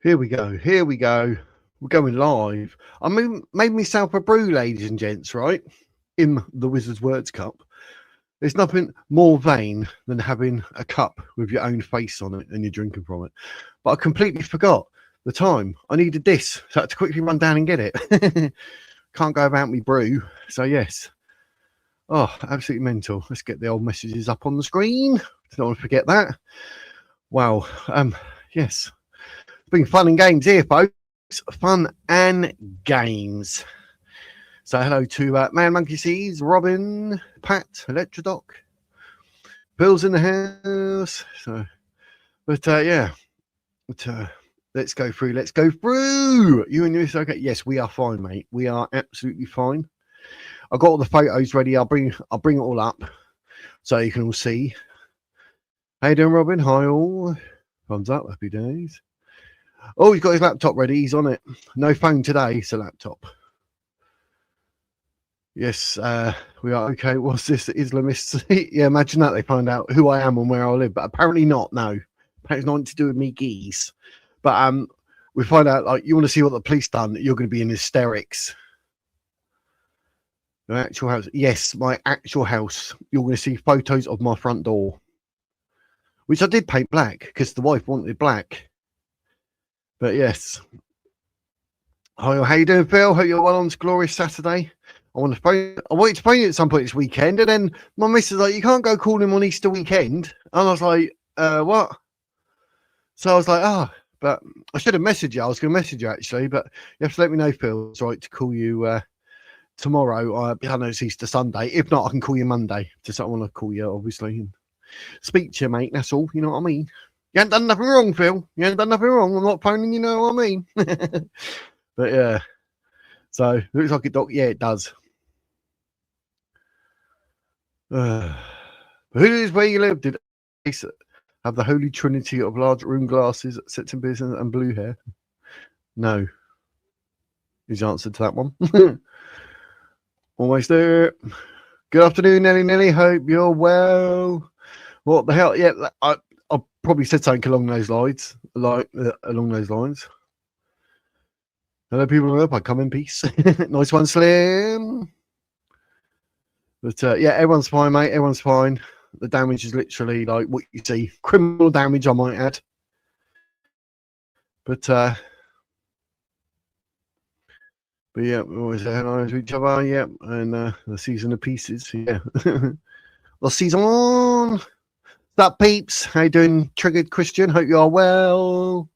Here we go. Here we go. We're going live. I made myself a brew, ladies and gents, right? In the Wizards Words Cup. There's nothing more vain than having a cup with your own face on it and you're drinking from it. But I completely forgot the time. I needed this, so I had to quickly run down and get it. Can't go about me brew. So, yes. Oh, absolutely mental. Let's get the old messages up on the screen. Don't want to forget that. Wow. Yes. It's been fun and games here, folks. Fun and games. So hello to Man Monkey Seeds, Robin, Pat, Electrodoc, Bill's in the house. So, but yeah, let's go through. Let's go through. You and this, okay? Yes, we are fine, mate. We are absolutely fine. I've got all the photos ready. I'll bring it all up so you can all see. How you doing, Robin? Hi all. Thumbs up. Happy days. Oh, he's got his laptop ready. He's on it. No phone today. It's a laptop. Yes, we are okay. What's this? Islamists? Yeah, imagine that they find out who I am and where I live, but apparently not. No, apparently it's nothing to do with me geese. But we find out like you want to see what the police done. You're going to be in hysterics. Your actual house? Yes, my actual house. You're going to see photos of my front door, which I did paint black because the wife wanted black. But yes. Hi, how you doing, Phil? Hope you're well on this glorious Saturday. I wanted to phone you at some point this weekend, and then my missus was like, you can't go call him on Easter weekend. And I was like, what? So I was like, but I should have messaged you. I was going to message you actually, but you have to let me know, Phil. It's right to call you tomorrow. I know it's Easter Sunday. If not, I can call you Monday. Just I want to call you, obviously, and speak to you, mate. That's all. You know what I mean? You ain't done nothing wrong, Phil. You ain't done nothing wrong. I'm not phoning you, know what I mean? But yeah. So looks like it, Doc. Yeah, it does. Who is where you live? Did Ace have the holy trinity of large room glasses, sets in business, and blue hair? No. Is the answer to that one. Almost there. Good afternoon, Nelly. Hope you're well. What the hell? Yeah, I probably said something along those lines. Along those lines. Hello, people. I come in peace. Nice one, Slim. But yeah, everyone's fine, mate. Everyone's fine. The damage is literally like what you see. Criminal damage, I might add. But yeah, we always say hello to each other. Yeah, and the season of pieces. Yeah, the season. What's up, peeps? How you doing, Triggered Christian? Hope you are well.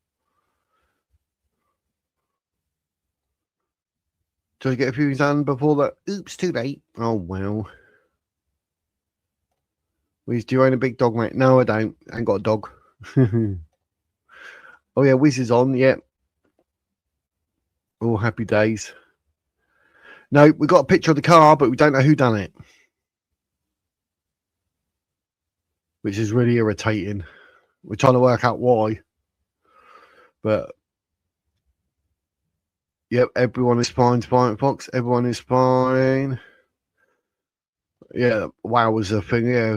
Try to get a few done before that. Oops, too late. Oh well. Wiz, do you own a big dog, mate? No, I don't. I ain't got a dog. Oh, yeah, Wiz is on. Yeah. All happy days. No, we got a picture of the car, but we don't know who done it. Which is really irritating. We're trying to work out why. But, yep, everyone is fine. Fine, Fox. Everyone is fine. Yeah, WoW was a thing, yeah.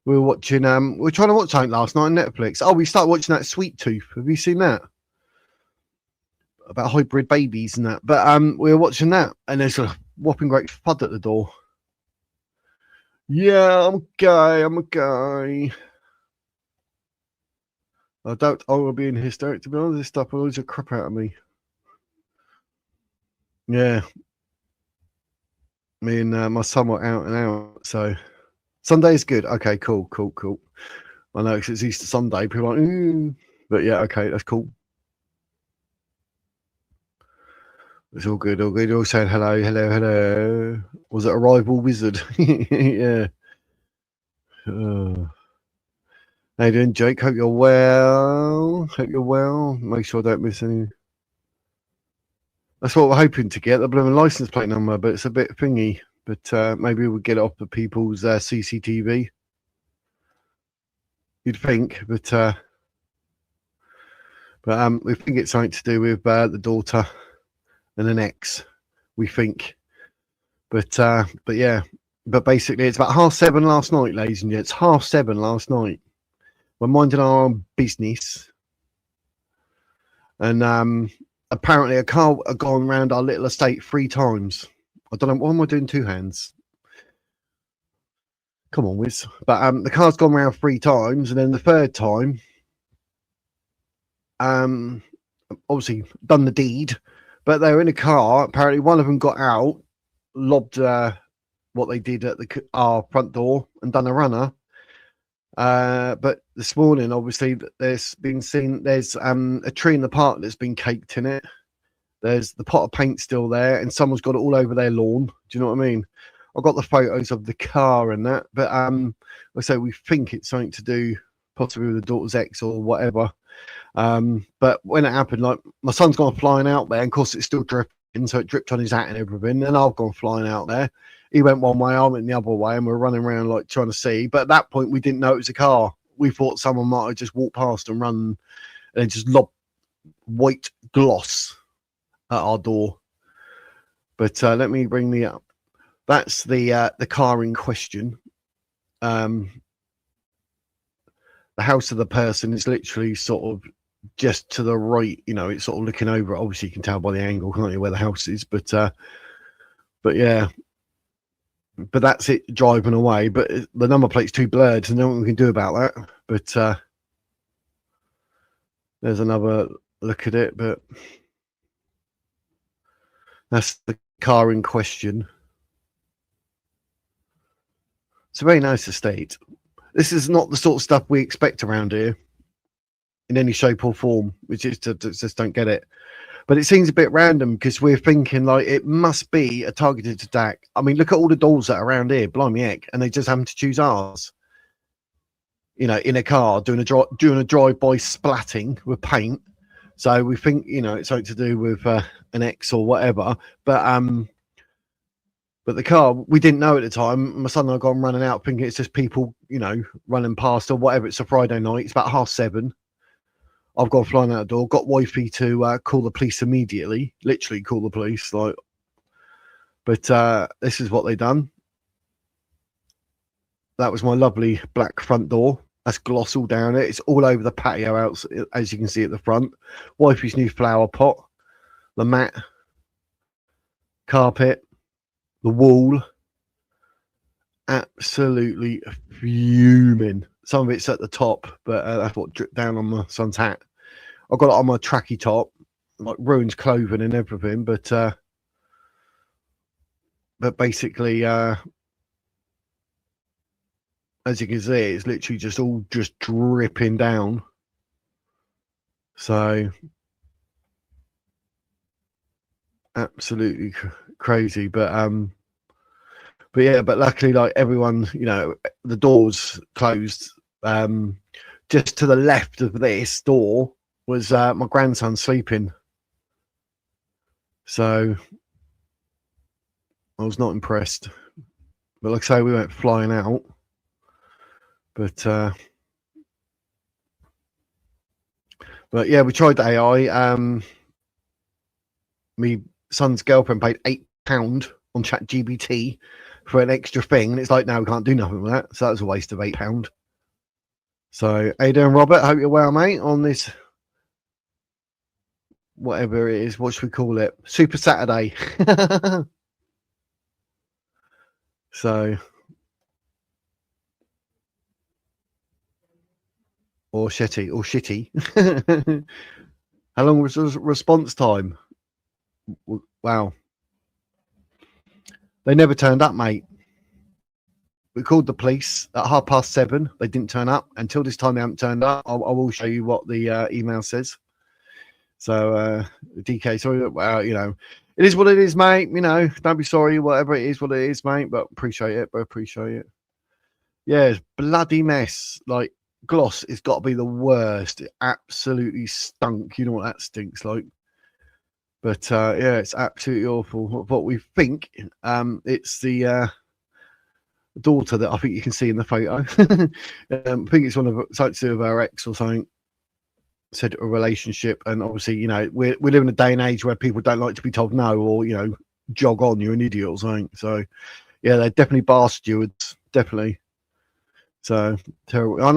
We were watching, we were trying to watch something last night on Netflix. Oh, we started watching that Sweet Tooth. Have you seen that? About hybrid babies and that. But we were watching that, and there's a whopping great FUD at the door. Yeah, I'm a guy. I doubt I will be in hysteric, to be honest. This stuff always a crap out of me. Yeah. Me and my son were out and out, so Sunday is good. Okay, cool. I know it's Easter Sunday. People are like, but yeah, okay, that's cool. It's all good. All saying hello. Was it a rival wizard? Yeah. How you doing, Jake? Hope you're well. Make sure I don't miss any. That's what we're hoping to get, the blooming license plate number, but it's a bit thingy. But maybe we'll get it off the people's CCTV. You'd think, but we think it's something to do with the daughter and an ex. We think, but yeah, but basically it's about 7:30 last night, ladies and gents. 7:30 last night. We're minding our own business, And apparently a car had gone around our little estate 3 times. I don't know, why am I doing 2 hands? Come on, Wiz. But the car's gone around 3 times, and then the 3rd time, obviously done the deed, but they were in a car. Apparently one of them got out, lobbed what they did at our front door and done a runner. But this morning, obviously, there's a tree in the park that's been caked in it. There's the pot of paint still there, and someone's got it all over their lawn. Do you know what I mean? I've got the photos of the car and that, but like I say, we think it's something to do possibly with the daughter's ex or whatever. But when it happened, like, my son's gone flying out there, and of course it's still dripping, so it dripped on his hat and everything. And I've gone flying out there. He went one way, I went the other way, and we're running around like trying to see. But at that point, we didn't know it was a car. We thought someone might have just walked past and run and just lobbed white gloss at our door. But let me bring the up. That's the car in question. The house of the person is literally sort of just to the right. You know, it's sort of looking over. Obviously, you can tell by the angle, can't you, where the house is? But yeah. But that's it, driving away. But the number plate's too blurred, so no one can do about that. But there's another look at it. But that's the car in question. It's a very nice estate. This is not the sort of stuff we expect around here in any shape or form. We just don't get it. But it seems a bit random because we're thinking like it must be a targeted attack. I mean, look at all the doors that are around here, blimey heck, and they just happen to choose ours. You know, in a car doing a drive-by splatting with paint. So we think, you know, it's something to do with an ex or whatever. But the car, we didn't know at the time. My son and I gone running out thinking it's just people, you know, running past or whatever. It's a Friday night. It's about 7:30. I've gone flying out the door, got wifey to call the police immediately, literally call the police. Like, but this is what they done. That was my lovely black front door. That's gloss all down it. It's all over the patio out, as you can see at the front. Wifey's new flower pot, the mat, carpet, the wall. Absolutely fuming. Some of it's at the top, but that's what dripped down on my son's hat. I've got it on my tracky top, like ruined clothing and everything, but basically, as you can see, it's literally just all just dripping down. So absolutely crazy, but yeah, but luckily, like, everyone, you know, the doors closed. Just to the left of this door was my grandson sleeping. So I was not impressed. But like I say, we went flying out. But yeah, we tried the AI. My son's girlfriend paid £8 on ChatGPT for an extra thing, and it's like, no, we can't do nothing with that. So that was a waste of £8. So how you doing, Robert? Hope you're well, mate, on this, whatever it is, what should we call it? Super Saturday. So, or shitty. How long was the response time? Wow. They never turned up, mate. We called the police at 7:30. They didn't turn up. Until this time, they haven't turned up. I will show you what the email says. So, DK, sorry. Well, you know, it is what it is, mate. You know, don't be sorry. Whatever it is, what it is, mate. But appreciate it. Yeah, it's bloody mess. Like, gloss, it's got to be the worst. It absolutely stunk. You know what that stinks like. But yeah, it's absolutely awful. What we think, it's the daughter that I think you can see in the photo. I think it's something to do with her ex or something. Said a relationship, and obviously, you know, we live in a day and age where people don't like to be told no, or, you know, jog on, you're an idiot or something. So yeah, they're definitely bar stewards, definitely. So terrible. I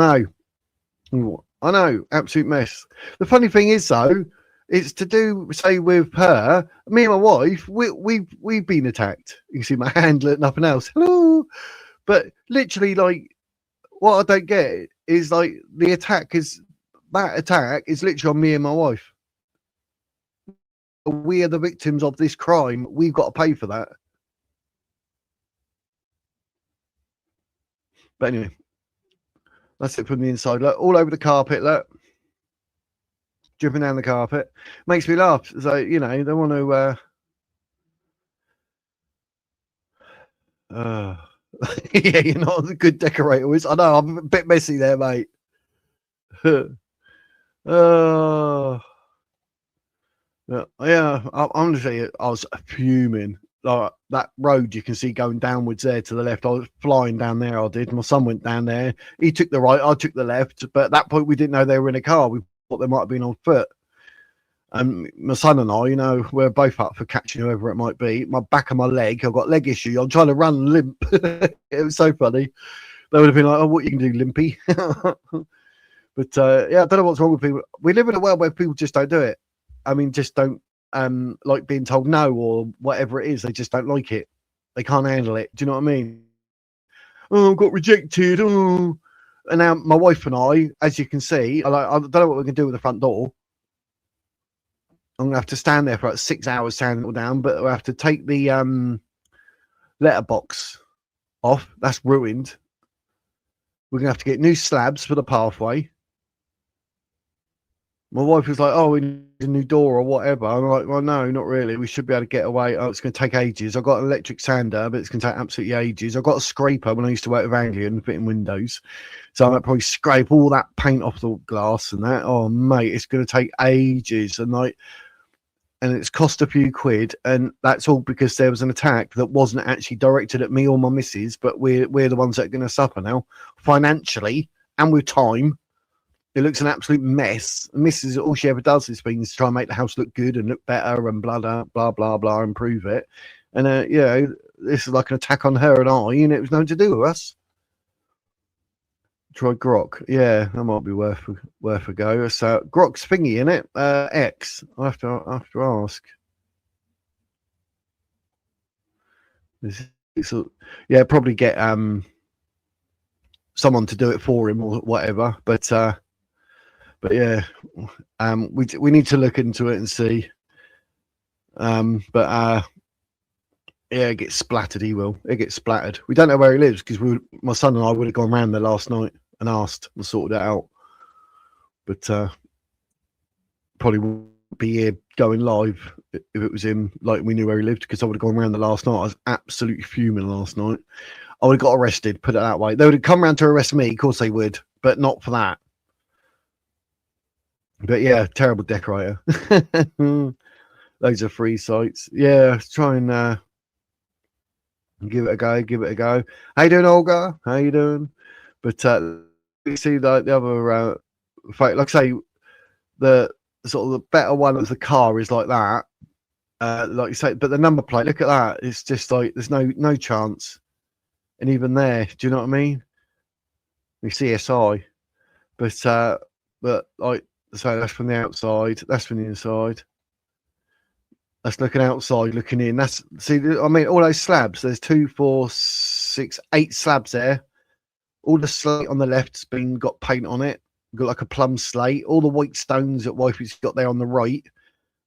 know, absolute mess. The funny thing is, though, It's to do, say, with her. Me and my wife, we've been attacked. You can see my hand lit, nothing else. Hello, but literally, like, what I don't get is like the attack is that attack is literally on me and my wife. We are the victims of this crime. We've got to pay for that. But anyway, that's it from the inside. Look, all over the carpet. Look, dripping down the carpet. Makes me laugh. So you know, they want to. Yeah, you're not a good decorator. I know I'm a bit messy there, mate. Oh, yeah. Honestly, I was fuming. Like that road you can see going downwards there to the left. I was flying down there. I did. My son went down there. He took the right. I took the left. But at that point, we didn't know they were in a car. We thought they might have been on foot. And my son and I, you know, we're both up for catching whoever it might be. My back and my leg, I've got leg issue. I'm trying to run limp. It was so funny. They would have been like, "Oh, what you can do, limpy?" But yeah, I don't know what's wrong with people. We live in a world where people just don't do it. I mean, just don't like being told no or whatever it is. They just don't like it. They can't handle it. Do you know what I mean? Oh, I got rejected. Oh, and now my wife and I, as you can see, I don't know what we can do with the front door. I'm gonna have to stand there for like 6 hours sanding it all down, but I have to take the letterbox off. That's ruined. We're gonna have to get new slabs for the pathway. My wife was like, "Oh, we need a new door or whatever." I'm like, "Well, no, not really. We should be able to get away. Oh, it's going to take ages. I've got an electric sander, but it's going to take absolutely ages. I've got a scraper when I used to work with Anglia and fitting windows, so I might probably scrape all that paint off the glass and that. Oh, mate, it's going to take ages and like." And it's cost a few quid, and that's all because there was an attack that wasn't actually directed at me or my missus, but we're the ones that are going to suffer now financially and with time. It looks an absolute mess. Missus, all she ever does is things to try and make the house look good and look better and blah blah blah blah, improve it. And you know, this is like an attack on her and I, and it was nothing to do with us. Try Grok. Yeah, that might be worth a go. So Grok's thingy in it. X. I have to ask. Yeah, probably get someone to do it for him or whatever. But yeah, we need to look into it and see. But yeah, it gets splattered. He will. It gets splattered. We don't know where he lives because my son and I would have gone round there last night and asked and sorted it out. But probably wouldn't be here going live if it was him. Like we knew where he lived because I would have gone round there last night. I was absolutely fuming last night. I would have got arrested. Put it that way. They would have come round to arrest me. Of course they would, but not for that. But yeah, terrible decorator. Loads of free sites. Yeah, try and. Give it a go. How you doing, Olga? How you doing? But you see the other like I say, the sort of the better one of the car is like that. Like you say, but the number plate, look at that. It's just like there's no chance. And even there, do you know what I mean? We CSI. But like so that's from the outside, that's from the inside. That's looking outside, looking in. That's see. I mean, all those slabs. There's 2, 4, 6, 8 slabs there. All the slate on the left's got paint on it. Got like a plum slate. All the white stones that wifey's got there on the right,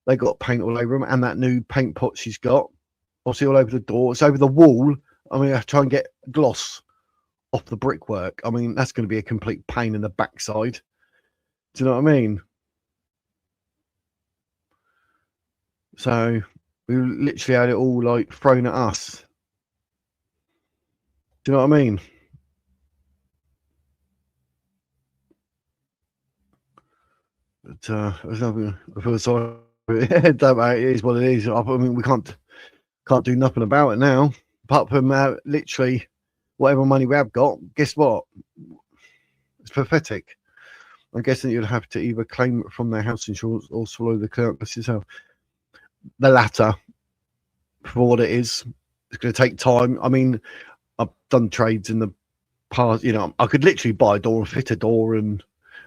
they got paint all over them. And that new paint pot she's got, obviously all over the door. It's over the wall. I mean, I have to try and get gloss off the brickwork. I mean, that's going to be a complete pain in the backside. Do you know what I mean? So we literally had it all like thrown at us. Do you know what I mean? But there's nothing. I feel sorry. Don't matter. It is what it is. I mean, we can't do nothing about it now, apart from literally whatever money we have got. Guess what? It's pathetic. I'm guessing you'd have to either claim it from their house insurance or swallow the cost yourself. The latter, for what it is, it's going to take time. I mean, I've done trades in the past. You know, I could literally buy a door and fit a door and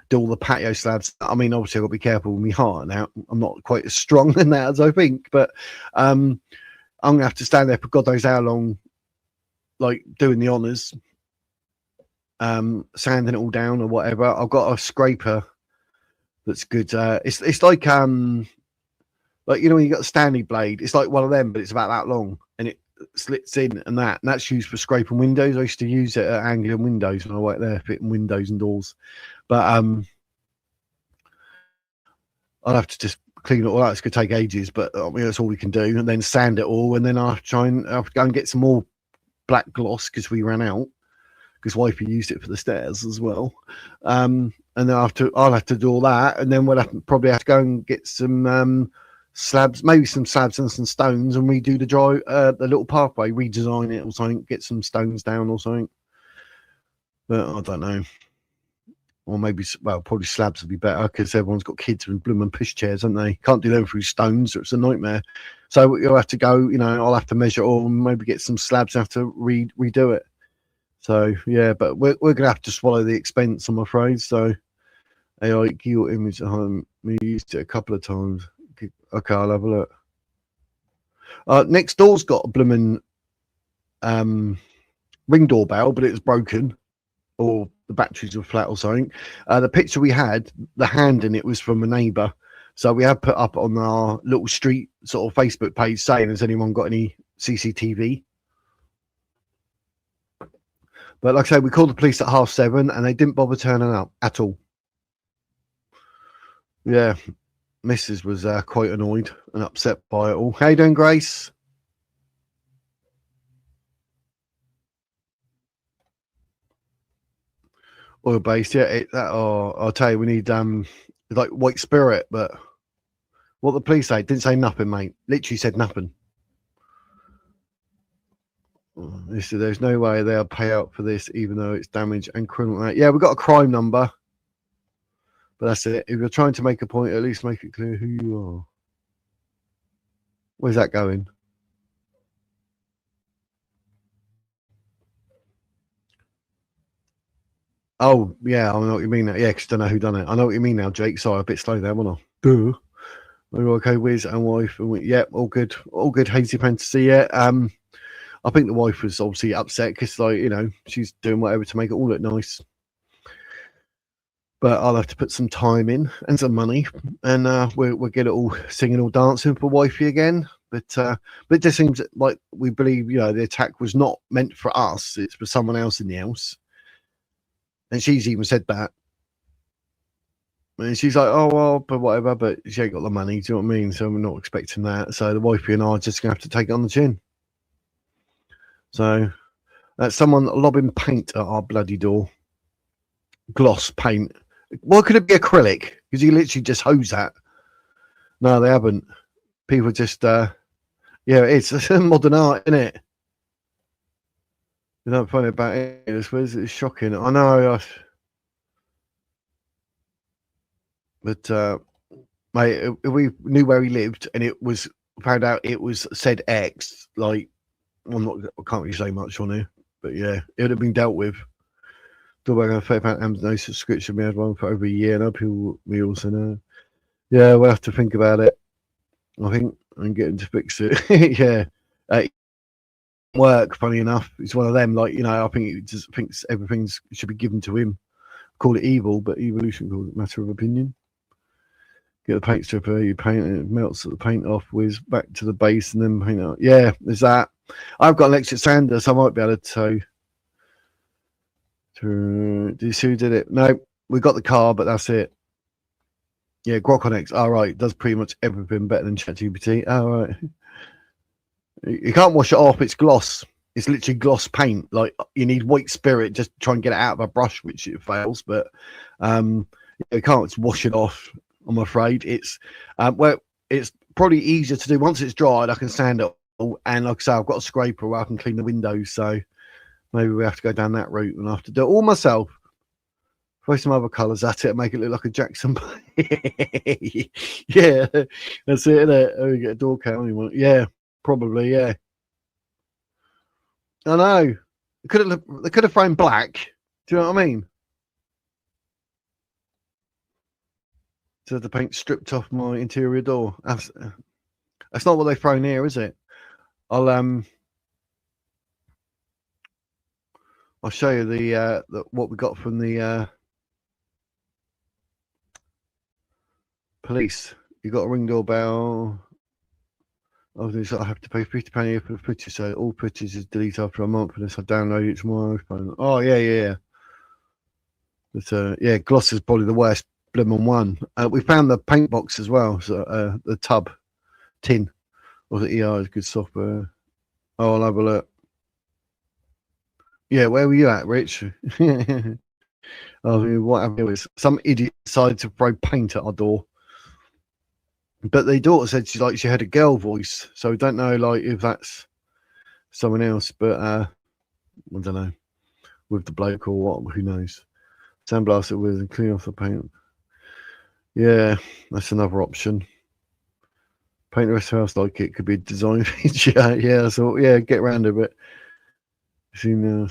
do all the patio slabs. I mean, obviously I've got to be careful with my heart now. I'm not quite as strong in that as I think, but I'm gonna have to stand there for God knows how long, like doing the honours, sanding it all down or whatever. I've got a scraper that's good. It's like you know when you got a Stanley blade, it's like one of them, but it's about that long and it slits in and that's used for scraping windows. I used to use it at Anglian Windows when I worked there, fitting windows and doors. But I'll have to just clean it all out. It's going to take ages, but I mean, that's all we can do. And then sand it all. And then I'll have to go and get some more black gloss because we ran out, because wifey used it for the stairs as well. And then I'll have to do all that. And then probably have to go and get some slabs, maybe some slabs and some stones, and redo the little pathway, redesign it or something, get some stones down or something. But I don't know. Or maybe, well, probably slabs would be better because everyone's got kids with blooming pushchairs, haven't they? Can't do them through stones. It's a nightmare. So you'll have to go, I'll have to measure it all and maybe get some slabs and have to redo it. So, yeah, but we're going to have to swallow the expense, I'm afraid. So, AI your image at home. We used it a couple of times. Okay, I'll have a look. Next door's got a blooming ring doorbell, but it was broken. Or the batteries were flat or something. The picture we had, the hand in it was from a neighbour. So we have put up on our little street sort of Facebook page saying, has anyone got any CCTV? But like I say, we called the police at 7:30 and they didn't bother turning up at all. Yeah, Mrs. was quite annoyed and upset by it all. How you doing, Grace? Oil based, yeah. I'll tell you, we need like white spirit, but what the police say didn't say nothing, mate. Literally said nothing. They said there's no way they'll pay out for this, even though it's damage and criminal. Yeah, we've got a crime number, but that's it. If you're trying to make a point, at least make it clear who you are. Where's that going? Oh, yeah, I know what you mean now. Yeah, because I don't know who done it. I know what you mean now, Jake. Sorry, a bit slow there, wasn't I? Duh. We're okay, Wiz and wife. And yeah, all good. All good, Hazy Fantasy. Yeah. I think the wife was obviously upset because, like, she's doing whatever to make it all look nice. But I'll have to put some time in and some money, and we'll get it all singing or dancing for wifey again. But it just seems like we believe, the attack was not meant for us. It's for someone else in the house. And she's even said that. And she's like, oh, well, but whatever. But she ain't got the money. Do you know what I mean? So we're not expecting that. So the wifey and I are just going to have to take it on the chin. So that's someone lobbing paint at our bloody door. Gloss paint. Why could it be acrylic? Because you literally just hose that. No, they haven't. People just, it's modern art, isn't it? You don't find it about it. It's shocking. I know. But mate, if we knew where he lived and it was found out it was said X, like, I can't really say much on here, but yeah, it would have been dealt with. Still working on £30 no subscription. We had one for over a year now. People we also know. Yeah, we'll have to think about it. I think and get him to fix it. Yeah. Work, funny enough. It's one of them, like, I think he just thinks everything should be given to him. Call it evil, but evolution calls it matter of opinion. Get the paint stripper, you paint it, it melts the paint off, whiz back to the base and then paint out. Yeah, there's that. I've got an electric sander, so I might be able to do you see who did it? No, we got the car, but that's it. Yeah, Grok on X. All right, does pretty much everything better than ChatGPT. All right. You can't wash it off. It's gloss. It's literally gloss paint. Like, you need white spirit just to try and get it out of a brush, which it fails. But you can't wash it off. I'm afraid it's it's probably easier to do once it's dried. I can sand it all, and like I say, I've got a scraper where I can clean the windows. So maybe we have to go down that route and I have to do it all myself. Throw some other colours at it and make it look like a Jackson. Yeah, that's it. Oh, you get a door count. Yeah, probably. Yeah, I know. They could have thrown black. Do you know what I mean? So the paint stripped off my interior door. That's not what they've thrown here, is it? I'll show you the what we got from the police. You got a ring doorbell. I have to pay £50 a year for the footage, so all footage is deleted after a month unless I download it to my iPhone. Oh yeah. But yeah, gloss is probably the worst blooming one. We found the paint box as well, so the tub tin. Was it ER is good software. Oh, I'll have a look. Yeah, where were you at, Rich? I mean, what happened was some idiot decided to throw paint at our door. But the daughter said she had a girl voice, so we don't know like if that's someone else. But I don't know, with the bloke or what, who knows. Sandblast it with and clean off the paint. Yeah, that's another option. Paint the rest of the house like it could be a design feature. Yeah, so yeah, get around a bit. See now.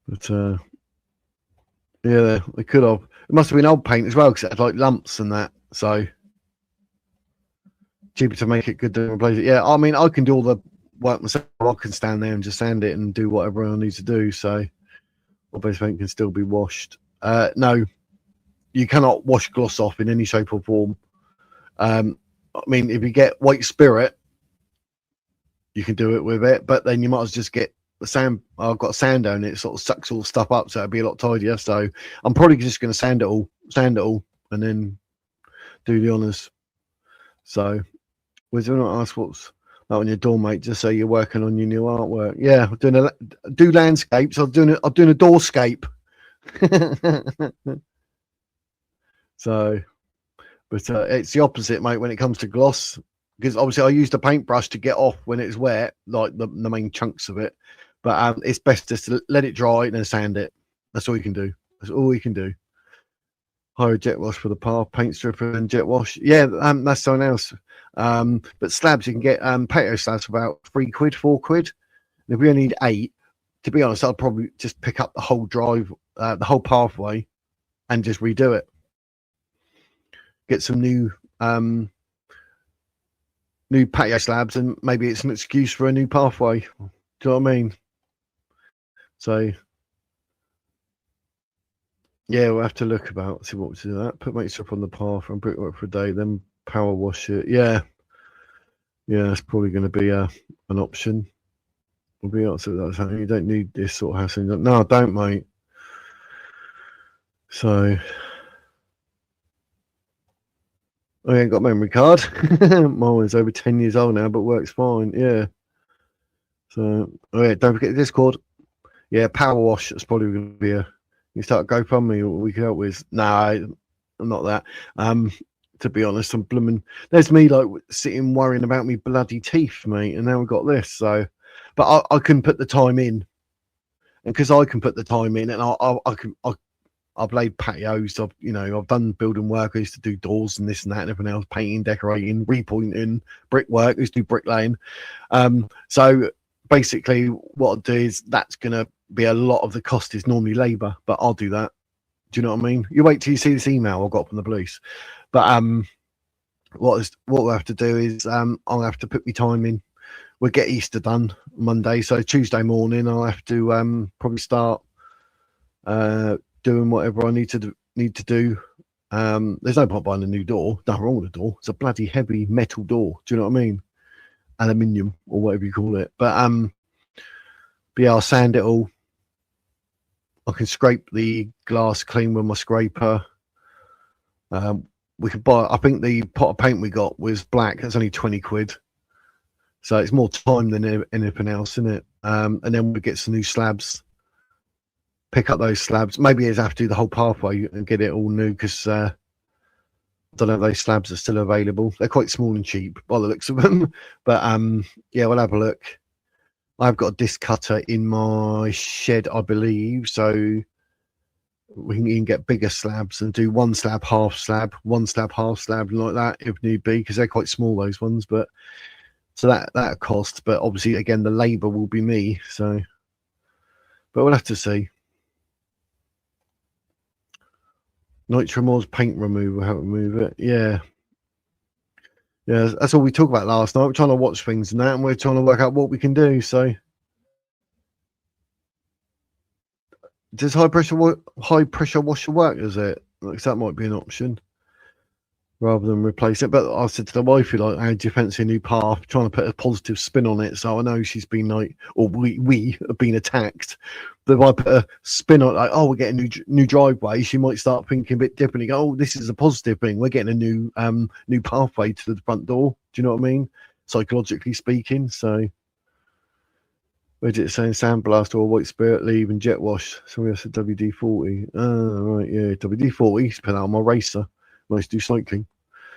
But yeah, they could have. It must have been old paint as well because it had like lumps and that. So cheaper to make it good than replace it. Yeah, I mean, I can do all the work myself. I can stand there and just sand it and do whatever I need to do. So all base paint can still be washed. No, you cannot wash gloss off in any shape or form. I mean, if you get white spirit, you can do it with it, but then you might as well just get the sand. I've got a sander and it sort of sucks all the stuff up, so it'll be a lot tidier. So I'm probably just going to sand it all, and then do the honours. So, was there not ask what's that on your door, mate? Just say you're working on your new artwork. Yeah, I'm doing do landscapes. I'm doing a doorscape. So, but it's the opposite, mate, when it comes to gloss. Because obviously I used a paintbrush to get off when it's wet, like the main chunks of it. But it's best just to let it dry and then sand it. That's all you can do. That's all you can do. Hire a jet wash for the path, paint stripper and jet wash. Yeah, that's something else. But slabs, you can get patio slabs for about £3, £4. And if we only need 8, to be honest, I'd probably just pick up the whole drive, the whole pathway, and just redo it. Get some new patio slabs, and maybe it's an excuse for a new pathway. Do you know what I mean? So yeah, we'll have to look about, see what to do that. Put makeup on the path and brickwork for a day, then power wash it. Yeah, that's probably going to be an option. We'll be honest with that. You don't need this sort of hassle. No, I don't, mate. So I ain't got a memory card. Mine was over 10 years old now, but works fine. Yeah. So yeah, don't forget the Discord. Yeah, power wash. That's probably going to be you start GoFundMe or we can help with. No, I'm not that. To be honest, I'm blooming. There's me like sitting worrying about me bloody teeth, mate, and now we've got this. So, but I can put the time in, and because I can put the time in, and I've laid patios. I've done building work. I used to do doors and this and that and everything else, painting, decorating, repointing, brickwork. I used to do bricklaying. So basically, what I'll do is that's gonna be a lot of the cost is normally labour, but I'll do that. Do you know what I mean? You wait till you see this email I got from the police. But what we'll have to do is I'll have to put my time in. We'll get Easter done Monday, so Tuesday morning I'll have to probably start doing whatever I need to do. There's no point buying a new door. Nothing wrong with the door. It's a bloody heavy metal door. Do you know what I mean? Aluminium or whatever you call it. But yeah, I'll sand it all. I can scrape the glass clean with my scraper. We could buy. I think the pot of paint we got was black. That's only £20. So it's more time than anything else, isn't it? And then we get some new slabs. Pick up those slabs. Maybe it's have to do the whole pathway and get it all new because I don't know if those slabs are still available. They're quite small and cheap by the looks of them. But yeah, we'll have a look. I've got a disc cutter in my shed, I believe. So we can get bigger slabs and do one slab, half slab, like that if need be, because they're quite small, those ones. But so that costs. But obviously, again, the labour will be me. So, but we'll have to see. Nitromore's paint removal, how to remove it. Yeah. Yeah, that's all we talked about last night. We're trying to watch things and that, and we're trying to work out what we can do. So, does high pressure washer work? Does it? Like, that might be an option rather than replace it. But I said to the wifey, like, how do you fancy a new path? Trying to put a positive spin on it. So I know she's been like, or we have been attacked. But if I put a spin on it, like, oh, we're getting a new driveway, she might start thinking a bit differently. Go, oh, this is a positive thing. We're getting a new pathway to the front door. Do you know what I mean? Psychologically speaking. So, where did it say sandblast or white spirit leave and jet wash? Somebody else said WD-40. Oh, right, yeah, WD-40. Put that on my racer. I used to do cycling.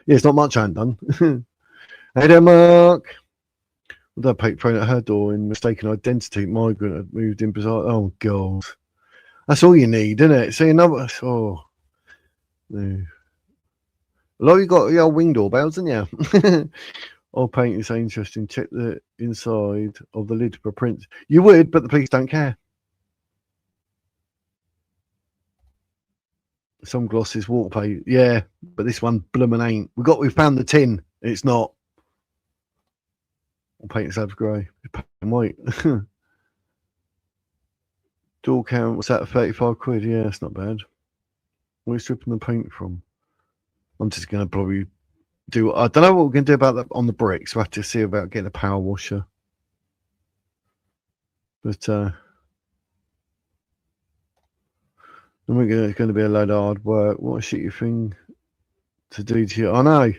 Yeah, it's not much I haven't done. Hey there, Mark. What did I paint thrown at her door in mistaken identity? Migrant had moved in bizarre. Oh, God. That's all you need, isn't it? See, another. Oh, no. Well, you got your wing doorbells, haven't you? All paint is so interesting. Check the inside of the lid for prints. You would, but the police don't care. Some glosses water paint, yeah, but this one bloomin' ain't. We found the tin. It's not. All paint slabs grey. White. Door count. What's that? 35 quid. Yeah, that's not bad. Where are you stripping the paint from? I'm just gonna probably do. I don't know what we're gonna do about that on the bricks. We'll have to see about getting a power washer. But it's going to be a load of hard work. What a shitty thing to do to you. I know.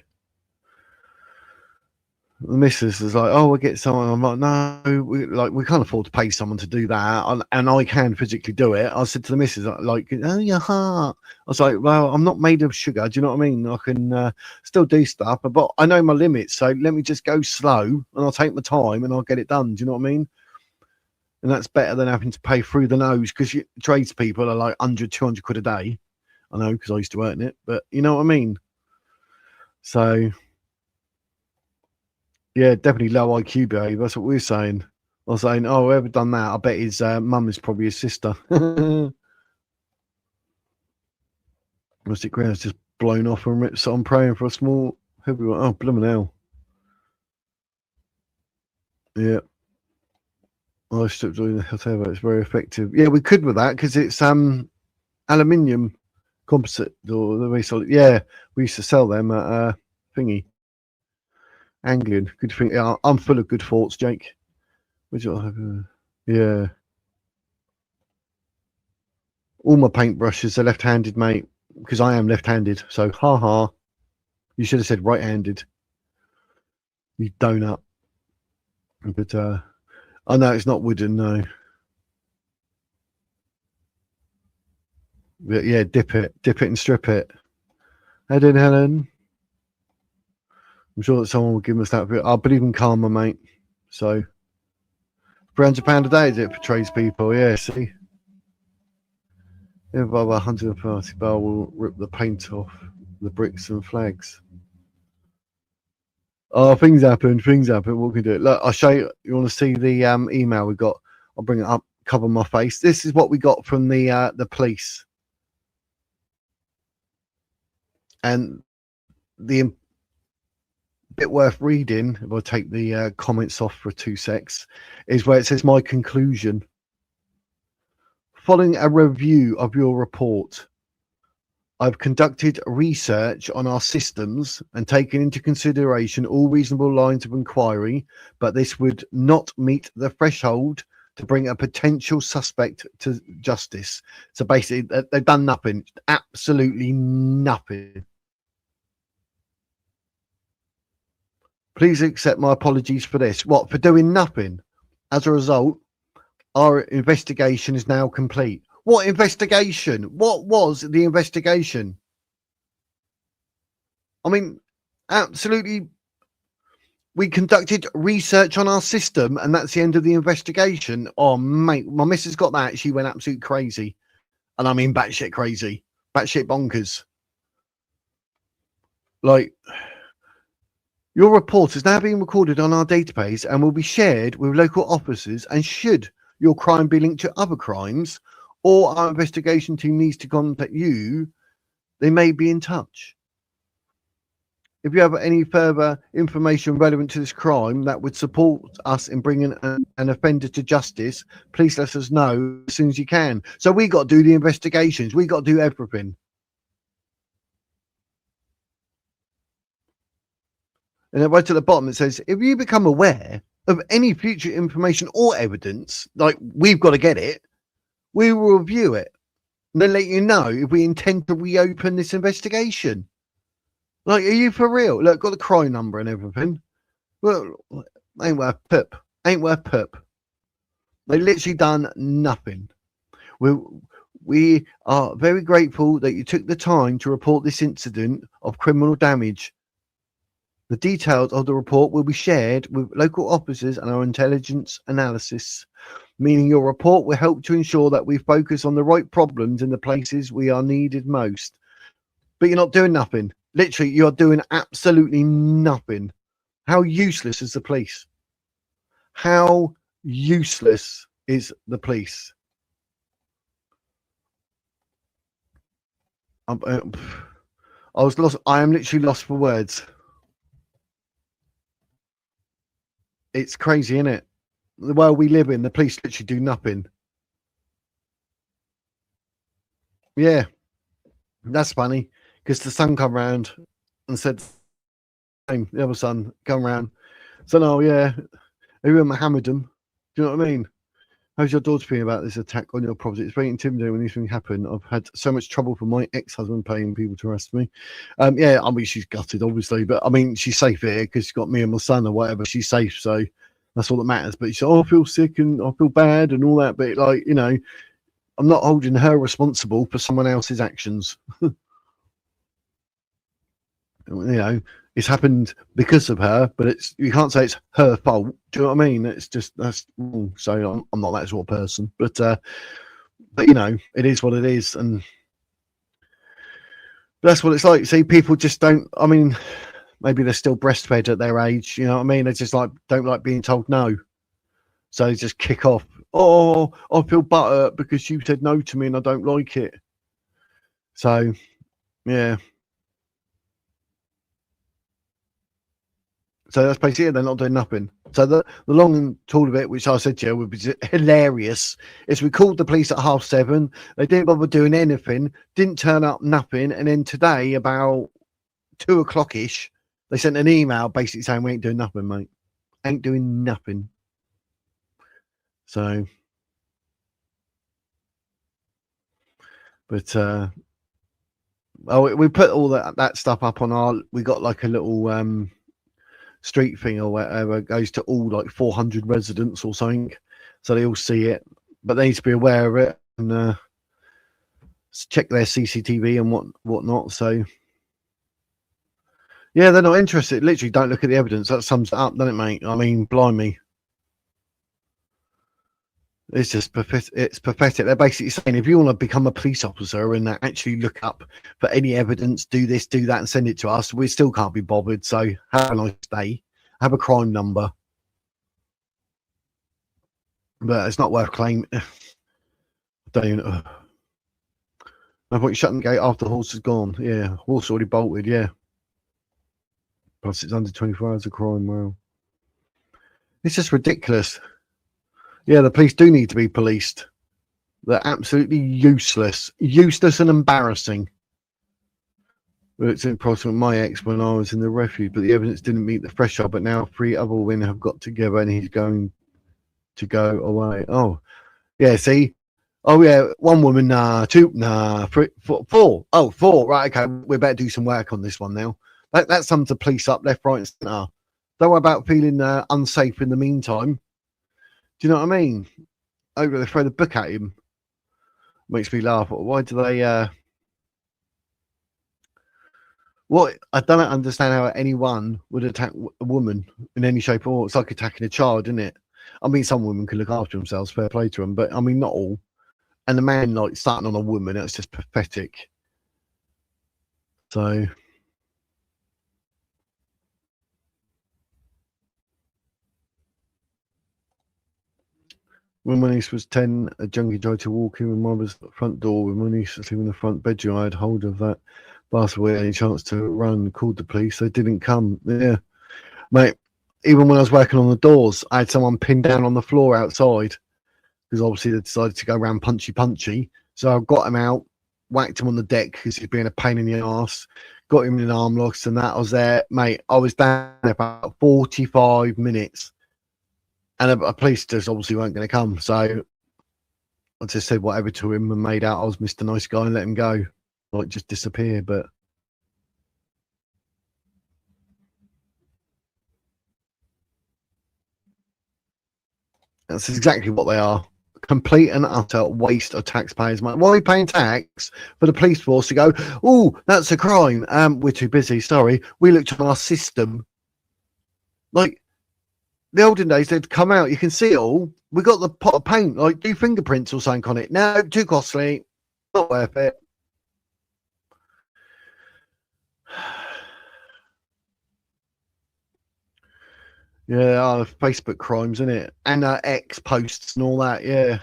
The missus is like, oh, we'll get someone. I'm like, no, we can't afford to pay someone to do that. And I can physically do it. I said to the missus, like, oh, your heart. I was like, well, I'm not made of sugar. Do you know what I mean? I can still do stuff, but I know my limits. So let me just go slow and I'll take my time and I'll get it done. Do you know what I mean? And that's better than having to pay through the nose because tradespeople are like 100, 200 quid a day. I know because I used to earn it, but you know what I mean? So, yeah, definitely low IQ behaviour. That's what we're saying. I was saying, oh, whoever done that, I bet his mum is probably his sister. Rustic ground's just blown off and ripped, so I'm praying for a small heavy one. Oh, blooming hell. Yeah. I stripped doing the whatever. It's very effective. Yeah, we could with that because it's aluminium composite or the very solid. Yeah, we used to sell them at thingy. Anglian. Good thing. Yeah, I'm full of good thoughts, Jake. Would you have? Yeah. All my paintbrushes are left-handed, mate, because I am left-handed. So, ha ha. You should have said right-handed. You donut. But I know it's not wooden, no. But yeah, dip it and strip it. Head in, Helen. I'm sure that someone will give us that. I believe in karma, mate. So, £300 a day, is it, for tradespeople? Yeah, see? Yeah, by 130 bar will rip the paint off the bricks and flags. Oh, things happen. What can we do? Look, I'll show you. You want to see the email we got? I'll bring it up, cover my face. This is what we got from the police. And the bit worth reading, if I take the comments off for 2 secs, is where it says, my conclusion. Following a review of your report, I've conducted research on our systems and taken into consideration all reasonable lines of inquiry, but this would not meet the threshold to bring a potential suspect to justice. So basically, they've done nothing, absolutely nothing. Please accept my apologies for this. What, for doing nothing? As a result, our investigation is now complete. What investigation? What was the investigation? I mean, absolutely. We conducted research on our system, and that's the end of the investigation. Oh, mate, my missus got that. She went absolutely crazy. And I mean batshit crazy. Batshit bonkers. Like, your report is now being recorded on our database and will be shared with local officers, and should your crime be linked to other crimes, or our investigation team needs to contact you, They may be in touch. If you have any further information relevant to this crime that would support us in bringing an offender to justice, please let us know as soon as you can. So we got to do the investigations. We got to do everything. And then right at the bottom it says, if you become aware of any future information or evidence, like we've got to get it, we will review it and then let you know if we intend to reopen this investigation. Like, are you for real? Look, got the crime number and everything. Well, ain't worth poop. Ain't worth poop. They literally done nothing. We are very grateful that you took the time to report this incident of criminal damage. The details of the report will be shared with local officers and our intelligence analysis, meaning your report will help to ensure that we focus on the right problems in the places we are needed most. But you're not doing nothing. Literally, you're doing absolutely nothing. How useless is the police? How useless is the police? I was lost. I am literally lost for words. It's crazy, isn't it? The world we live in, the police literally do nothing. Yeah, that's funny because the son come round and said, the other son come round, said, "Oh yeah, have you Mohammed him? Do you know what I mean? How's your daughter feeling about this attack on your property? It's very intimidating when these things happen. I've had so much trouble from my ex-husband paying people to arrest me." Yeah, I mean, she's gutted, obviously, but I mean, she's safe here because she's got me and my son or whatever. She's safe, so that's all that matters. But she said, "Oh, I feel sick and I feel bad and all that." But like, you know, I'm not holding her responsible for someone else's actions. You know, it's happened because of her, but it's, you can't say it's her fault. Do you know what I mean? It's just, that's wrong. So I'm not that sort of person, but you know, it is what it is, and that's what it's like. See, people just don't. I mean, maybe they're still breastfed at their age. You know what I mean? They just like don't like being told no, so they just kick off. Oh, I feel butthurt because you said no to me and I don't like it. So yeah. So that's basically it. They're not doing nothing. So the long and tall of it, which I said to you would be hilarious, is we called the police at 7:30. They didn't bother doing anything, didn't turn up, nothing. And then today, about 2:00 ish, they sent an email basically saying, "We ain't doing nothing, mate. Ain't doing nothing." So, but we put all that stuff up on our. We got like a little street thing or whatever. It goes to all like 400 residents or something, so they all see it. But they need to be aware of it and check their CCTV and whatnot. So yeah, they're not interested. Literally, don't look at the evidence. That sums it up, doesn't it, mate? I mean, blimey. It's just pathetic. It's pathetic. They're basically saying if you want to become a police officer and actually look up for any evidence, do this, do that, and send it to us, we still can't be bothered. So have a nice day. Have a crime number, but it's not worth claiming. Don't. No point shutting the gate after the horse is gone. Yeah, horse already bolted. Yeah. Plus, it's under 24 hours of crime. Wow. It's just ridiculous. Yeah, the police do need to be policed. They're absolutely useless. Useless and embarrassing. Well, it's impossible. My ex when I was in the refuge, but the evidence didn't meet the threshold. But now 3 other women have got together and he's going to go away. Oh, yeah, see? Oh, yeah, 1 woman, nah, 2, nah, 3, 4, 4. Oh, 4. Right, okay, we better do some work on this one now. That's something to police up left, right, and centre. Don't worry about feeling unsafe in the meantime. Do you know what I mean? Oh, they throw the book at him. Makes me laugh. Why do they? What I don't understand how anyone would attack a woman in any shape or form. It's like attacking a child, isn't it? I mean, some women can look after themselves, fair play to them, but I mean, not all. And the man like starting on a woman, that's just pathetic. So When my niece was 10, a junkie tried to walk in when mine was at the front door. When my niece was sleeping in the front bedroom, I had hold of that bastard without any chance to run, called the police. They didn't come. Yeah, mate. Even when I was working on the doors, I had someone pinned down on the floor outside because obviously they decided to go around punchy. So I got him out, whacked him on the deck because he's being a pain in the arse, got him in arm locks and that. I was there, mate. I was down there for about 45 minutes. And a police just obviously weren't going to come. So I just said whatever to him and made out I was Mr. Nice Guy and let him go. Like, just disappear. But that's exactly what they are. Complete and utter waste of taxpayers' money. Why are we paying tax for the police force to go, oh, that's a crime? We're too busy. Sorry. We looked on our system. Like, the olden days, they'd come out. You can see it all. We got the pot of paint. Like, do fingerprints or something on it. No, too costly. Not worth it. Yeah, Facebook crimes, isn't it? And X posts and all that. Yeah.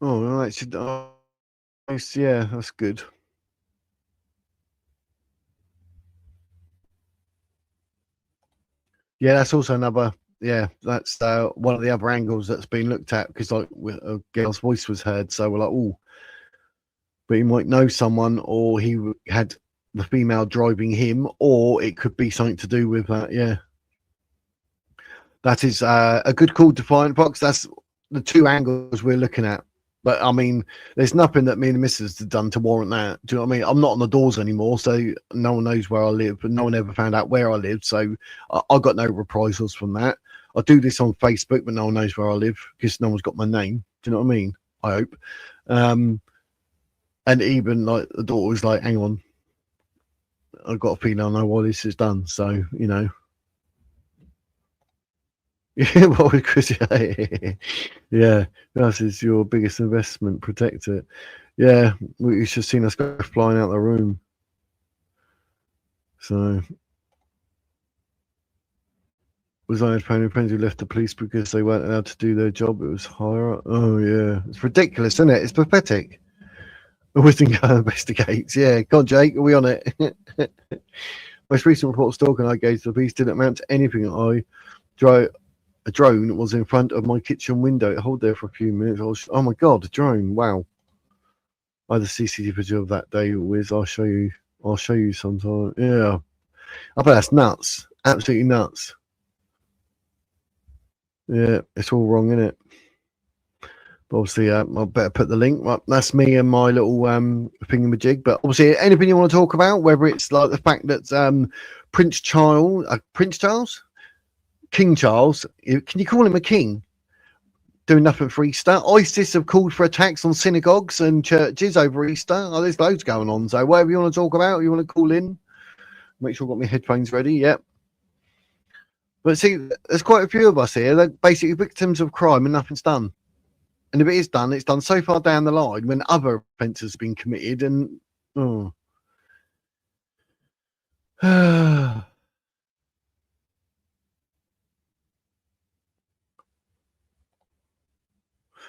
Oh, well, that should. Oh, yeah, that's good. Yeah, that's also another. Yeah, that's one of the other angles that's been looked at because like a girl's voice was heard, so we're like, oh, but he might know someone, or he had the female driving him, or it could be something to do with that. Yeah, that is a good call, Defiant Box. That's the two angles we're looking at. But I mean, there's nothing that me and the missus have done to warrant that. Do you know what I mean? I'm not on the doors anymore, so no one knows where I live, but no one ever found out where I live. So I got no reprisals from that. I do this on Facebook, but no one knows where I live because no one's got my name. Do you know what I mean? I hope. And even like the daughter was like, hang on, I've got a feeling I know why this is done. So, you know. Yeah, what would Chris say? Yeah, that is your biggest investment. Protect it. Yeah, you should have seen us go flying out the room. So, was I paying friends who left the police because they weren't allowed to do their job? It was higher up. Oh, yeah. It's ridiculous, isn't it? It's pathetic. Wisdom Go investigates. Yeah, God, Jake, are we on it? Most recent report of stalking I gave to the police didn't amount to anything. A drone was in front of my kitchen window. It held there for a few minutes. Oh my God, a drone. Wow. I had a CCTV footage of that day, Wiz. I'll show you. I'll show you sometime. Yeah. I bet that's nuts. Absolutely nuts. Yeah, it's all wrong, isn't it? But obviously, I better put the link. Well, that's me and my little thingamajig. But obviously, anything you want to talk about, whether it's like the fact that Prince Charles, King Charles, can you call him a king? Doing nothing for Easter. ISIS have called for attacks on synagogues and churches over Easter. Oh, there's loads going on. So whatever you want to talk about, you want to call in, make sure I've got my headphones ready. Yep. But see, there's quite a few of us here. They're basically victims of crime and nothing's done. And if it is done, it's done so far down the line when other offences have been committed. And oh,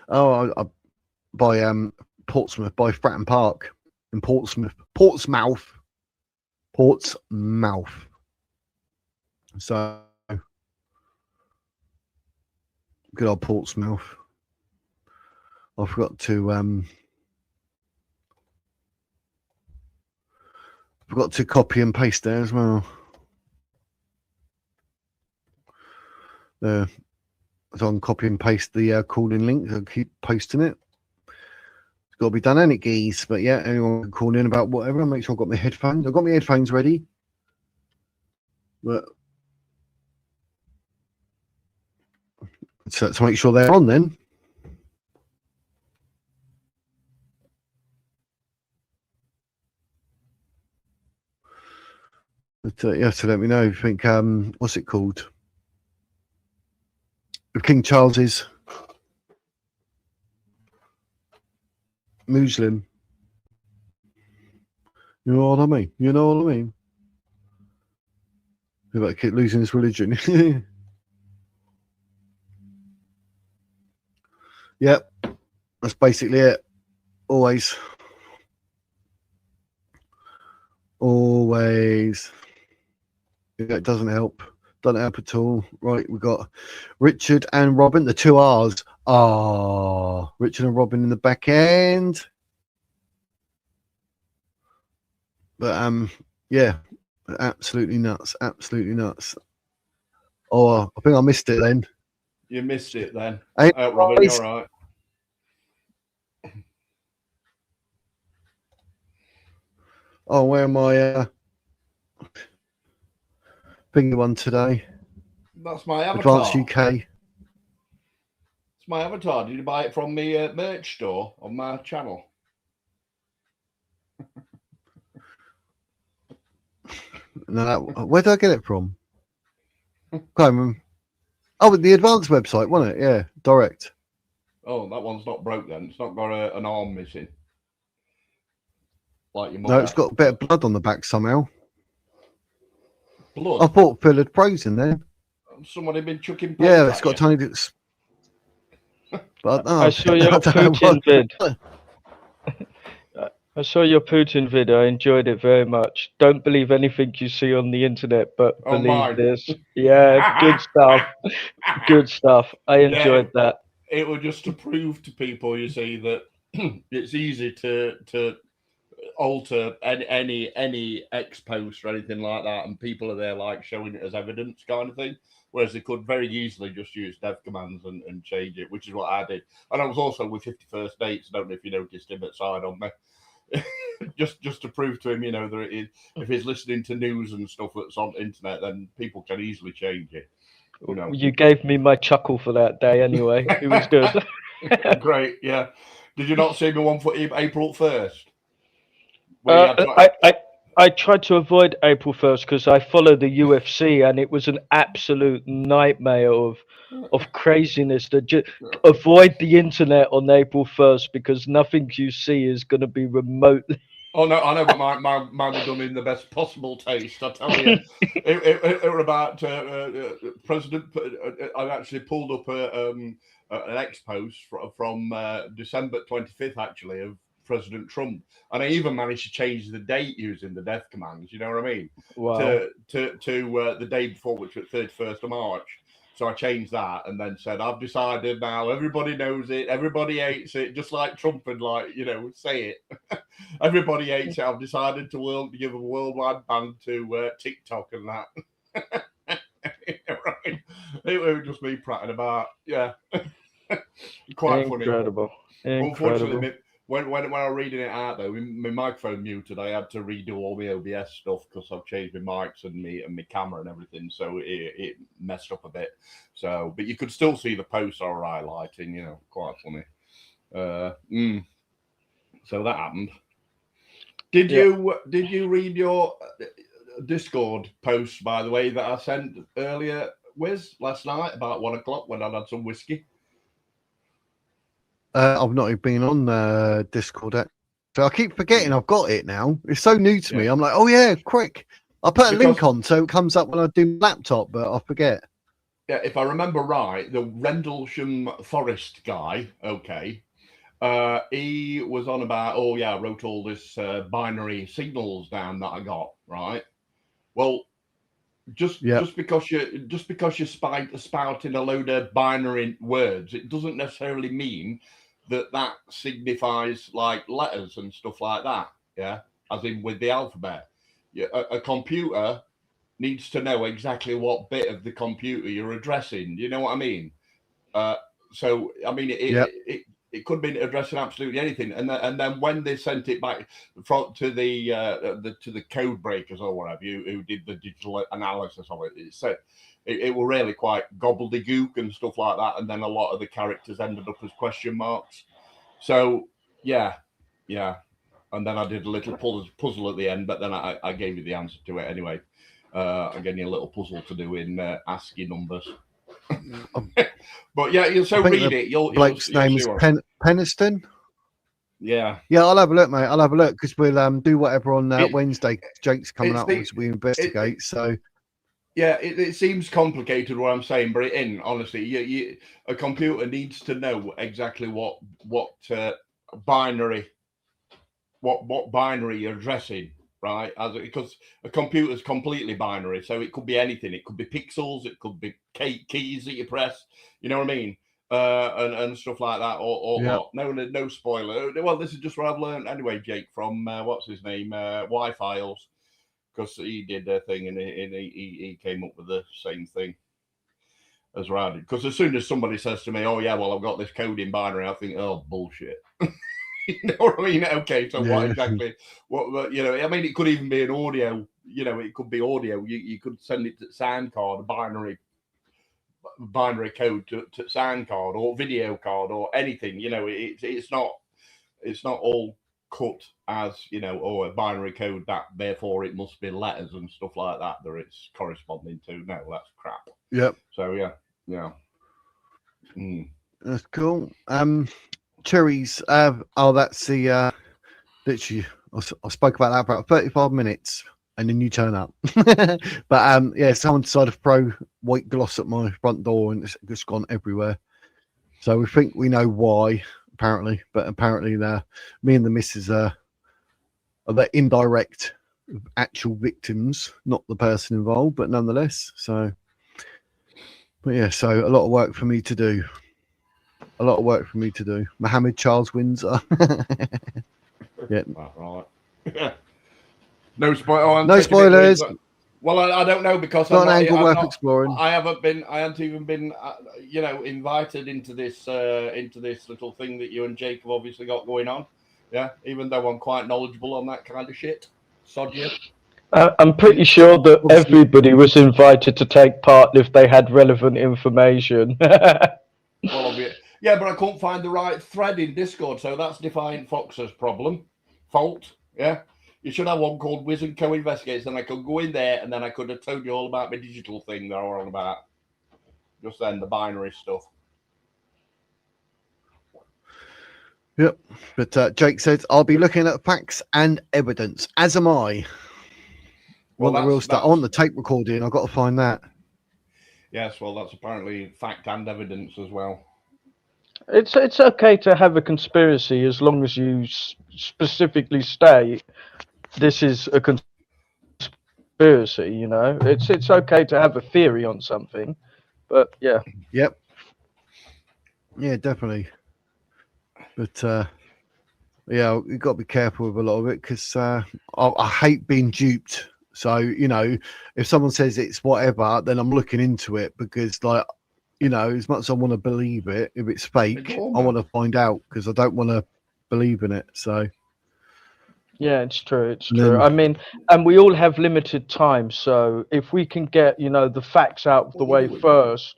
I by Portsmouth, by Fratton Park in Portsmouth. So good old Portsmouth. I forgot to copy and paste there as well. So I can copy and paste the calling link. I'll keep posting it. It's got to be done, ain't it, geez? But yeah, anyone can call in about whatever. I'll make sure I've got my headphones. I've got my headphones ready. But to make sure they're on then. But you have to let me know if you think, what's it called? With King Charles's Muslim. You know what I mean? You know what I mean? He better keep losing his religion. Yep, that's basically it. Always. Yeah, it doesn't help. Doesn't help at all. Right, we've got Richard and Robin, the two R's. Richard and Robin in the back end. But yeah, absolutely nuts. Absolutely nuts. Oh, I think I missed it then. You missed it then. Hey, Robin, you're all right. Oh, where am I? Thingy one today. That's my avatar. Advanced UK. It's my avatar. Did you buy it from the merch store on my channel? No, where did I get it from? Oh, the advanced website, wasn't it? Yeah, direct. Oh, that one's not broke then. It's not got an arm missing. Like your mother. No, it's got a bit of blood on the back somehow. Blood? I thought Phil had frozen there. Somebody been chucking. Yeah, it's got tiny bits. But I saw your Putin vid. I saw your Putin vid. I enjoyed it very much. Don't believe anything you see on the internet, but believe this. Yeah, good stuff. Good stuff. I enjoyed that. It was just to prove to people, you see, that it's easy to alter any X post or anything like that, and people are there like showing it as evidence kind of thing. Whereas they could very easily just use dev commands and change it, which is what I did. And I was also with 51st Dates. I don't know if you noticed him outside on me. just to prove to him, you know, that if he's listening to news and stuff that's on the internet, then people can easily change it. You know. You gave me my chuckle for that day anyway. It was good. Great, yeah. Did you not see me one for April 1st? I tried to avoid April 1st because I follow the UFC, and it was an absolute nightmare of craziness. Avoid the internet on April 1st because nothing you see is going to be remotely. Oh no, I know, but mine was done in the best possible taste. I tell you, it was about President. I actually pulled up an X post from December 25th, actually, of President Trump, and I even managed to change the date using the death commands. You know what I mean? Wow. To the day before, which was 31st of March. So I changed that and then said, I've decided now. Everybody knows it. Everybody hates it. Just like Trump would, like, you know, say it. Everybody hates it. I've decided to give a worldwide ban to TikTok and that. Right? It was just me prattling about. Yeah. Quite Incredible. Funny. Unfortunately, when I was reading it out, though, my microphone muted. I had to redo all my OBS stuff because I've changed my mics and my camera and everything, so it messed up a bit. So, but you could still see the posts are highlighting. You know, quite funny. So that happened. Did you read your Discord post, by the way, that I sent earlier, last night about 1 o'clock when I had some whiskey? I've not even been on Discord yet. So I keep forgetting I've got it now. It's so new to me. I'm like, oh yeah, quick. I put a link on so it comes up when I do laptop, but I forget. Yeah, if I remember right, the Rendlesham Forest guy, okay, he was on about, oh yeah, I wrote all this binary signals down that I got, right? Well, just because you're spouting a load of binary words, it doesn't necessarily mean that signifies like letters and stuff like that. Yeah, as in with the alphabet. Yeah, a computer needs to know exactly what bit of the computer you're addressing. You know what I mean? So I mean, it could be addressing absolutely anything. And then when they sent it back to the code breakers or whatever, who did the digital analysis of it, it said it were really quite gobbledygook and stuff like that. And then a lot of the characters ended up as question marks. So yeah. And then I did a little puzzle at the end, but then I gave you the answer to it anyway. I gave you a little puzzle to do in ASCII numbers. But yeah, so read it. Blake's name is Peniston. Yeah. Yeah, I'll have a look, mate. I'll have a look because we'll do whatever on It- Wednesday. Jake's coming it's up the- as we investigate. So Yeah, it seems complicated what I'm saying, but it isn't. Honestly, a computer needs to know exactly what binary you're addressing, right? Because a computer is completely binary, so it could be anything. It could be pixels, it could be keys that you press. You know what I mean? And stuff like that, or Yeah. what? No spoiler. Well, this is just what I've learned anyway, Jake, from what's his name, Y-Files. Because he did their thing and he came up with the same thing as Rad. Because as soon as somebody says to me, "Oh yeah, well I've got this code in binary," I think, "Oh bullshit." You know what I mean? Okay, so what exactly? What you know? I mean, it could even be an audio. You know, it could be audio. You could send it to sound card, a binary code to sound card or video card or anything. You know, it's not all cut as, you know, a binary code that therefore it must be letters and stuff like that it's corresponding to. No, that's crap. Yep. So yeah. That's cool. Cherries. That's the literally. I spoke about that for about 35 minutes, and then you turn up. But yeah, someone decided to throw white gloss at my front door, and it's just gone everywhere. So we think we know why, apparently, but apparently me and the missus are the indirect actual victims, not the person involved, but nonetheless. So, but yeah, so a lot of work for me to do. Mohammed Charles Windsor. Yeah. Right. No spoiler. No spoilers. Well, I don't know because Not an angle worth exploring. I haven't even been, you know, invited into this little thing that you and Jake have obviously got going on. Yeah, even though I'm quite knowledgeable on that kind of shit. Sod you. I'm pretty sure that everybody was invited to take part if they had relevant information. Well, yeah, but I couldn't find the right thread in Discord, so that's Defiant Fox's fault. Yeah, you should have one called Wiz and Co Investigates, and I could go in there, and then I could have told you all about my digital thing that I was on about. Just then, the binary stuff. Yep. But Jake says, I'll be looking at facts and evidence, as am I. Well, the real stuff. On the tape recording, I've got to find that. Yes, well, that's apparently fact and evidence as well. It's okay to have a conspiracy as long as you specifically state this is a conspiracy. You know, it's okay to have a theory on something, but yeah. Yep. Yeah, definitely. But yeah, you've got to be careful with a lot of it because I hate being duped. So, you know, if someone says it's whatever, then I'm looking into it because, like, you know, as much as I want to believe it, if it's fake, I want to find out because I don't want to believe in it. So, yeah, it's true. It's true. I mean, and we all have limited time. So if we can get, you know, the facts out of the way first,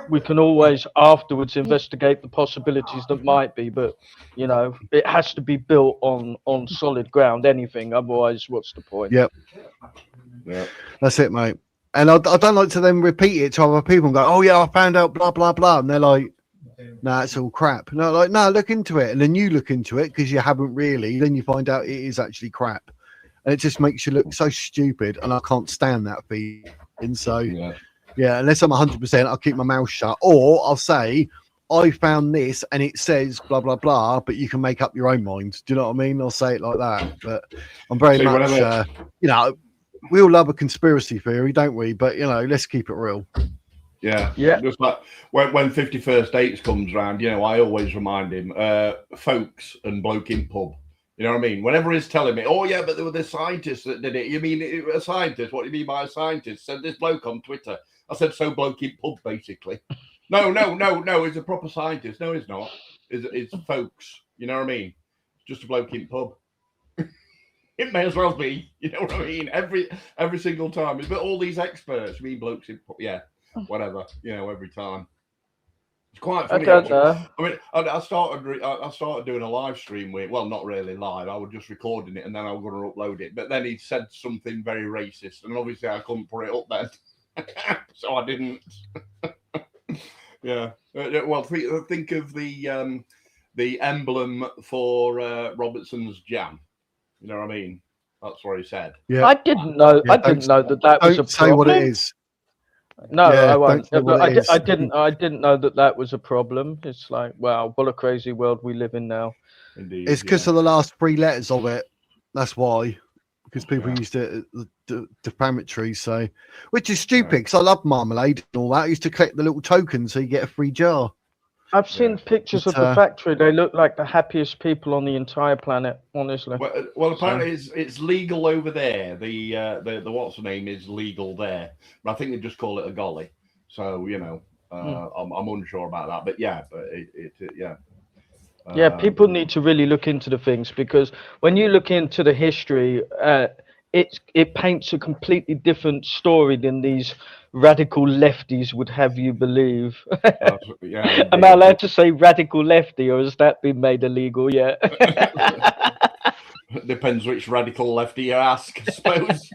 we can always afterwards investigate the possibilities that might be. But, you know, it has to be built on solid ground, anything. Otherwise, what's the point? Yep. Yeah. That's it, mate. And I don't like to then repeat it to other people and go, oh, yeah, I found out blah, blah, blah. And they're like, nah, it's all crap. No, like, no, look into it. And then you look into it because you haven't really. Then you find out it is actually crap. And it just makes you look so stupid. And I can't stand that feeling. So, yeah, unless I'm 100%, I'll keep my mouth shut. Or I'll say, I found this and it says blah, blah, blah, but you can make up your own mind. Do you know what I mean? I'll say it like that. But I'm very much, you know, we all love a conspiracy theory, don't we? But, you know, let's keep it real. Yeah. Just like when 51st Dates comes round, you know, I always remind him, folks and bloke in pub. You know what I mean? Whenever he's telling me, oh, yeah, but there were the scientists that did it. You mean a scientist? What do you mean by a scientist? Said this bloke on Twitter. I said, so bloke in pub, basically. No, he's a proper scientist. No, he's not. It's folks. You know what I mean? Just a bloke in pub. It may as well be. You know what I mean? Every single time. But all these experts, me blokes in pub. Yeah, whatever. You know, every time. It's quite funny. I mean, I started doing a live stream with, well, not really live. I was just recording it and then I was going to upload it. But then he said something very racist, and obviously I couldn't put it up then, so I didn't. Yeah. Well, think of the the emblem for Robertson's jam. You know what I mean? That's what he said. Yeah. I didn't know. Yeah, I didn't know that was a Don't say what it problem. is. No, Yeah, I won't. don't say what it is. I didn't know that was a problem. It's like, wow, what a crazy world we live in now. Indeed. It's because of the last 3 letters of it. That's why. Because people Yeah. used it defamatory, so which is stupid. Because I love marmalade and all that. I used to collect the little tokens so you get a free jar. I've seen Yeah. pictures But, of the factory. They look like the happiest people on the entire planet, honestly. Well, apparently it's legal over there. The what's the name is legal there, but I think they just call it a golly. So you know, I'm unsure about that. But yeah, yeah. Yeah, people need to really look into the things, because when you look into the history, it paints a completely different story than these radical lefties would have you believe. Yeah, Am I allowed to say radical lefty, or has that been made illegal yet? Depends which radical lefty you ask, I suppose.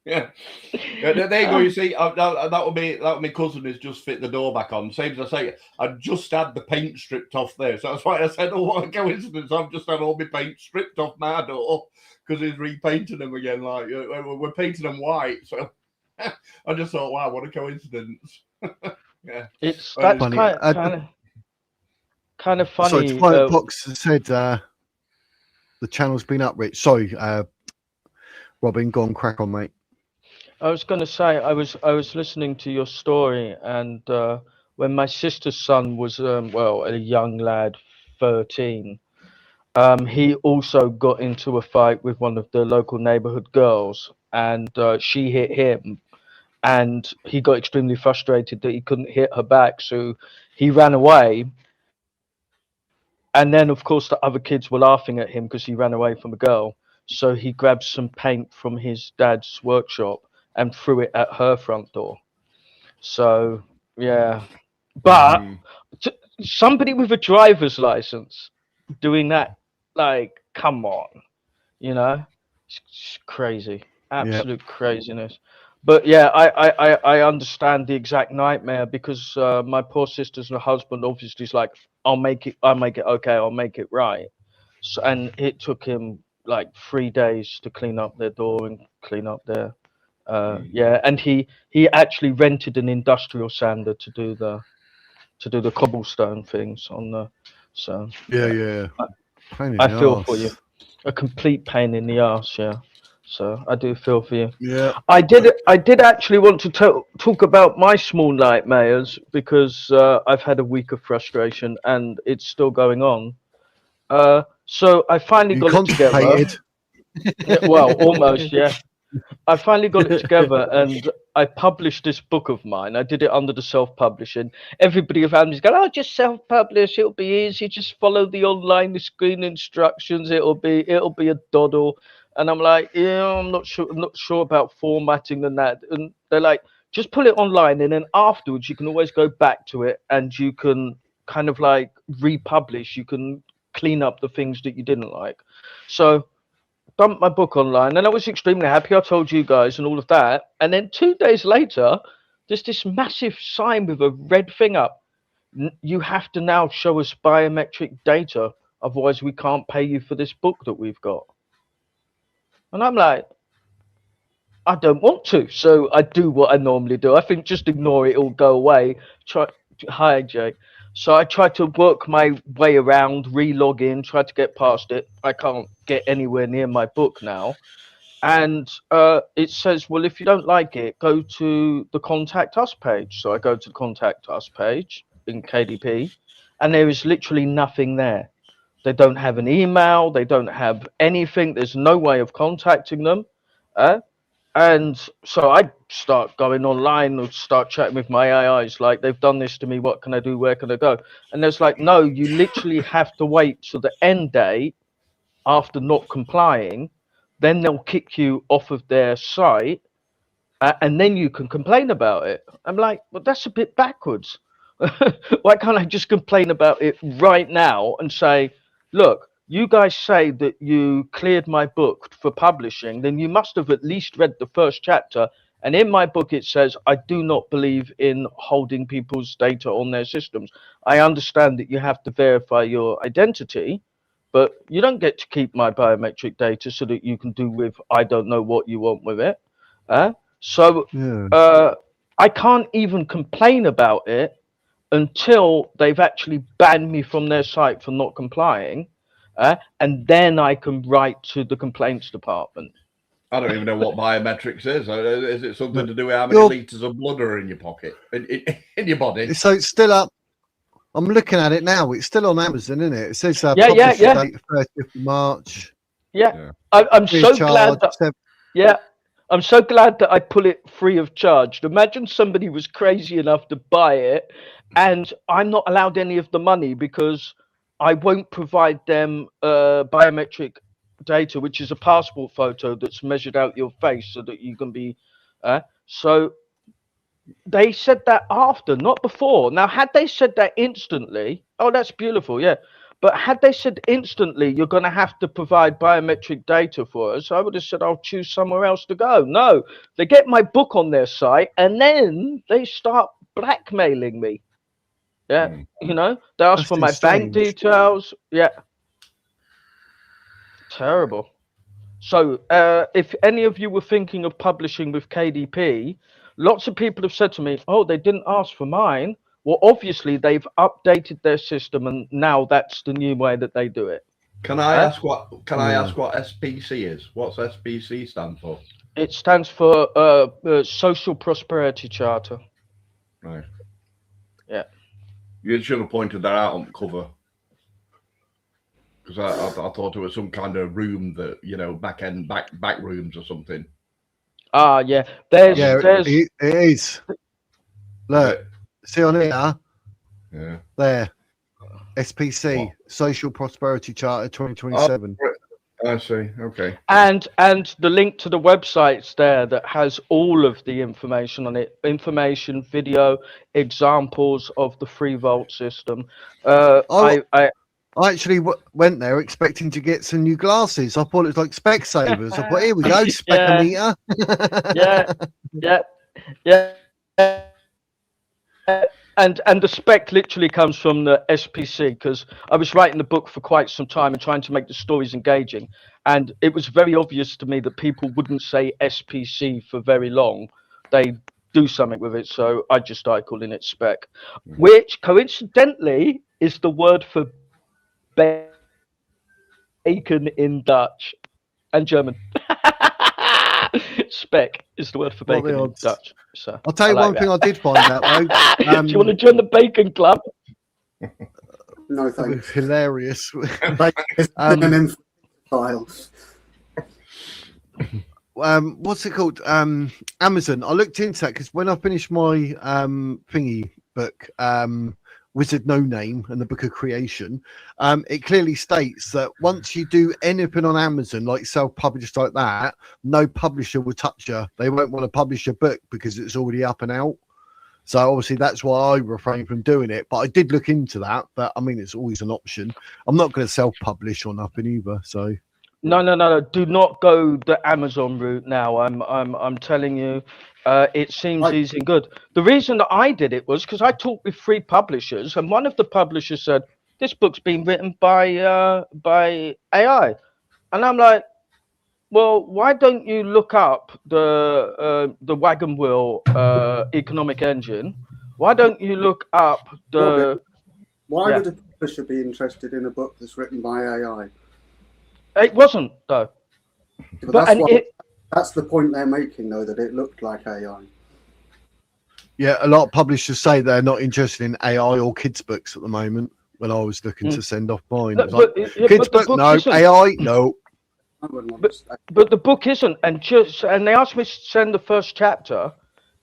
Yeah. There you go. You see, that would be my cousin who's just fit the door back on. Same as I say, I just had the paint stripped off there, so that's why I said, "Oh, what a coincidence! I've just had all my paint stripped off my door because he's repainting them again. Like we're painting them white." So I just thought, "Wow, what a coincidence!" Yeah, It's Funny. kind of funny. Sorry, Twilight Box said the channel's been up, Rich. Sorry, Robin, go on, crack on, mate. I was going to say, I was listening to your story, and when my sister's son was a young lad, 13, he also got into a fight with one of the local neighborhood girls, and she hit him, and he got extremely frustrated that he couldn't hit her back, so he ran away. And then, of course, the other kids were laughing at him because he ran away from a girl. So he grabbed some paint from his dad's workshop and threw it at her front door. So, yeah. But somebody with a driver's license doing that, like, come on. You know? It's crazy. Absolute craziness. But yeah, I understand the exact nightmare, because my poor sister's and her husband obviously is like, I'll make it okay, I'll make it right. So, and it took him like 3 days to clean up their door and clean up their yeah, and he actually rented an industrial sander to do the cobblestone things on the, so Yeah. I feel for you. A complete pain in the ass, yeah. So I do feel for you. Yeah. I did actually want to talk about my small nightmares, because I've had a week of frustration and it's still going on. So I finally got it together. Well, almost, yeah. I finally got it together, and I published this book of mine. I did it under the self-publishing. Everybody around me's going, "Oh, just self-publish. It'll be easy. Just follow the online screen instructions. It'll be a doddle." And I'm like, "Yeah, I'm not sure about formatting and that." And they're like, "Just put it online, and then afterwards you can always go back to it, and you can kind of like republish. You can clean up the things that you didn't like." So dumped my book online, and I was extremely happy. I told you guys and all of that. And then 2 days later, there's this massive sign with a red thing up. You have to now show us biometric data, otherwise we can't pay you for this book that we've got. And I'm like, I don't want to. So I do what I normally do. I think just ignore it, it'll go away. Hi, Jay. So I tried to work my way around, re-log in, try to get past it. I can't get anywhere near my book now. And it says, well, if you don't like it, go to the Contact Us page. So I go to the Contact Us page in KDP, and there is literally nothing there. They don't have an email. They don't have anything. There's no way of contacting them. And so I start going online and start chatting with my AIs, like, they've done this to me, what can I do, where can I go? And there's like, no, you literally have to wait till the end date after not complying, then they'll kick you off of their site, and then you can complain about it. I'm like, well, that's a bit backwards. Why can't I just complain about it right now and say, look, you guys say that you cleared my book for publishing, then you must have at least read the first chapter And in my book, it says, I do not believe in holding people's data on their systems. I understand that you have to verify your identity, but you don't get to keep my biometric data so that you can do with, I don't know what you want with it. So I can't even complain about it until they've actually banned me from their site for not complying. And then I can write to the complaints department. I don't even know what biometrics is. Is it something to do with how many litres of blood are in your pocket, in your body? So it's still up. I'm looking at it now. It's still on Amazon, isn't it? It says Yeah. date 30th of March. Yeah. I'm so glad that. Yeah. I'm so glad that I put it free of charge. Imagine somebody was crazy enough to buy it, and I'm not allowed any of the money because I won't provide them biometric data, which is a passport photo that's measured out your face so that you can be. So they said that after, not before. Now, had they said that instantly, oh, that's beautiful, yeah. But had they said instantly, you're going to have to provide biometric data for us, I would have said, I'll choose somewhere else to go. No, they get my book on their site and then they start blackmailing me. Yeah, you know, they ask for my bank details. Yeah. Terrible. So if any of you were thinking of publishing with KDP, lots of people have said to me, oh, they didn't ask for mine. Well, obviously, they've updated their system, and now that's the new way that they do it. Can I ask what SPC is? What's SPC stand for? It stands for Social Prosperity Charter. Right. Yeah. You should have pointed that out on the cover. Because I thought it was some kind of room that, you know, back rooms or something. Ah, yeah. There's it is. Look, see on here. Yeah. There. SPC, Social Prosperity Charter 2027. Oh, I see. Okay. And the link to the website's there that has all of the information on it. Information, video, examples of the free vault system. I actually went there expecting to get some new glasses. I thought it was like Specsavers. I thought, here we go, Specometer. Yeah. And the spec literally comes from the SPC, because I was writing the book for quite some time and trying to make the stories engaging. And it was very obvious to me that people wouldn't say SPC for very long. They do something with it. So I just started calling it spec, which coincidentally is the word for bacon in Dutch and German. Spec is the word for bacon in Dutch. So I'll tell you one thing I did find out though. Do you want to join the bacon club? No, thanks. Hilarious. Files. What's it called? Amazon. I looked into that because when I finished my thingy book, Wizard No Name and the Book of Creation, it clearly states that once you do anything on Amazon, like self-published like that, no publisher will touch you. They won't want to publish a book because it's already up and out. So obviously that's why I refrain from doing it. But I did look into that. But I mean, it's always an option. I'm not going to self-publish or nothing either. So no. Do not go the Amazon route now. I'm telling you. It seems easy and good. The reason that I did it was because I talked with 3 publishers, and one of the publishers said, "This book's been written by AI," and I'm like, "Well, why don't you look up the wagon wheel economic engine? Why don't you look up the?" Why would a publisher be interested in a book that's written by AI? It wasn't though. That's the point they're making, though, that it looked like AI. Yeah, a lot of publishers say they're not interested in AI or kids' books at the moment. When I was looking to send off mine, kids' book, no. AI, no. But the book isn't, and they asked me to send the first chapter,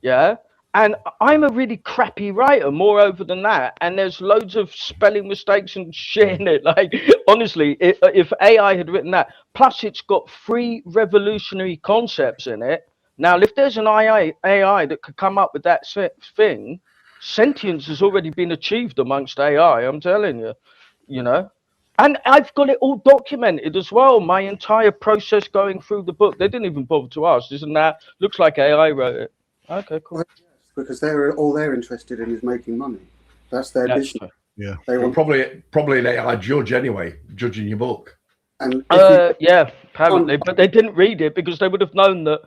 yeah. And I'm a really crappy writer, moreover than that. And there's loads of spelling mistakes and shit in it. Like, honestly, if AI had written that, plus it's got 3 revolutionary concepts in it. Now, if there's an AI that could come up with that thing, sentience has already been achieved amongst AI, I'm telling you, you know. And I've got it all documented as well. My entire process going through the book. They didn't even bother to ask. Isn't that looks like AI wrote it? Okay, cool. Well, yes, because all they're interested in is making money. That's their That's business. true. Yeah. They Well, want, probably an AI judge anyway, judging your book. and if Yeah, apparently, but they didn't read it because they would have known that.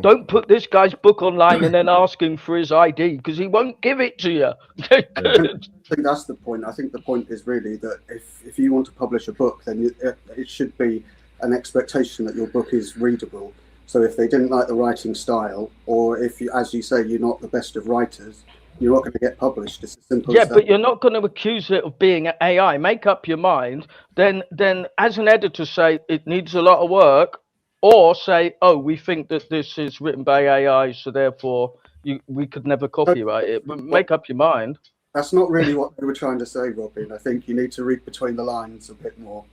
Don't put this guy's book online and then ask him for his ID because he won't give it to you. I think that's the point. I think the point is really that if you want to publish a book, then it should be an expectation that your book is readable. So if they didn't like the writing style, or if you, as you say, you're not the best of writers, you're not going to get published. It's as simple as that. But you're not going to accuse it of being AI. Make up your mind. Then as an editor, say it needs a lot of work, or say, oh, we think that this is written by AI, so therefore we could never copyright it. But make up your mind. That's not really what they were trying to say, Robin. I think you need to read between the lines a bit more.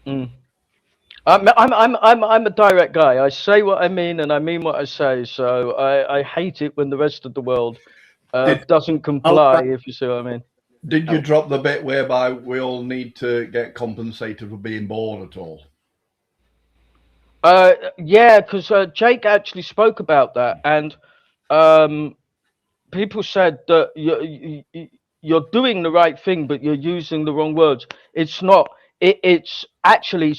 I'm a direct guy. I say what I mean and I mean what I say. So I hate it when the rest of the world doesn't comply. If you see what I mean. Did you drop the bit whereby we all need to get compensated for being born at all? Yeah, because Jake actually spoke about that, and people said that you're doing the right thing, but you're using the wrong words. It's not. It's actually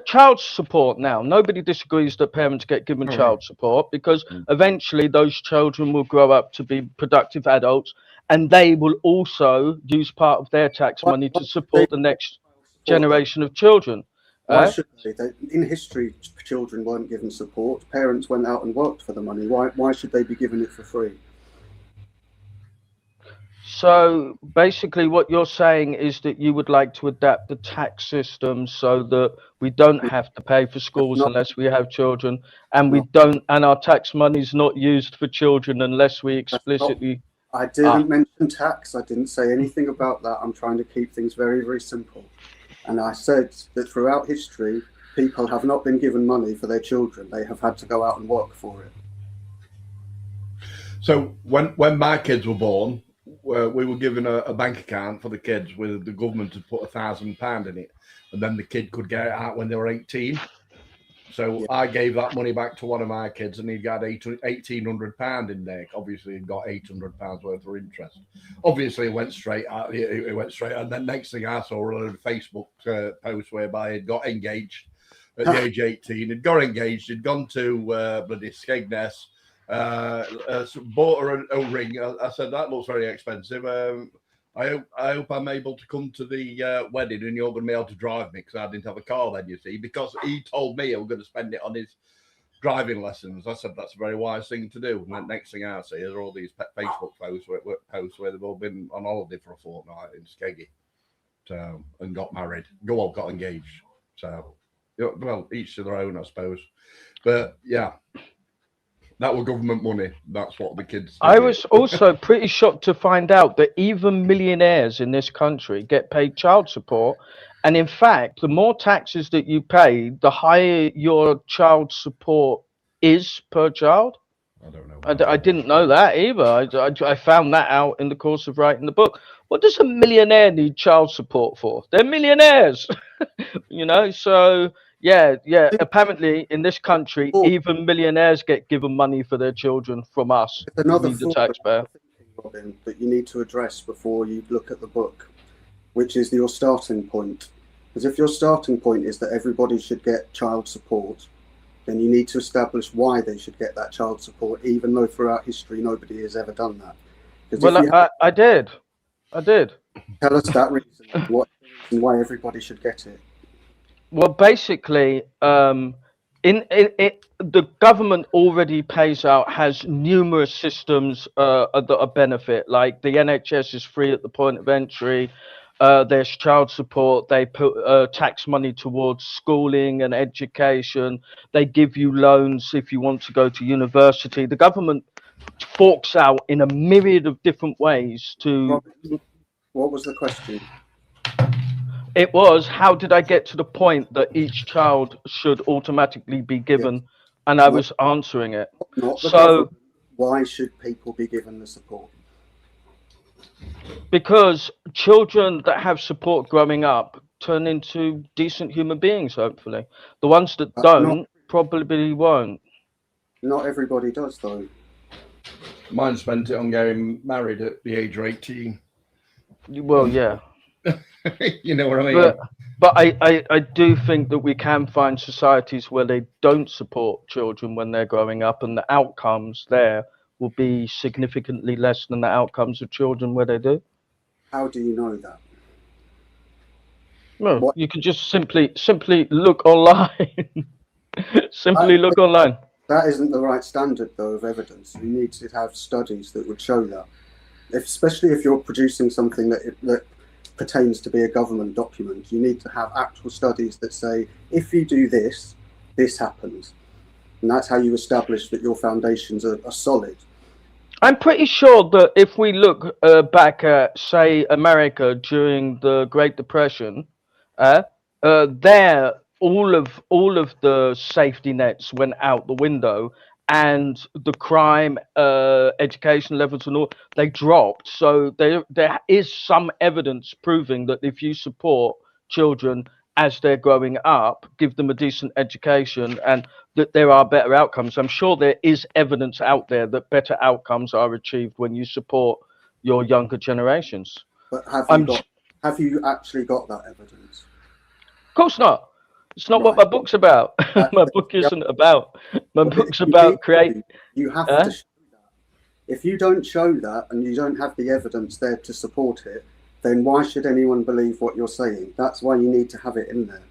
child support now. Nobody disagrees that parents get given child support because eventually those children will grow up to be productive adults, and they will also use part of their tax money to support the next generation of children. Why should they? In history, children weren't given support. Parents went out and worked for the money. Why should they be given it for free? So basically what you're saying is that you would like to adapt the tax system so that we don't have to pay for schools unless we have children, and and our tax money is not used for children unless we explicitly... I didn't mention tax. I didn't say anything about that. I'm trying to keep things very, very simple. And I said that throughout history, people have not been given money for their children. They have had to go out and work for it. So when my kids were born, we were given a bank account for the kids with the government had put £1,000 in it, and then the kid could get it out when they were 18. So I gave that money back to one of my kids, and he got £1,800 in there. Obviously, he got £800 worth of interest. Obviously, it went straight out. It went straight. And then next thing I saw a Facebook post whereby he'd got engaged at the age of 18. He'd got engaged. He'd gone to bloody Skegness. Bought her a ring. I said, that looks very expensive. I hope I'm able to come to the wedding and you're going to be able to drive me, because I didn't have a car then, you see, because he told me I was going to spend it on his driving lessons. I said, that's a very wise thing to do. And the next thing I see are all these Facebook posts where they've all been on holiday for a fortnight in Skeggy, and got married. Got engaged. So, well, each to their own, I suppose. But yeah. That was government money. That's what the kids did. I was also pretty shocked to find out that even millionaires in this country get paid child support. And in fact, the more taxes that you pay, the higher your child support is per child. I don't know. I didn't know that either. I found that out in the course of writing the book. What does a millionaire need child support for? They're millionaires, so... Yeah. Apparently, in this country, even millionaires get given money for their children from us, the taxpayer. Robin, that you need to address before you look at the book, which is your starting point. Because if your starting point is that everybody should get child support, then you need to establish why they should get that child support, even though throughout history nobody has ever done that. Well, I did. Tell us that reason, why everybody should get it. Well, basically, the government already has numerous systems that are benefit. Like the NHS is free at the point of entry. There's child support. They put tax money towards schooling and education. They give you loans if you want to go to university. The government forks out in a myriad of different ways to... Robin, what was the question? It was, how did I get to the point that each child should automatically be given? And I was answering it. So, why should people be given the support? Because children that have support growing up turn into decent human beings, hopefully. The ones that Not- don't probably won't. Not everybody does, though. Mine spent it on getting married at the age of 18. Well, yeah. You know what I mean? But I do think that we can find societies where they don't support children when they're growing up, and the outcomes there will be significantly less than the outcomes of children where they do. How do you know that? Well, What- you can just simply look online. Simply look online. That isn't the right standard, though, of evidence. You need to have studies that would show that. Especially if you're producing something that pertains to be a government document, you need to have actual studies that say, if you do this, this happens. And that's how you establish that your foundations are solid. I'm pretty sure that if we look back at, say, America during the Great Depression, there all of the safety nets went out the window, and the crime, education levels, and all, they dropped. So there is some evidence proving that if you support children as they're growing up, give them a decent education, and that there are better outcomes. I'm sure there is evidence out there that better outcomes are achieved when you support your younger generations. But have you actually got that evidence? Of course not. It's not what my book's about. My book isn't about. My book's about create. You have to show that. If you don't show that and you don't have the evidence there to support it, then why should anyone believe what you're saying? That's why you need to have it in there.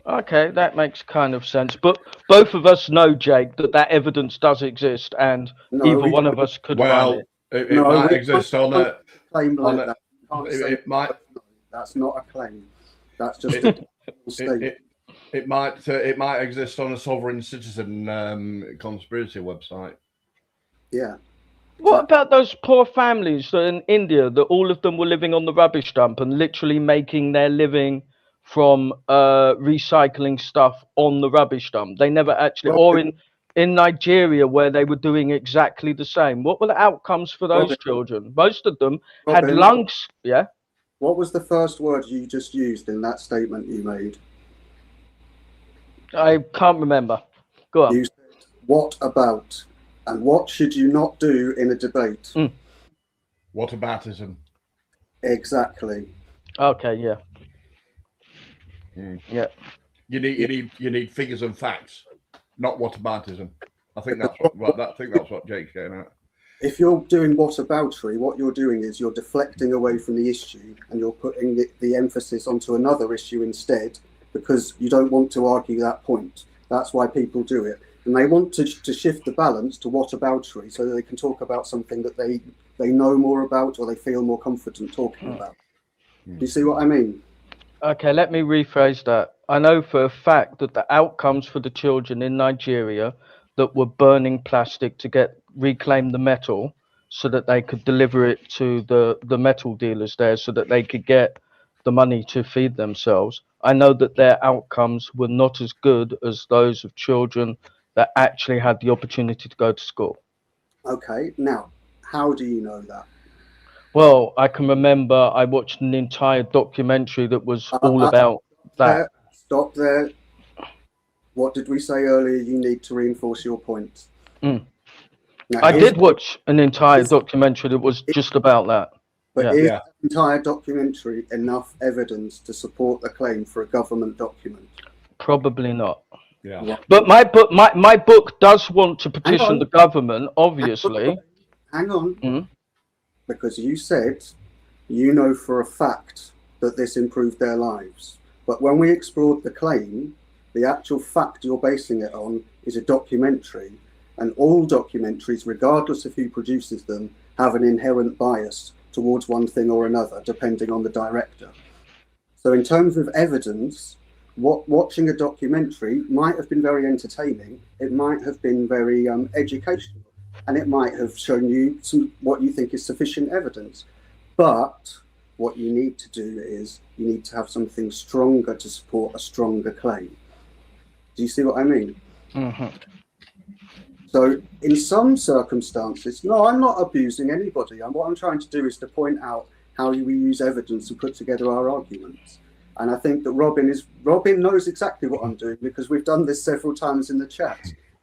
Okay, that makes kind of sense. But both of us know, Jake, that evidence does exist, and either one of us could run it. It might exist on a claim like on that. You can't say it might. That's not a claim. That's just a statement. It might exist on a sovereign citizen conspiracy website. Yeah. What about those poor families in India that all of them were living on the rubbish dump and literally making their living from recycling stuff on the rubbish dump? They never actually, or in Nigeria where they were doing exactly the same. What were the outcomes for those children? Most of them had lungs. Yeah. What was the first word you just used in that statement you made? I can't remember. Go on. You said, what about? And what should you not do in a debate? Whataboutism. Exactly. Okay, yeah. Yeah. You need figures and facts, not whataboutism. I think that's what Jake's getting at. If you're doing whataboutery, what you're doing is you're deflecting away from the issue and you're putting the emphasis onto another issue instead, because you don't want to argue that point. That's why people do it. And they want to shift the balance to whataboutery so that they can talk about something that they know more about or they feel more confident talking about. Do you see what I mean? Okay, let me rephrase that. I know for a fact that the outcomes for the children in Nigeria that were burning plastic to reclaim the metal so that they could deliver it to the metal dealers there so that they could get the money to feed themselves. I know that their outcomes were not as good as those of children that actually had the opportunity to go to school. Okay, now, how do you know that? Well, I can remember I watched an entire documentary that was all about that. Stop there. What did we say earlier? You need to reinforce your point. Now, I did watch an entire documentary that was just about that. But is the entire documentary enough evidence to support the claim for a government document? Probably not. Yeah. But my book does want to petition the government, obviously. Hang on. Because you said you know for a fact that this improved their lives. But when we explored the claim, the actual fact you're basing it on is a documentary. And all documentaries, regardless of who produces them, have an inherent bias towards one thing or another, depending on the director. So in terms of evidence, watching a documentary might have been very entertaining. It might have been very educational. And it might have shown you what you think is sufficient evidence. But what you need to do is you need to have something stronger to support a stronger claim. Do you see what I mean? So in some circumstances, no, I'm not abusing anybody. What I'm trying to do is to point out how we use evidence to put together our arguments. And I think that Robin knows exactly what I'm doing, because we've done this several times in the chat.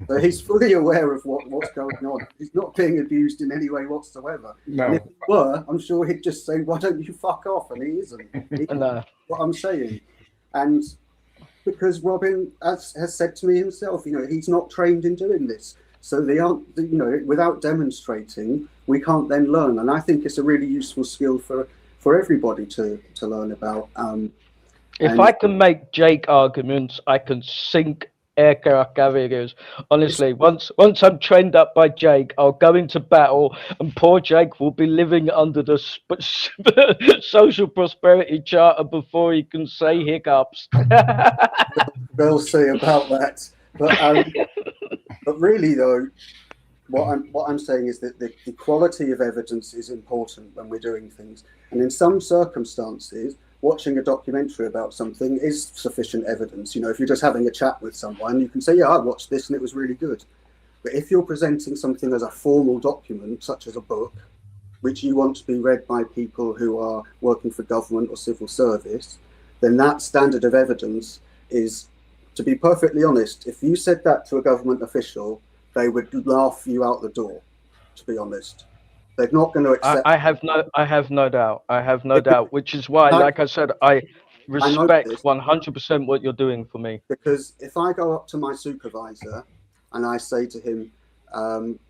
So he's fully aware of what's going on. He's not being abused in any way whatsoever. No. And if he were, I'm sure he'd just say, "Why don't you fuck off?" And he isn't. No. What I'm saying. And because Robin has said to me himself, he's not trained in doing this. So they aren't, without demonstrating, we can't then learn. And I think it's a really useful skill for everybody to learn about. If I can make Jake arguments, I can sink aircraft carriers. Honestly, once I'm trained up by Jake, I'll go into battle, and poor Jake will be living under the social prosperity charter before he can say hiccups. We'll see about that. But really, though, what I'm saying is that the quality of evidence is important when we're doing things. And in some circumstances, watching a documentary about something is sufficient evidence. If you're just having a chat with someone, you can say, "Yeah, I watched this and it was really good." But if you're presenting something as a formal document, such as a book, which you want to be read by people who are working for government or civil service, then that standard of evidence is, to be perfectly honest, if you said that to a government official, they would laugh you out the door, to be honest. They're not going to accept. I have no doubt. Which is why, like I said, I respect 100% what you're doing for me. Because if I go up to my supervisor and I say to him,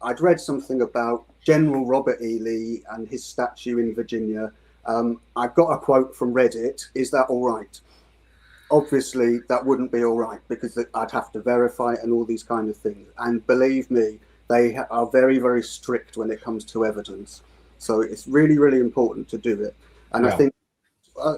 I'd read something about General Robert E. Lee and his statue in Virginia. I've got a quote from Reddit. Is that all right? Obviously, that wouldn't be all right, because I'd have to verify it and all these kind of things. And believe me, they are very, very strict when it comes to evidence. So it's really, really important to do it. And I think,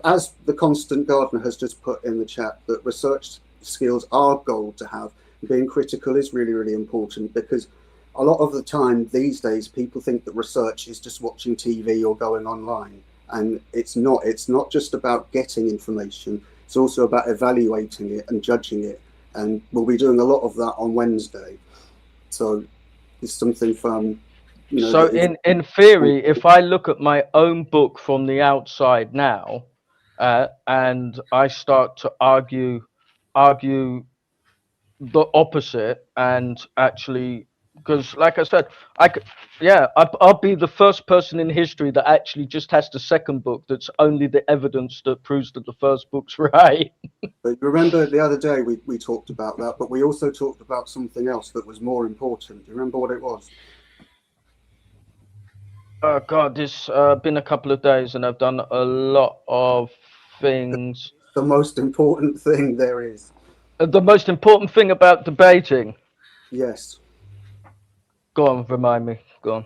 as the Constant Gardener has just put in the chat, that research skills are gold to have. Being critical is really, really important, because a lot of the time these days, people think that research is just watching TV or going online. And it's not. It's not just about getting information. It's also about evaluating it and judging it. And we'll be doing a lot of that on Wednesday. So it's something from, So in theory, if I look at my own book from the outside now, and I start to argue the opposite, and actually, because like I said, I'll be the first person in history that actually just has the second book that's only the evidence that proves that the first book's right. But remember the other day we talked about that, but we also talked about something else that was more important. Do you remember what it was? Oh God, this been a couple of days and I've done a lot of things. The most important thing there is. The most important thing about debating? Yes. Go on, remind me. Go on.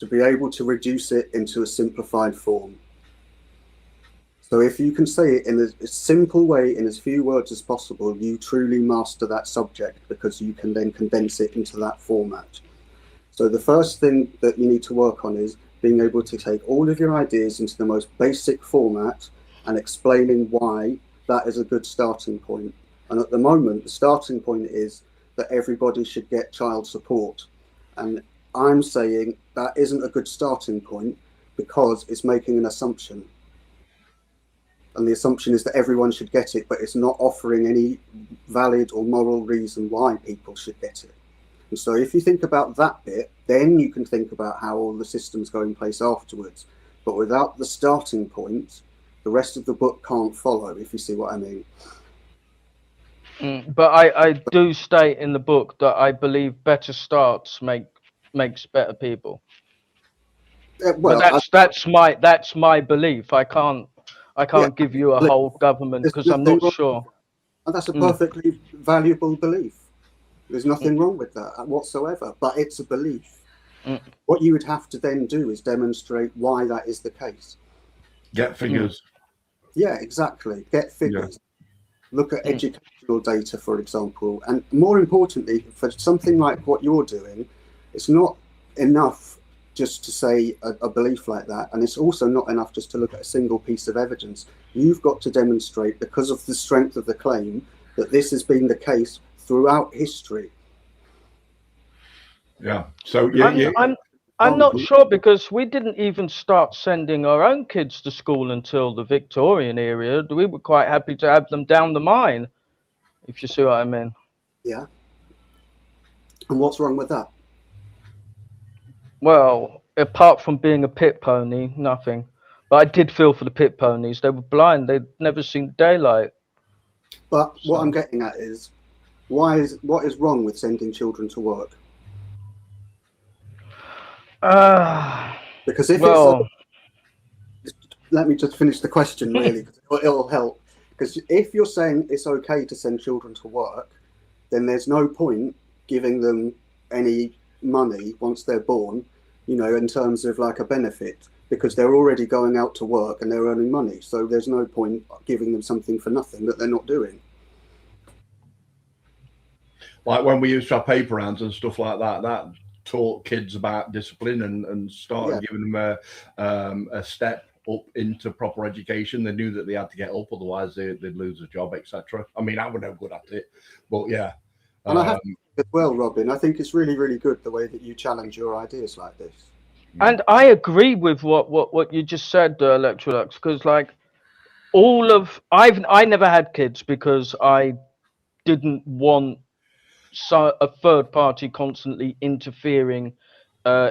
To be able to reduce it into a simplified form. So if you can say it in a simple way, in as few words as possible, you truly master that subject, because you can then condense it into that format. So the first thing that you need to work on is being able to take all of your ideas into the most basic format and explaining why that is a good starting point. And at the moment, the starting point is that everybody should get child support. And I'm saying that isn't a good starting point, because it's making an assumption. And the assumption is that everyone should get it, but it's not offering any valid or moral reason why people should get it. And so if you think about that bit, then you can think about how all the systems go in place afterwards. But without the starting point, the rest of the book can't follow, if you see what I mean. But I do state in the book that I believe better starts makes better people. Well, but that's my belief. I can't give you a whole government, because I'm not sure. And that's a perfectly valuable belief. There's nothing wrong with that whatsoever, but it's a belief. What you would have to then do is demonstrate why that is the case. Get figures. Yeah, exactly. Get figures. Look at educational data, for example. And more importantly, for something like what you're doing, it's not enough just to say a belief like that. And it's also not enough just to look at a single piece of evidence. You've got to demonstrate, because of the strength of the claim, that this has been the case throughout history. Yeah. So I'm Oh, not sure because we didn't even start sending our own kids to school until the Victorian era. We were quite happy to have them down the mine, if you see what I mean. yeah. And what's wrong with that? Well, apart from being a pit pony, nothing. But I did feel for the pit ponies. They were blind. They'd never seen daylight. But what I'm So, getting at is, what is wrong with sending children to work? Because if it's well, let me just finish the question really, because it'll help. Because if you're saying it's okay to send children to work, then there's no point giving them any money once they're born, you know, in terms of like a benefit, because they're already going out to work and they're earning money. So there's no point giving them something for nothing that they're not doing. Like when we used to have paper rounds and stuff like that, that taught kids about discipline and started giving them a step up into proper education. They knew that they had to get up, otherwise they'd lose a job, etc. I mean, I was no good at it, but yeah. And I have as well, Robin, I think it's really, really good the way that you challenge your ideas like this. and I agree with what you just said, Electrolux, because like I never had kids because I didn't want a third party constantly interfering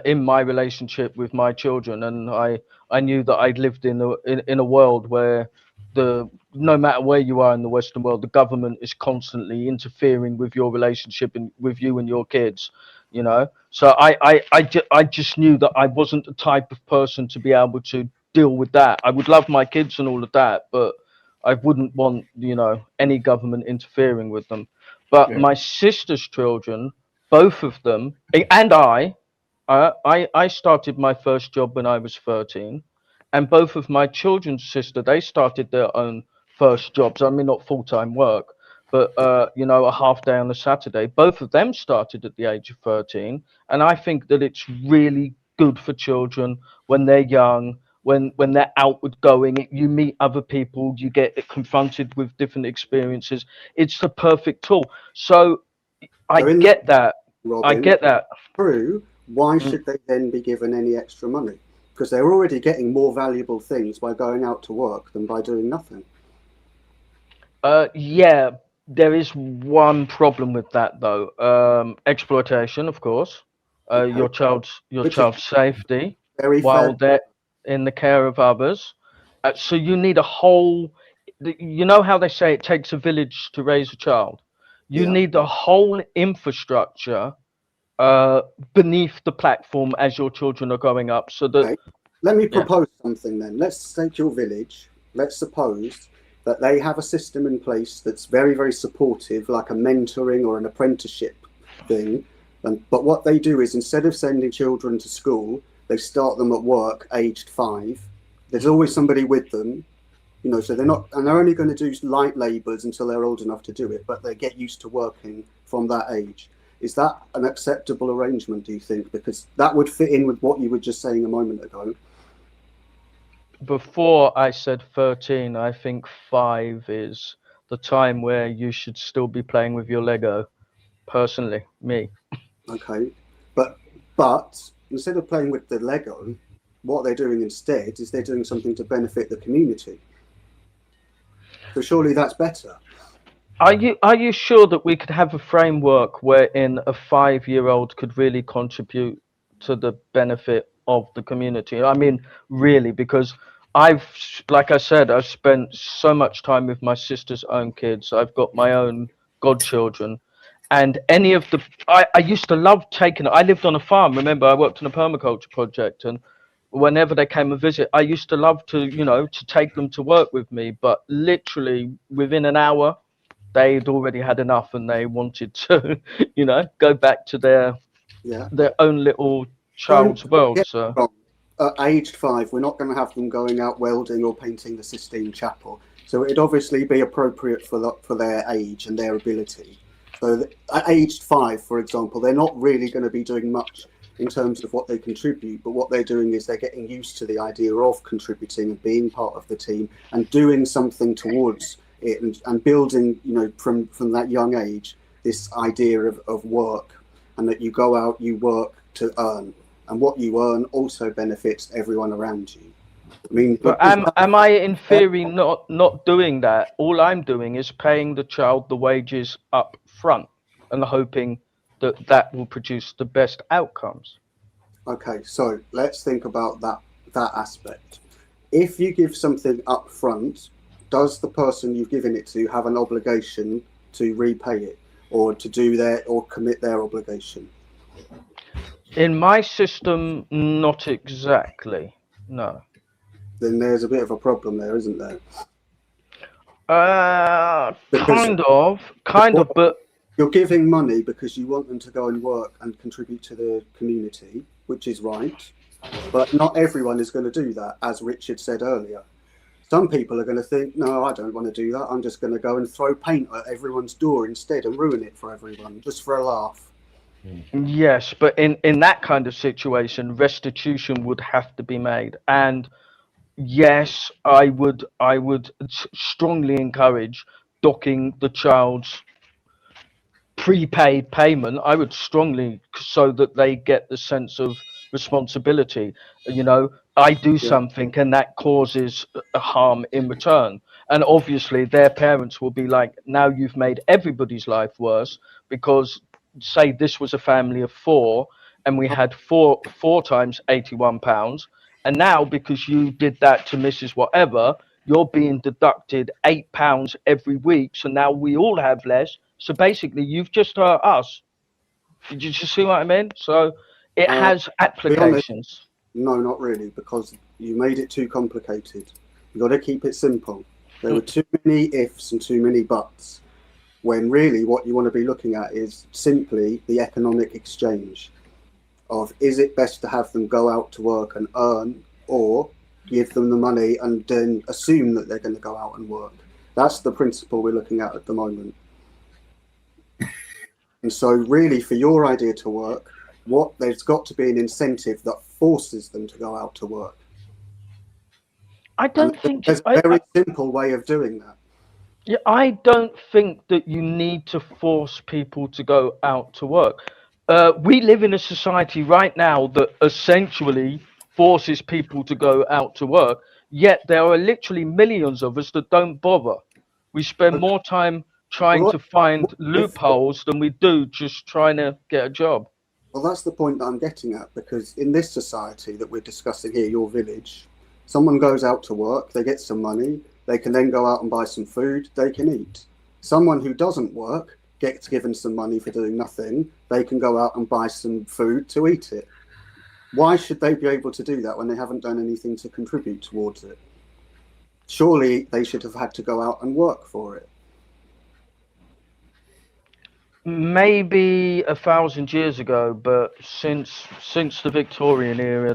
in my relationship with my children, and I knew that I'd lived in a world where no matter where you are in the Western world, the government is constantly interfering with your relationship and with you and your kids, you know. So I just knew that I wasn't the type of person to be able to deal with that. I would love my kids and all of that, but I wouldn't want, you know, any government interfering with them. But my sister's children, both of them, and I started my first job when I was 13, and both of my children's sister, they started their own first jobs. I mean, not full-time work, but you know, a half day on a Saturday. Both of them started at the age of 13, and I think that it's really good for children when they're young. When they're outward going, you meet other people, you get confronted with different experiences. It's the perfect tool. So I get that. Robin, I get that. True. Why should they then be given any extra money? Because they're already getting more valuable things by going out to work than by doing nothing. Yeah, there is one problem with that though. Exploitation, of course. Okay. Your child's safety Very while fair. they're in the care of others. So you need a whole. You know how they say it takes a village to raise a child. You need the whole infrastructure beneath the platform as your children are growing up. So that. Okay. Let me propose something then. Let's take your village. Let's suppose that they have a system in place that's very, very supportive, like a mentoring or an apprenticeship thing. But what they do is, instead of sending children to school, they start them at work aged 5. There's always somebody with them, you know, so they're only going to do light labours until they're old enough to do it, but they get used to working from that age. Is that an acceptable arrangement, do you think? Because that would fit in with what you were just saying a moment ago. Before I said 13, I think 5 is the time where you should still be playing with your Lego. Personally, me. Okay, but instead of playing with the Lego, what they're doing instead is they're doing something to benefit the community. So surely that's better. Are you sure that we could have a framework wherein a 5-year-old could really contribute to the benefit of the community? I mean, really, because like I said, I've spent so much time with my sister's own kids. I've got my own godchildren. And I used to love I lived on a farm. Remember, I worked on a permaculture project, and whenever they came and visit, I used to love to, you know, to take them to work with me. But literally within an hour, they'd already had enough and they wanted to, you know, go back to their own little child's world. So aged 5, we're not going to have them going out welding or painting the Sistine Chapel. So it'd obviously be appropriate for their age and their ability. So at aged 5, for example, they're not really going to be doing much in terms of what they contribute, but what they're doing is they're getting used to the idea of contributing and being part of the team and doing something towards it, and building, you know, from that young age, this idea of work, and that you go out, you work to earn. and what you earn also benefits everyone around you. I mean, But am I in theory not doing that? All I'm doing is paying the child the wages up front and hoping that that will produce the best outcomes. okay, so let's think about that aspect. If you give something up front, does the person you've given it to have an obligation to repay it, or to do or commit their obligation? In my system, not exactly. No. Then there's a bit of a problem there, isn't there? Kind of, but you're giving money because you want them to go and work and contribute to the community, which is right. But not everyone is going to do that, as Richard said earlier. Some people are going to think, no, I don't want to do that. I'm just going to go and throw paint at everyone's door instead and ruin it for everyone, just for a laugh. Yes, but in that kind of situation, restitution would have to be made. And yes, I would strongly encourage docking the child's prepaid payment. I would strongly, so that they get the sense of responsibility. You know, I do something and that causes a harm in return. And obviously their parents will be like, now you've made everybody's life worse, because say this was a family of 4 and we had four times £81. And now because you did that to Mrs. Whatever, you're being deducted £8 every week. So now we all have less. So basically, you've just hurt us. Did you see what I mean? So it has applications. No, not really, because you made it too complicated. You got to keep it simple. There were too many ifs and too many buts, when really what you want to be looking at is simply the economic exchange of, is it best to have them go out to work and earn, or give them the money and then assume that they're going to go out and work? That's the principle we're looking at the moment. And so really, for your idea to work, there's got to be an incentive that forces them to go out to work. I don't think there's a very simple way of doing that. Yeah, I don't think that you need to force people to go out to work. We live in a society right now that essentially forces people to go out to work, yet there are literally millions of us that don't bother. We spend more time trying to find loopholes than we do just trying to get a job. Well, that's the point that I'm getting at, because in this society that we're discussing here, your village, someone goes out to work, they get some money, they can then go out and buy some food, they can eat. Someone who doesn't work gets given some money for doing nothing, they can go out and buy some food to eat it. Why should they be able to do that when they haven't done anything to contribute towards it? Surely they should have had to go out and work for it. Maybe 1,000 years ago, but since the Victorian era,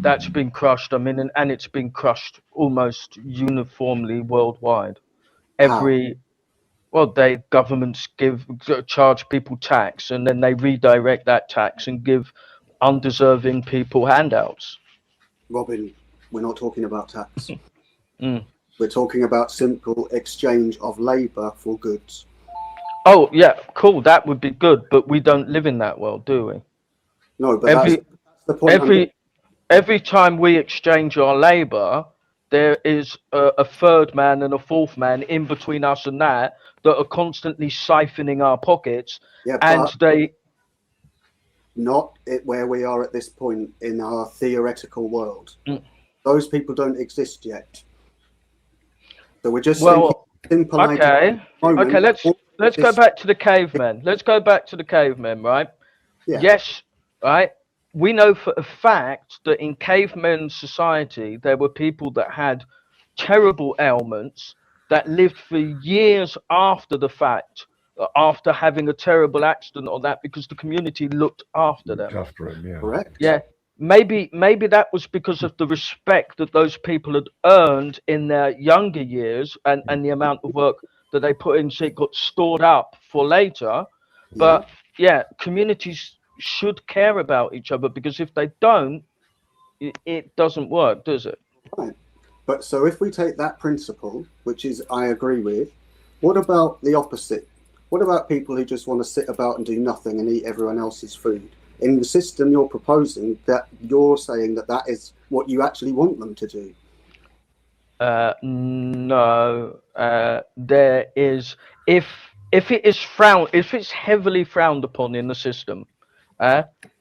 that's been crushed. I mean, and it's been crushed almost uniformly worldwide. Governments charge people tax, and then they redirect that tax and give undeserving people handouts. Robin, we're not talking about tax. We're talking about simple exchange of labour for goods. Oh yeah, cool. That would be good, but we don't live in that world, do we? No, but that's the point. Every time we exchange our labour, there is a third man and a fourth man in between us and that are constantly siphoning our pockets. Yeah, and they not where we are at this point in our theoretical world. Those people don't exist yet. So we're just simple. Okay. Okay. Let's go back to the cavemen. Let's go back to the cavemen, right? Yeah. Yes, right. We know for a fact that in cavemen society, there were people that had terrible ailments that lived for years after the fact, after having a terrible accident or that, because the community looked after them. Yeah. Correct. Yeah. Maybe that was because of the respect that those people had earned in their younger years and the amount of work that they put in, so it got stored up for later. But yeah, communities should care about each other, because if they don't, it doesn't work, does it? Right. But so if we take that principle, which is I agree with, what about the opposite? What about people who just want to sit about and do nothing and eat everyone else's food? in the system you're proposing, that you're saying that that is what you actually want them to do. No, there is, if it's heavily frowned upon in the system,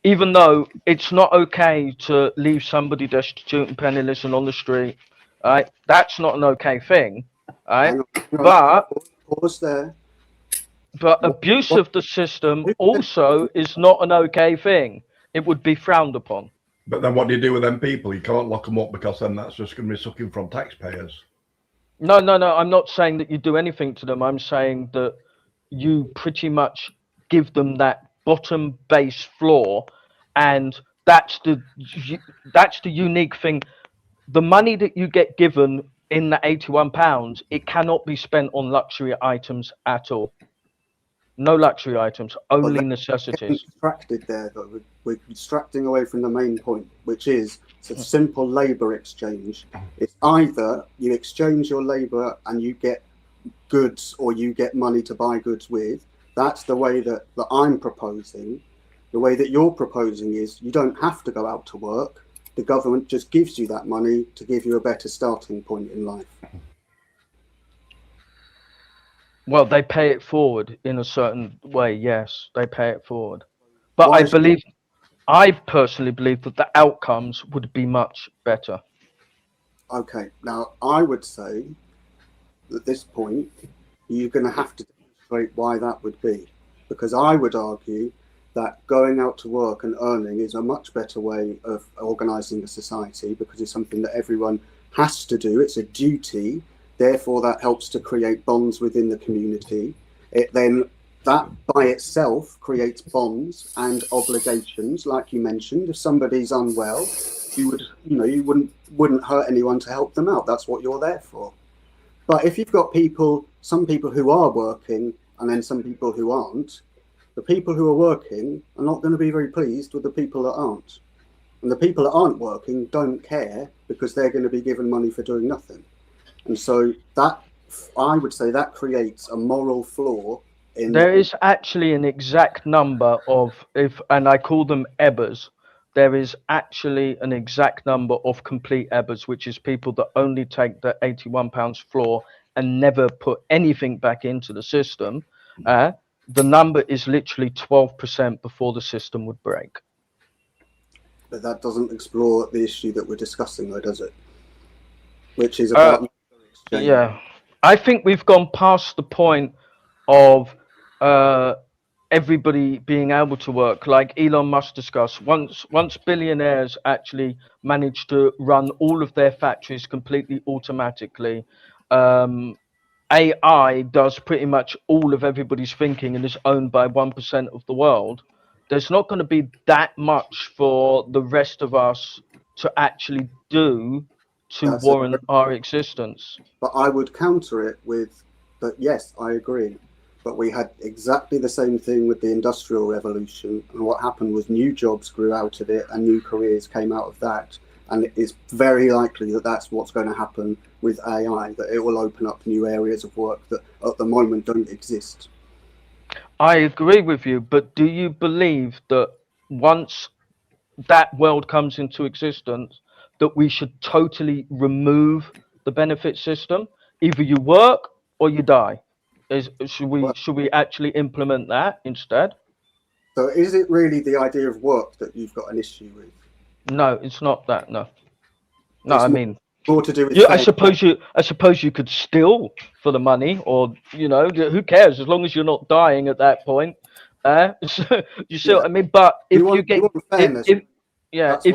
even though it's not okay to leave somebody destitute and penniless and on the street, right? That's not an okay thing, right? Hang on, pause there. But abuse of the system also is not an okay thing. It would be frowned upon. But then what do you do with them people? You can't lock them up, because then that's just going to be sucking from taxpayers. No. I'm not saying that you do anything to them. I'm saying that you pretty much give them that bottom base floor, and that's the unique thing. The money that you get given in the £81, it cannot be spent on luxury items at all. No luxury items, only necessities. Distracted there, though. We're distracting away from the main point, which is it's a simple labour exchange. It's either you exchange your labour and you get goods, or you get money to buy goods with. That's the way that I'm proposing. The way that you're proposing is you don't have to go out to work. The government just gives you that money to give you a better starting point in life. Well, they pay it forward in a certain way. Yes, they pay it forward. But I personally believe that the outcomes would be much better. Okay, now I would say at this point, you're going to have to demonstrate why that would be. Because I would argue that going out to work and earning is a much better way of organising a society, because it's something that everyone has to do. It's a duty. Therefore, that helps to create bonds within the community. That by itself creates bonds and obligations, like you mentioned. If somebody's unwell, you wouldn't hurt anyone to help them out. That's what you're there for. But if you've got some people who are working and then some people who aren't, the people who are working are not going to be very pleased with the people that aren't. And the people that aren't working don't care, because they're going to be given money for doing nothing. And so that, I would say, that creates a moral flaw. There is actually an exact number of, and I call them ebbers. There is actually an exact number of complete ebbers, which is people that only take the £81 floor and never put anything back into the system. The number is literally 12% before the system would break. But that doesn't explore the issue that we're discussing, though, does it? Which is about exchange. Yeah, I think we've gone past the point of everybody being able to work, like Elon Musk discussed. Once billionaires actually manage to run all of their factories completely automatically, AI does pretty much all of everybody's thinking and is owned by 1% of the world. There's not going to be that much for the rest of us to actually do to warrant our existence. But I would counter it with, but yes, I agree. But we had exactly the same thing with the Industrial Revolution. And what happened was new jobs grew out of it and new careers came out of that. And it is very likely that that's what's going to happen with AI, that it will open up new areas of work that at the moment don't exist. I agree with you, but do you believe that once that world comes into existence, that we should totally remove the benefit system? Either you work or you die. Should we actually implement that instead? So is it really the idea of work that you've got an issue with? No, it's not that. No, I mean, more to do with. I suppose you could steal for the money, or who cares, as long as you're not dying at that point. You see what I mean? But if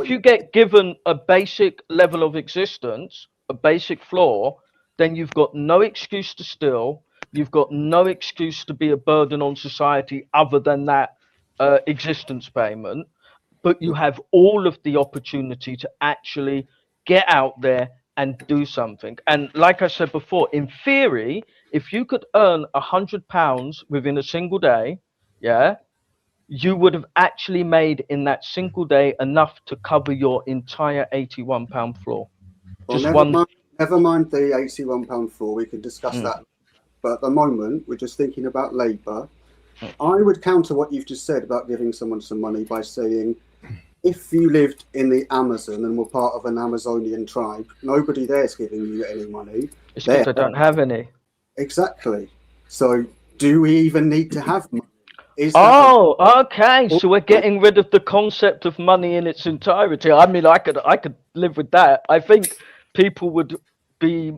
you get given a basic level of existence, a basic floor, then you've got no excuse to steal. You've got no excuse to be a burden on society other than that existence payment. But you have all of the opportunity to actually get out there and do something. And like I said before, in theory, if you could earn £100 within a single day, you would have actually made in that single day enough to cover your entire £81 floor. Well, never mind the £81 floor. We can discuss that. But at the moment, we're just thinking about labour. I would counter what you've just said about giving someone some money by saying, if you lived in the Amazon and were part of an Amazonian tribe, nobody there's giving you any money. It's because I don't have any. Exactly. So do we even need to have money? Oh, okay. So we're getting rid of the concept of money in its entirety. I mean, I could live with that. I think people would be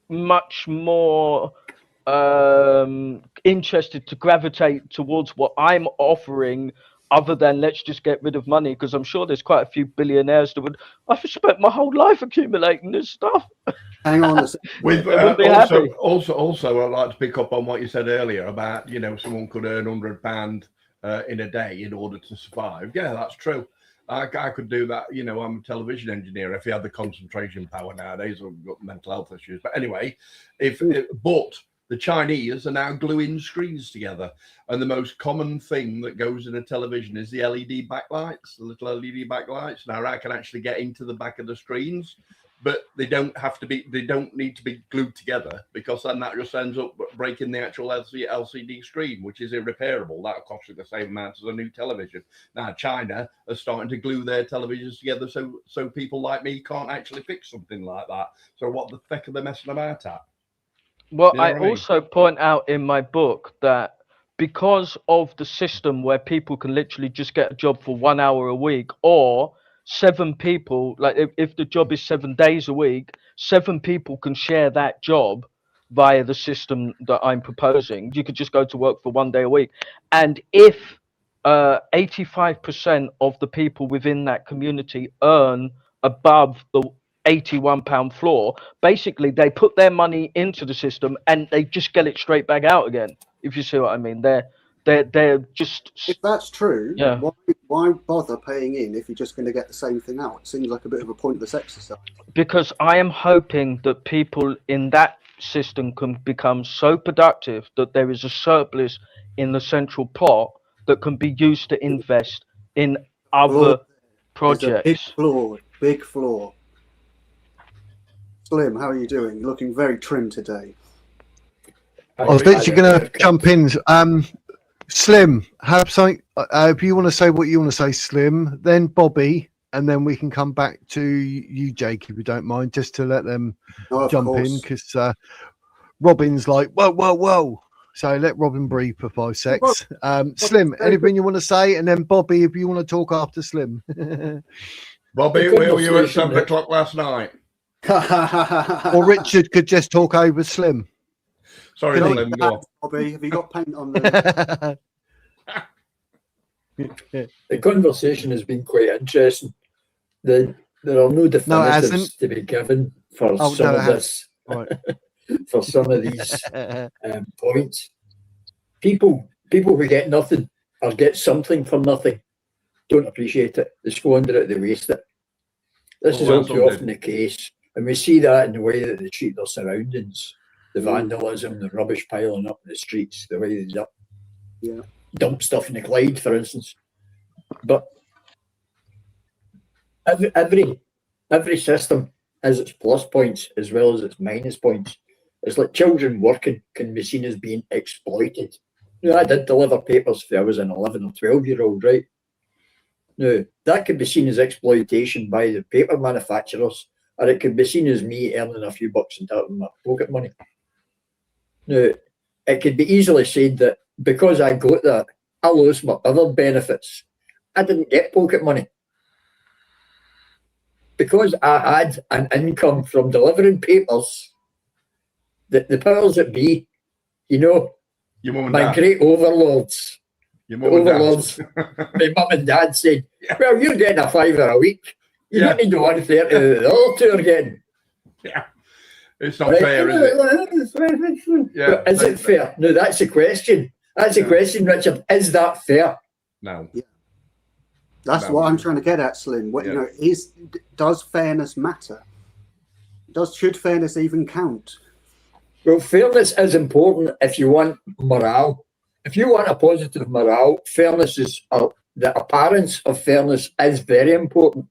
much more interested to gravitate towards what I'm offering, other than let's just get rid of money, because I'm sure there's quite a few billionaires that would. I've spent my whole life accumulating this stuff. Hang on a second. With also, I'd like to pick up on what you said earlier about, you know, someone could earn £100 in a day in order to survive. Yeah, that's true. I could do that. You know, I'm a television engineer. If you had the concentration power nowadays, I've got mental health issues. But anyway, but the Chinese are now gluing screens together, and the most common thing that goes in a television is the LED backlights, the little LED backlights. Now I can actually get into the back of the screens, but they don't need to be glued together, because then that just ends up breaking the actual LCD screen, which is irreparable. That'll cost you the same amount as a new television. Now China are starting to glue their televisions together so people like me can't actually fix something like that. So what the heck are they messing about at? Well, You know I what I mean? also point out in my book that because of the system where people can literally just get a job for 1 hour a week, or 7 people, like if the job is 7 days a week, 7 people can share that job via the system that I'm proposing. You could just go to work for 1 day a week. And if 85% of the people within that community earn above the £81 floor, basically they put their money into the system and they just get it straight back out again, if you see what I mean. They're just, if that's true, yeah. Why bother paying in if you're just going to get the same thing out? It seems like a bit of a pointless exercise. Because I am hoping that people in that system can become so productive that there is a surplus in the central pot that can be used to invest in other projects. Big flaw. Slim, how are you doing? You're looking very trim today. I was literally going to jump in. Slim, have something. If you want to say what you want to say, Slim, then Bobby, and then we can come back to you, Jake, if you don't mind, just to let them jump in, because Robin's like, whoa. So let Robin breathe for 5 seconds. Slim, anything you want to say? And then Bobby, if you want to talk after Slim. Bobby, where were you at 7 o'clock last night? Or Richard could just talk over Slim. Sorry, Slim, go on. Bobby, have you got paint on the... The conversation has been quite interesting. There are no definitives to be given for some of this. Right. For some of these points, people who get nothing or get something for nothing don't appreciate it. They squander it, they waste it. This is all too often the case, and we see that in the way that they treat their surroundings, the vandalism, the rubbish piling up in the streets, the way they dump stuff in the Clyde, for instance. But every system has its plus points as well as its minus points. It's like children working can be seen as being exploited. I did deliver papers if I was an 11 or 12-year-old, right? Now, that could be seen as exploitation by the paper manufacturers, or it could be seen as me earning a few bucks and taking my pocket money. Now, it could be easily said that because I got that, I lost my other benefits. I didn't get pocket money. Because I had an income from delivering papers, the powers that be, my great overlords, my mum and dad said, well, you're getting a £5 a week. You don't need the 130 that the other two are getting. Yeah. It's not fair, is it? Yeah, is it fair? No, that's the question. That's the question, Richard. Is that fair? No. Yeah. That's what I'm trying to get at, Slim. Does fairness matter? Should fairness even count? Well, fairness is important if you want morale. If you want a positive morale, fairness is the appearance of fairness is very important,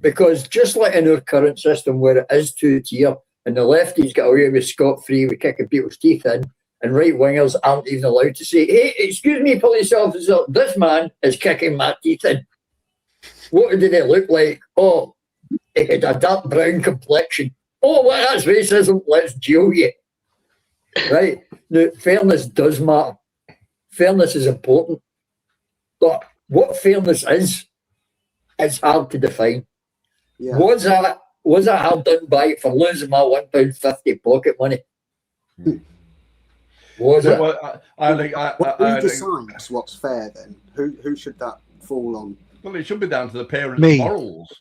because just like in our current system where it is 2-tier and the lefties get away with scot-free with kicking people's teeth in, and right-wingers aren't even allowed to say, hey, excuse me, police officer, this man is kicking my teeth in. What did he look like? Oh, he had a dark brown complexion. Oh, well, that's racism. Let's jail you. Right? Now, fairness does matter. Fairness is important. But what fairness is hard to define. Yeah. Was that hard done by for losing my £1.50 pocket money? Was it? Well, who decides what's fair then? Who should that fall on? Well, it should be down to the parents' morals.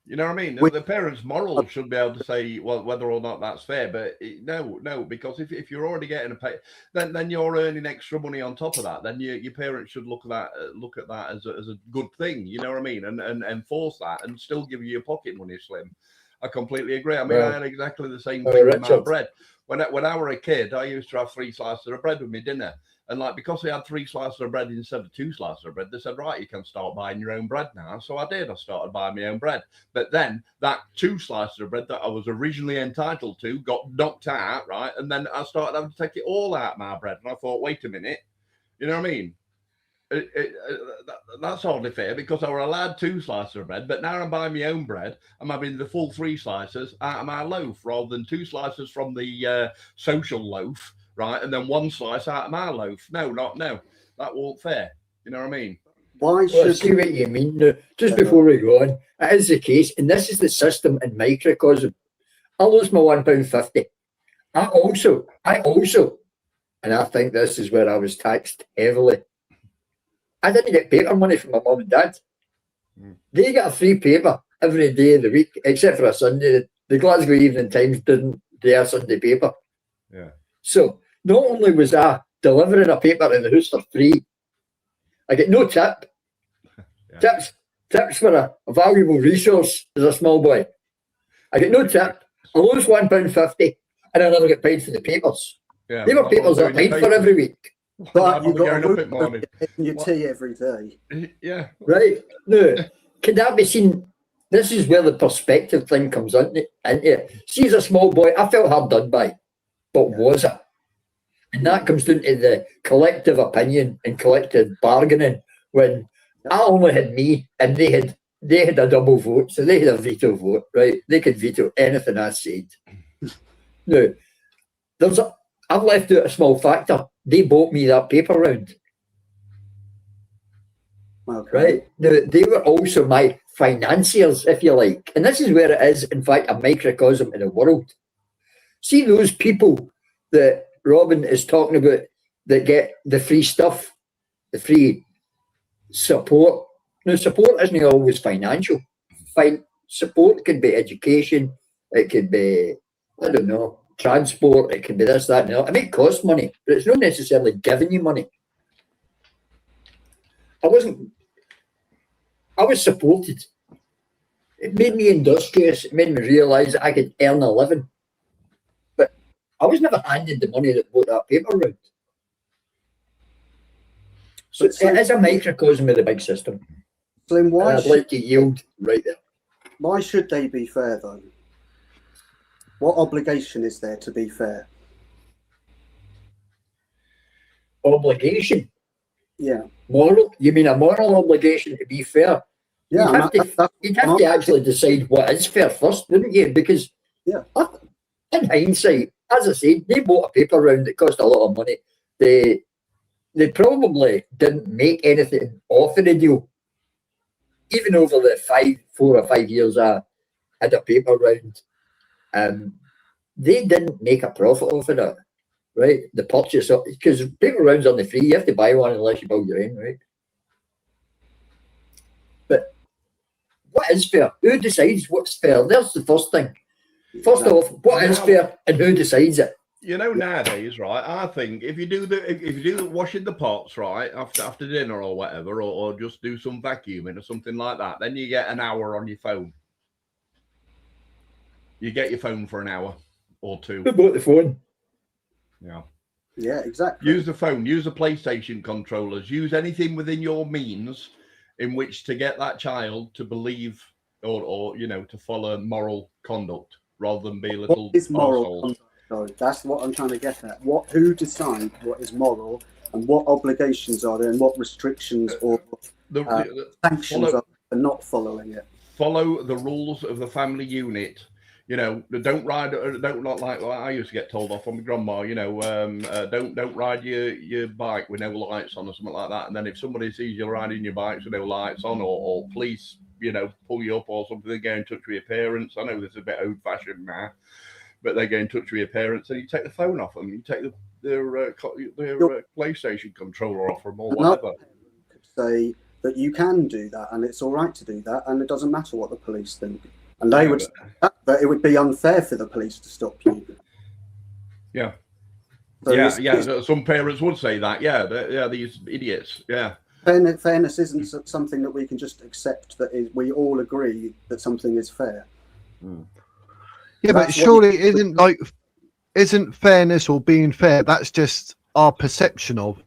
You know what I mean? The parents' morals should be able to say, well, whether or not that's fair. But no, because if you're already getting a pay, then you're earning extra money on top of that. Then your parents should look at that as a good thing. You know what I mean? And enforce that and still give you your pocket money, Slim. I completely agree. I mean, I had exactly the same thing with my bread. When I were a kid, I used to have 3 slices of bread with me dinner. And like, because we had 3 slices of bread instead of 2 slices of bread, they said, right, you can start buying your own bread now. So I did. I started buying my own bread. But then that 2 slices of bread that I was originally entitled to got knocked out, right? And then I started having to take it all out of my bread. And I thought, wait a minute. You know what I mean? That's hardly fair, because I were allowed 2 slices of bread, but now I'm buying my own bread. I'm having the full 3 slices out of my loaf rather than 2 slices from the social loaf, right? And then 1 slice out of my loaf. No. That won't fair. You know what I mean? Why should I see what you mean now? Just before we go on, it is the case, and this is the system in microcosm. I lose my £1.50. I also, and I think this is where I was taxed heavily. I didn't get paper money from my mum and dad. They got a free paper every day of the week, except for a Sunday. The Glasgow Evening Times didn't do a Sunday paper. Yeah. So not only was I delivering a paper in the house for free, I get no tip. Yeah. Tips were a valuable resource as a small boy. I get no tip. I lose £1.50, and I never get paid for the papers. Yeah, they were papers I paid for every week. But you got to your tea every day. Yeah. Right. No, can that be seen? This is where the perspective thing comes into it. See, as a small boy, I felt hard done by, but was it? And that comes down to the collective opinion and collective bargaining. When I only had me, and they had a double vote, so they had a veto vote, right? They could veto anything I said. Now, I've left out a small factor. They bought me that paper round. Okay. Right? Now, they were also my financiers, if you like. And this is where it is, in fact, a microcosm in the world. See those people that Robin is talking about that get the free stuff, the free support. Now, support isn't always financial. Support could be education. It could be, I don't know, transport. It could be this, that, and that. It may cost money, but it's not necessarily giving you money. I was supported. It made me industrious. It made me realise that I could earn a living. But I was never handed the money that bought that paper round. So it is a microcosm of the big system. So then why I'd like to yield right there. Why should they be fair, though? What obligation is there to be fair? Obligation? Yeah. Moral? You mean a moral obligation to be fair? Yeah. You'd have to actually decide what is fair first, wouldn't you? Because in hindsight, as I said, they bought a paper round that cost a lot of money. They probably didn't make anything off of the deal. Even over the 4 or 5 years I had a paper round, they didn't make a profit off of that, right? The purchase of, because paper rounds aren't free. You have to buy one unless you build your own, right? But what is fair? Who decides what's fair? That's the first thing. First off, what is fair and who decides it? You know, nowadays, right? I think if you do the washing the pots, right, after dinner or whatever, or just do some vacuuming or something like that, then you get an hour on your phone. You get your phone for an hour or 2. Who bought the phone? Yeah. Yeah, exactly. Use the phone. Use the PlayStation controllers. Use anything within your means in which to get that child to believe or to follow moral conduct rather than be a little What is moral conduct? So that's what I'm trying to get at. Who decides what is moral and what obligations are there and what restrictions or sanctions are for not following it? Follow the rules of the family unit. You know, don't not like what I used to get told off from my grandma. You know, don't ride your bike with no lights on or something like that. And then if somebody sees you riding your bike with no lights on, or police, you know, pull you up or something, they get in touch with your parents. I know this is a bit old-fashioned now, but they get in touch with your parents and you take the phone off them. You take their PlayStation controller off them or whatever. Could say that you can do that and it's all right to do that, and it doesn't matter what the police think. And they would say that, but it would be unfair for the police to stop you. Yeah. So some parents would say that. Yeah, these idiots. Yeah. Fairness isn't something that we can just accept, that we all agree that something is fair. Yeah, but surely it isn't fairness or being fair. That's just our perception of.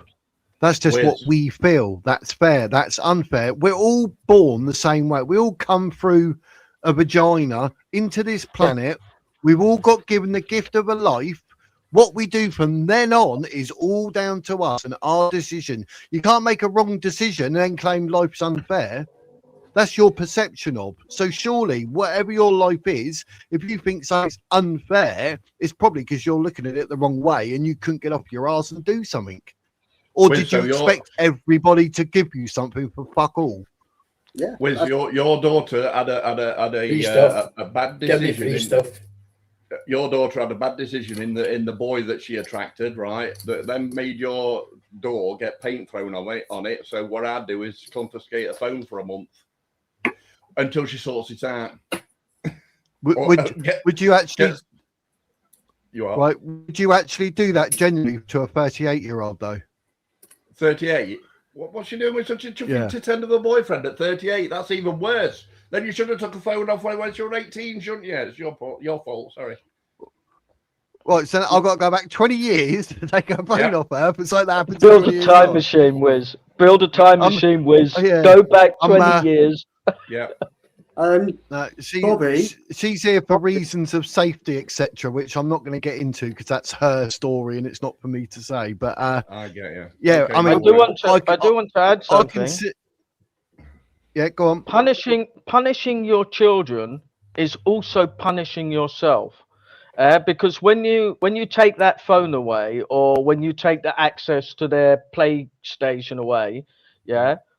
That's just what we feel. That's fair. That's unfair. We're all born the same way. We all come through a vagina into this planet. We've all got given the gift of a life. What we do from then on is all down to us and our decision. You can't make a wrong decision and then claim life's unfair. That's your perception of. So surely whatever your life is, if you think something's unfair, it's probably because you're looking at it the wrong way and you couldn't get off your ass and do something. Or did you expect everybody to give you something for fuck all? Yeah. Your daughter had a bad decision. Your daughter had a bad decision in the boy that she attracted, right? That then made your door get paint thrown on it. So what I'd do is confiscate a phone for a month until she sorts it out. Would you actually? You are right. Would you actually do that genuinely to a 38-year-old though? 38. What's she doing with such a chuffy tit end of a boyfriend at 38? That's even worse. Then you should have took the phone off when you were 18, shouldn't you? It's your fault. Sorry. Right, so I've got to go back 20 years to take her phone off her. It's like that happens. Build a time machine, Wiz. Build a time machine, Wiz. Yeah. Go back 20 years. Yeah. Bobby, she's here for reasons of safety, etc., which I'm not going to get into because that's her story and it's not for me to say. But I get you. Yeah, okay. I mean, I do want to add something. Yeah, go on. Punishing your children is also punishing yourself, because when you take that phone away or when you take the access to their PlayStation away,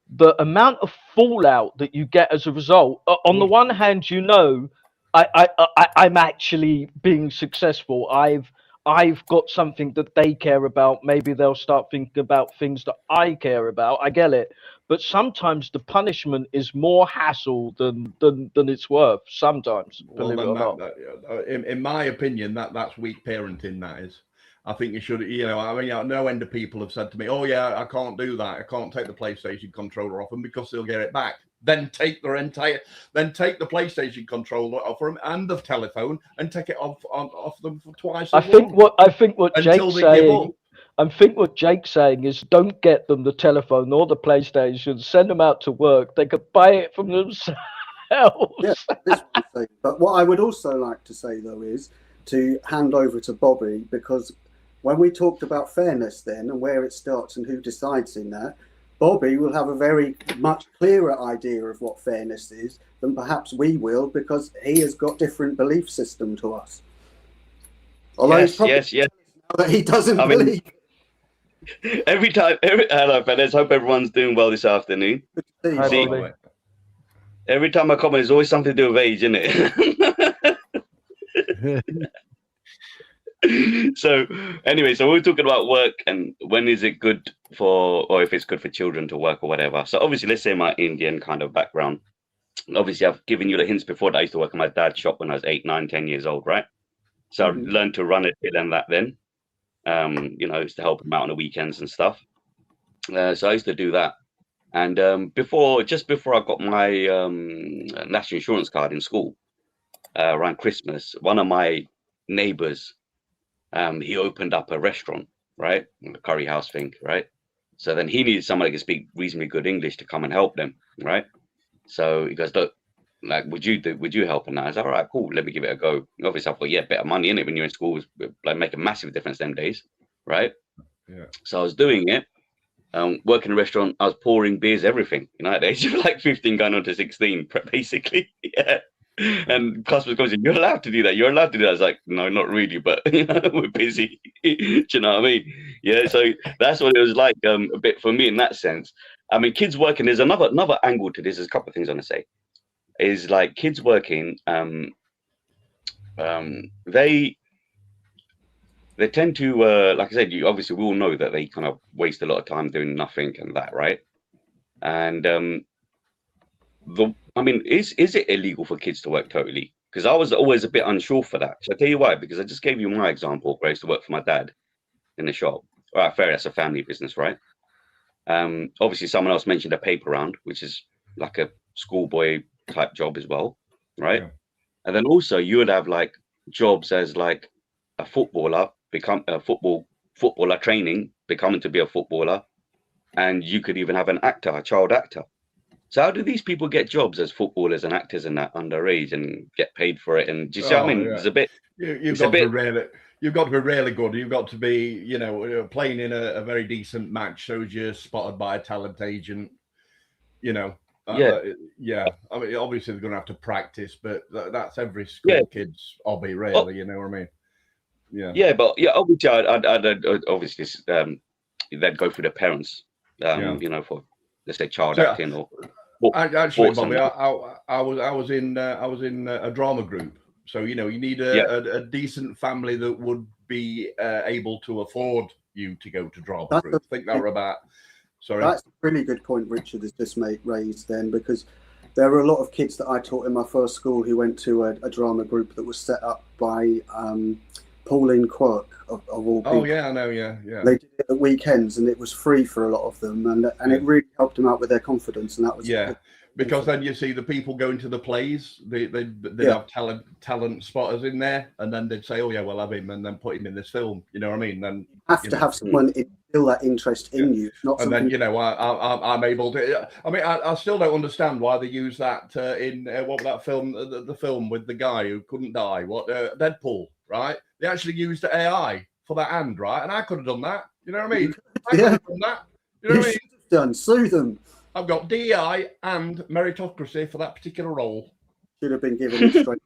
the amount of fallout that you get as a result. On the one hand, you know, I'm actually being successful. I've got something that they care about. Maybe they'll start thinking about things that I care about. I get it. But sometimes the punishment is more hassle than it's worth. Sometimes, believe it or not. In my opinion, that's weak parenting. That is. I think you should. You know, I mean, no end of people have said to me, "Oh yeah, I can't do that. I can't take the PlayStation controller off them because they'll get it back." Then take the PlayStation controller off them and the telephone and take it off them for twice. I think what Jake's saying is don't get them the telephone or the PlayStation. Send them out to work. They could buy it from themselves. Yeah, but what I would also like to say though is to hand over to Bobby, because when we talked about fairness then and where it starts and who decides in that, Bobby will have a very much clearer idea of what fairness is than perhaps we will, because he has got different belief system to us. Although yes. That he doesn't believe. Hello, fellas. Hope everyone's doing well this afternoon. Every time I comment, there's always something to do with age, isn't it? So anyway, so we're talking about work and when is it good for, or if it's good for children to work or whatever. So obviously, let's say my Indian kind of background. Obviously, I've given you the hints before that I used to work in my dad's shop when I was 8, 9, 10 years old, right? So I learned to run it and that then. You know, I used to help him out on the weekends and stuff. So I used to do that. And just before I got my national insurance card in school, around Christmas, one of my neighbors, he opened up a restaurant, right? A curry house thing, right? So then he needed somebody who could speak reasonably good English to come and help them, right? So he goes, look, like, would you help on that? I was like, all right, cool, let me give it a go. Obviously, I thought, yeah, better money in it when you're in school was like make a massive difference them days, right? Yeah. So I was doing it. Working in a restaurant, I was pouring beers, everything, you know, at the age of like 15 going on to 16, basically. Yeah. And customers goes, you're allowed to do that. You're allowed to do that. I was like, no, not really, but you know, we're busy. Do you know what I mean? Yeah. So that's what it was like a bit for me in that sense. I mean, kids working, there's another angle to this. There's a couple of things I want to say. Is like kids working, they tend to, like I said, obviously we all know that they kind of waste a lot of time doing nothing and that, right? And I mean, is it illegal for kids to work totally? Because I was always a bit unsure for that. So I tell you why, because I just gave you my example where I used to work for my dad in the shop. All right, fair, that's a family business, right? Obviously someone else mentioned a paper round, which is like a schoolboy type job as well, right? Yeah. And then also you would have like jobs as like a footballer, become a footballer training, becoming to be a footballer, and you could even have an actor, a child actor. So how do these people get jobs as footballers and actors and that underage and get paid for it? And do you see what I mean? Yeah. It's a bit. You've got to be really good. You've got to be, you know, playing in a very decent match shows you're spotted by a talent agent. You know. Yeah. I mean, obviously they're going to have to practice, but that's every school kid's hobby, really. You know what I mean? Yeah. Yeah, but obviously, I'd obviously they'd go through their parents, you know, for let's say child acting or. Actually, Bobby, I was in a drama group, so you know you need a decent family that would be able to afford you to go to drama group. I think that were about. Sorry, that's a really good point Richard has just raised then, because there were a lot of kids that I taught in my first school who went to a drama group that was set up by Pauline Quirk of all people. Oh yeah, I know, yeah. They did it at weekends and it was free for a lot of them, and it really helped them out with their confidence, and that was because then you see the people going to the plays, they'd have talent spotters in there, and then they'd say, oh yeah, we'll have him and then put him in this film, you know what I mean? Then you have to have someone instill that interest in you, not and then you know I'm able to. I mean, I still don't understand why they use that in what was that film, the film with the guy who couldn't die, Deadpool, right? They actually used the AI for that hand, right? And I could have done that. You know what I mean? I could have done that. You know what I mean? Done. Sue them. I've got DEI and meritocracy for that particular role. Should have been given it straight.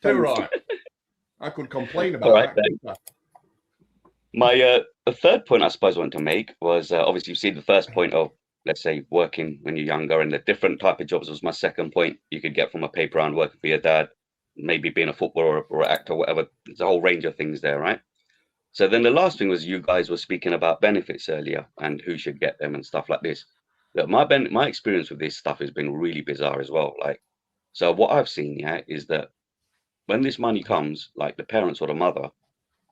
Too right. I could complain about that. My the third point I suppose I want to make was obviously you see the first point of, let's say, working when you're younger, and the different type of jobs was my second point. You could get from a paper round, working for your dad, maybe being a footballer or an actor, whatever. There's a whole range of things there, right? So then the last thing was you guys were speaking about benefits earlier and who should get them and stuff like this. Look, my experience with this stuff has been really bizarre as well. Like, so what I've seen, is that when this money comes, like the parents or the mother,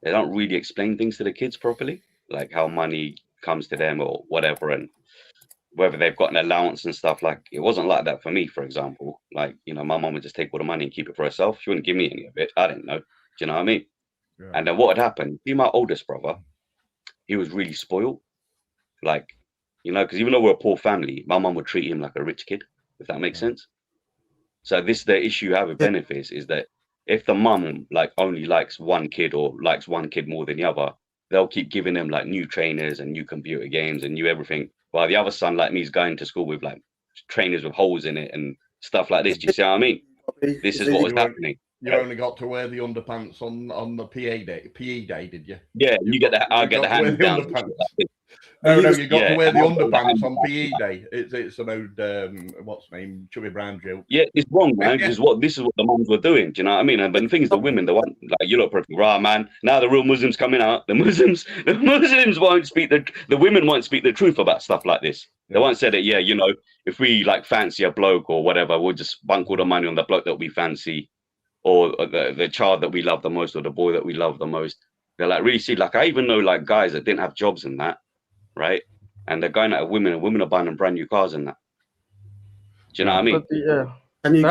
they don't really explain things to the kids properly, like how money comes to them or whatever, and whether they've got an allowance and stuff. Like, it wasn't like that for me, for example. Like, you know, my mom would just take all the money and keep it for herself. She wouldn't give me any of it. I didn't know. Do you know what I mean? Yeah. And then what had happened, see, my oldest brother, he was really spoiled. Like, you know, because even though we're a poor family, my mom would treat him like a rich kid, if that makes sense. So the issue you have with benefits is that if the mum like only likes one kid or likes one kid more than the other, they'll keep giving them like new trainers and new computer games and new everything. While the other son, like me, is going to school with like trainers with holes in it and stuff like this. Do you see what I mean? This is what was happening. You only got to wear the underpants on the PE day, did you? Yeah, you get that. I get the hand down. No, you got to wear the underpants on PE day. It's an old what's the name, Chubby Brown joke. Yeah, it's wrong, man. This is what the mums were doing. Do you know what I mean? But the thing is, the women, the one like you look perfect, right, man. Now the real Muslims coming out. The Muslims won't speak the women won't speak the truth about stuff like this. They won't say that. Yeah, you know, if we like fancy a bloke or whatever, we'll just bunk all the money on the bloke that we fancy, or the child that we love the most, or the boy that we love the most. They're like really see. Like I even know like guys that didn't have jobs in that. Right, and they're going out with women, and women are buying them brand new cars and that. Do you know what I mean?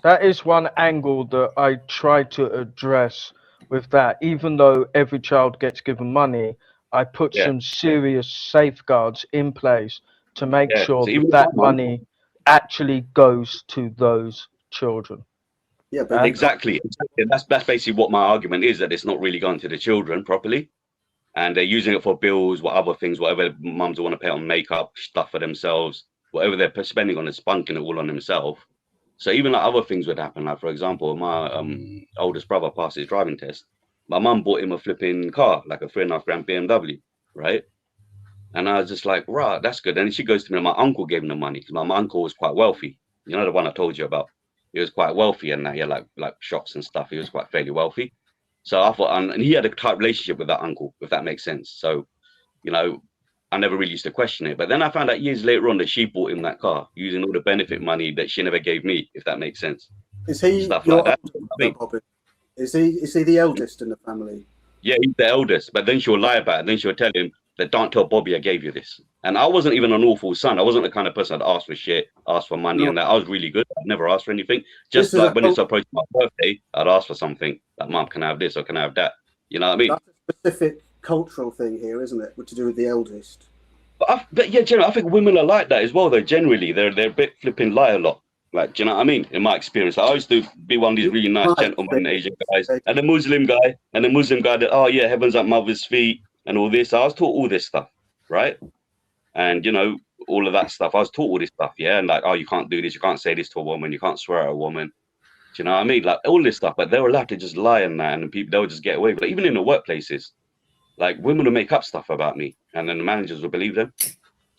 That is one angle that I try to address with that. Even though every child gets given money, I put some serious safeguards in place to make sure that money actually goes to those children. Yeah, but exactly. That's basically what my argument is, that it's not really gone to the children properly, and they're using it for bills, whatever mums want to pay on makeup, stuff for themselves, whatever they're spending on, is spunking it all on themselves. So even like other things would happen. Like, for example, my oldest brother passed his driving test. My mum bought him a flipping car, like a 3.5 grand BMW, right? And I was just like, right, that's good. And she goes to me, my uncle gave him the money, because my uncle was quite wealthy. You know, the one I told you about. He was quite wealthy, and he had like shops and stuff. He was quite fairly wealthy. So I thought, and he had a tight relationship with that uncle, if that makes sense. So, you know, I never really used to question it. But then I found out years later on that she bought him that car using all the benefit money that she never gave me, if that makes sense. Is he stuff like that? Bobby? Is he the eldest in the family? Yeah, he's the eldest. But then she'll lie about it. Then she'll tell him that, don't tell Bobby I gave you this. And I wasn't even an awful son. I wasn't the kind of person that asked for shit, asked for money, and that. I was really good. I never asked for anything. Just like when it's approaching my birthday, I'd ask for something. Like, Mum, can I have this or can I have that? You know what I mean? That's a specific cultural thing here, isn't it? To do with the eldest. But yeah, generally, I think women are like that as well, though. Generally, they're a bit flipping lie a lot. Like, do you know what I mean? In my experience, I used to be one of these really nice gentlemen, Asian guys, and a Muslim guy, that, oh yeah, heaven's at mother's feet and all this. I was taught all this stuff, right? And you know, all of that stuff. I was taught all this stuff, yeah. And like, oh, you can't do this, you can't say this to a woman, you can't swear at a woman. Do you know what I mean? Like all this stuff. But they were allowed to just lie and that, and people, they would just get away with it. Even in the workplaces, like women would make up stuff about me, and then the managers would believe them. Do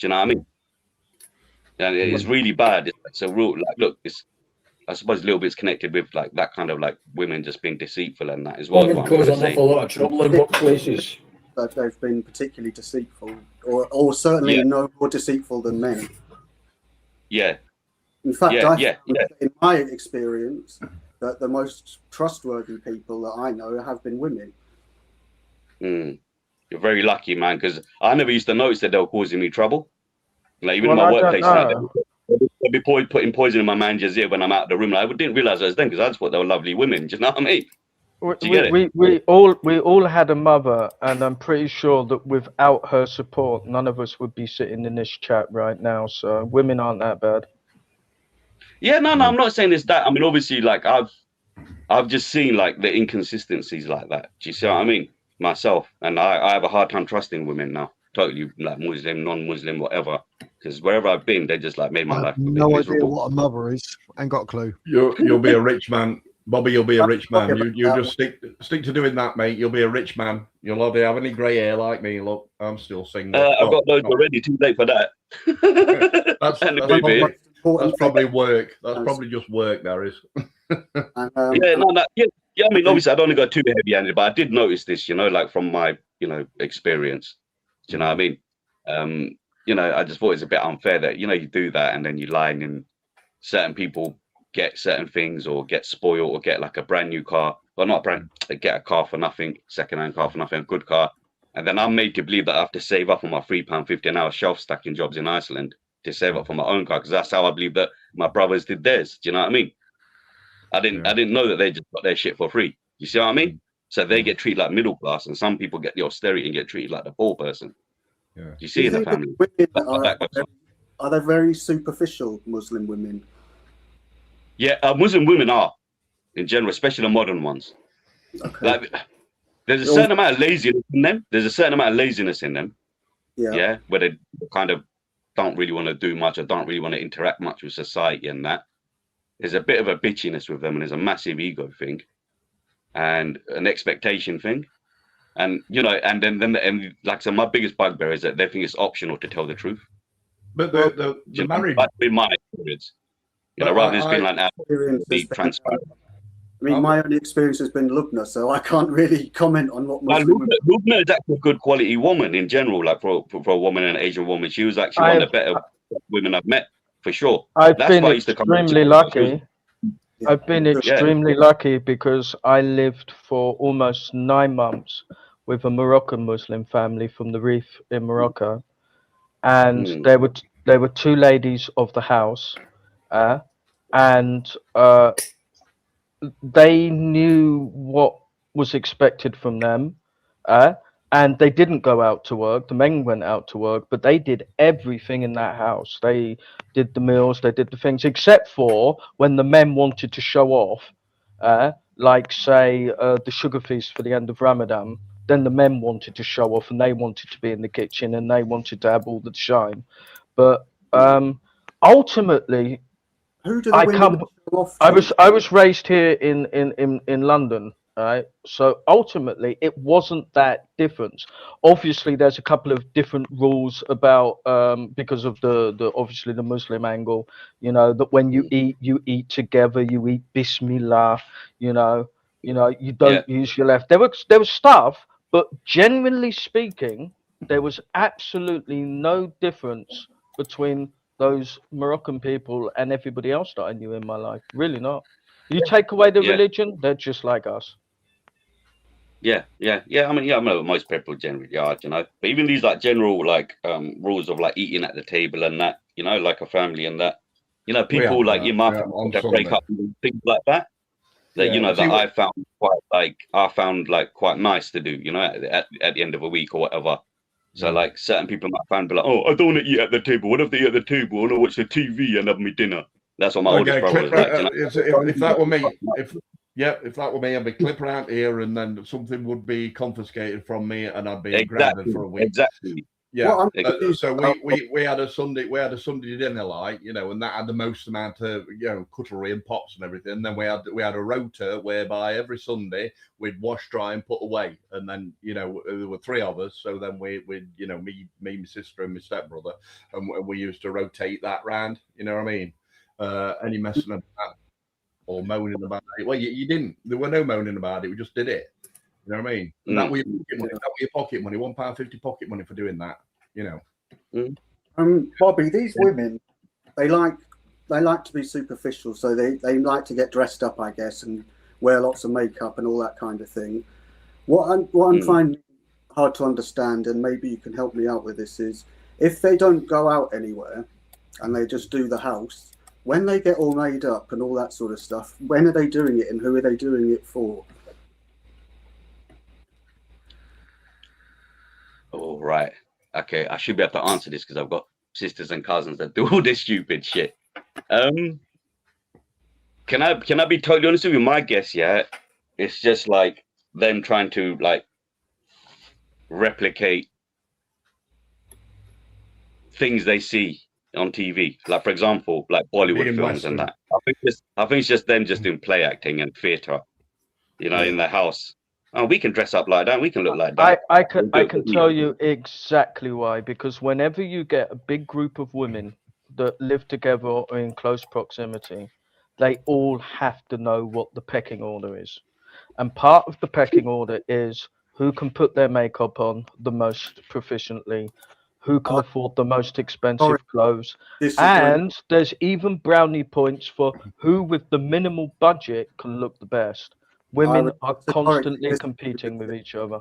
you know what I mean? And it's really bad. It's a real, like, look, it's, I suppose a little bit's connected with like that kind of like women just being deceitful and that as well. Women cause an awful lot of trouble in workplaces. That they've been particularly deceitful, or certainly no more deceitful than men. Yeah. In fact, in my experience, that the most trustworthy people that I know have been women. You're very lucky, man, because I never used to notice that they were causing me trouble. Like even in my workplace, they'd be putting poison in my manager's ear when I'm out of the room. Like, I didn't realize it was them because I just thought they were lovely women. Do you know what I mean? We all had a mother, and I'm pretty sure that without her support, none of us would be sitting in this chat right now. So women aren't that bad. Yeah, no, I'm not saying it's that. I mean, obviously, like I've just seen like the inconsistencies like that. Do you see what I mean? Myself, and I have a hard time trusting women now. Totally, like Muslim, non-Muslim, whatever. Because wherever I've been, they just like made my life a bit no miserable. idea what a mother is. Ain't got a clue. You'll be a rich man, Bobby. You'll be a rich man. You just stick to doing that, mate. You'll be a rich man. You'll hardly have any grey hair like me. Look, I'm still single. I've got those already. Too late for that. That's probably work. That's probably just work. There is. I mean, obviously, I don't want to go too heavy-handed, but I did notice this, you know, like from my, you know, experience. Do you know what I mean? You know, I just thought it's a bit unfair that, you know, you do that and then you lie and certain people get certain things or get spoiled or get like a brand new car. Well, not brand, they get a car for nothing, second-hand car for nothing, a good car. And then I'm made to believe that I have to save up on my £3.50 an hour shelf stacking jobs in Iceland to save up for my own car, because that's how I believe that my brothers did theirs. Do you know what I mean? I didn't know that they just got their shit for free. You see what I mean? So they get treated like middle class, and some people get the austerity and get treated like the poor person. Yeah. You see in the family. Are they very superficial Muslim women? Yeah, Muslim women are, in general, especially the modern ones. Okay. Like, there's a certain amount of laziness in them. Yeah, where they kind of don't really want to do much or don't really want to interact much with society and that. There's a bit of a bitchiness with them, and there's a massive ego thing and an expectation thing. And, you know, and then like, so my biggest bugbear is that they think it's optional to tell the truth. But the marriage... That's been my experience. You know, rather than just being like that, be transparent. I mean, my only experience has been Lubna, so I can't really comment on what Muslim... Lubna is actually a good quality woman in general, like for a woman and an Asian woman. She was actually one of the better women I've met. For sure. I've been extremely lucky. I've been extremely lucky because I lived for almost 9 months with a Moroccan Muslim family from the Reef in Morocco, and there were 2 ladies of the house, and they knew what was expected from them, And they didn't go out to work. The men went out to work, but they did everything in that house. They did the meals, they did the things, except for when the men wanted to show off, like say the sugar feast for the end of Ramadan. Then the men wanted to show off, and they wanted to be in the kitchen, and they wanted to have all the shine. But ultimately, Who do the women show off to? I was raised here in London, right? So ultimately, it wasn't that different. Obviously, there's a couple of different rules about because of the obviously the Muslim angle. You know that when you eat together, you eat Bismillah. You know, you don't use your left. There was stuff, but generally speaking, there was absolutely no difference between those Moroccan people and everybody else that I knew in my life. Really not. You take away the religion, they're just like us. Yeah. I mean, I know most people generally are, you know. But even these like general like rules of like eating at the table and that, you know, like a family and that, you know, people like your mum to break up and things like that. That you know that I found quite nice to do, you know, at the end of a week or whatever. So like certain people might find be like, oh, I don't want to eat at the table. What if they eat at the table? I want to watch the TV and have my dinner. That's what my oldest brother was like. You know? If that were me, if that were me, I'd be clipping out here, and then something would be confiscated from me, and I'd be grounded for a week. Exactly. Yeah. So we had a Sunday dinner, like, you know, and that had the most amount of, you know, cutlery and pots and everything. And then we had a rota whereby every Sunday we'd wash, dry, and put away. And then, you know, there were 3 of us, so then we you know, me, my sister, and my stepbrother, and we used to rotate that round. You know what I mean? Any messing about or moaning about it? Well, you didn't. There were no moaning about it. We just did it. You know what I mean? That was your pocket money, £1.50 pocket money for doing that. You know. Bobby, these women, they like to be superficial, so they like to get dressed up, I guess, and wear lots of makeup and all that kind of thing. What I'm finding hard to understand, and maybe you can help me out with this, is if they don't go out anywhere and they just do the house, when they get all made up and all that sort of stuff, when are they doing it and who are they doing it for? Oh, right. Okay, I should be able to answer this because I've got sisters and cousins that do all this stupid shit. Can I be totally honest with you? My guess, it's just like them trying to like replicate things they see on TV. Like, for example, like Bollywood films and that. I think it's just them just doing play acting and theatre, you know, in the house. Oh, we can dress up like that. We can look like that. I can tell you exactly why. Because whenever you get a big group of women that live together or in close proximity, they all have to know what the pecking order is. And part of the pecking order is who can put their makeup on the most proficiently, who can afford the most expensive clothes. And there's even brownie points for who with the minimal budget can look the best. Women are constantly competing with each other.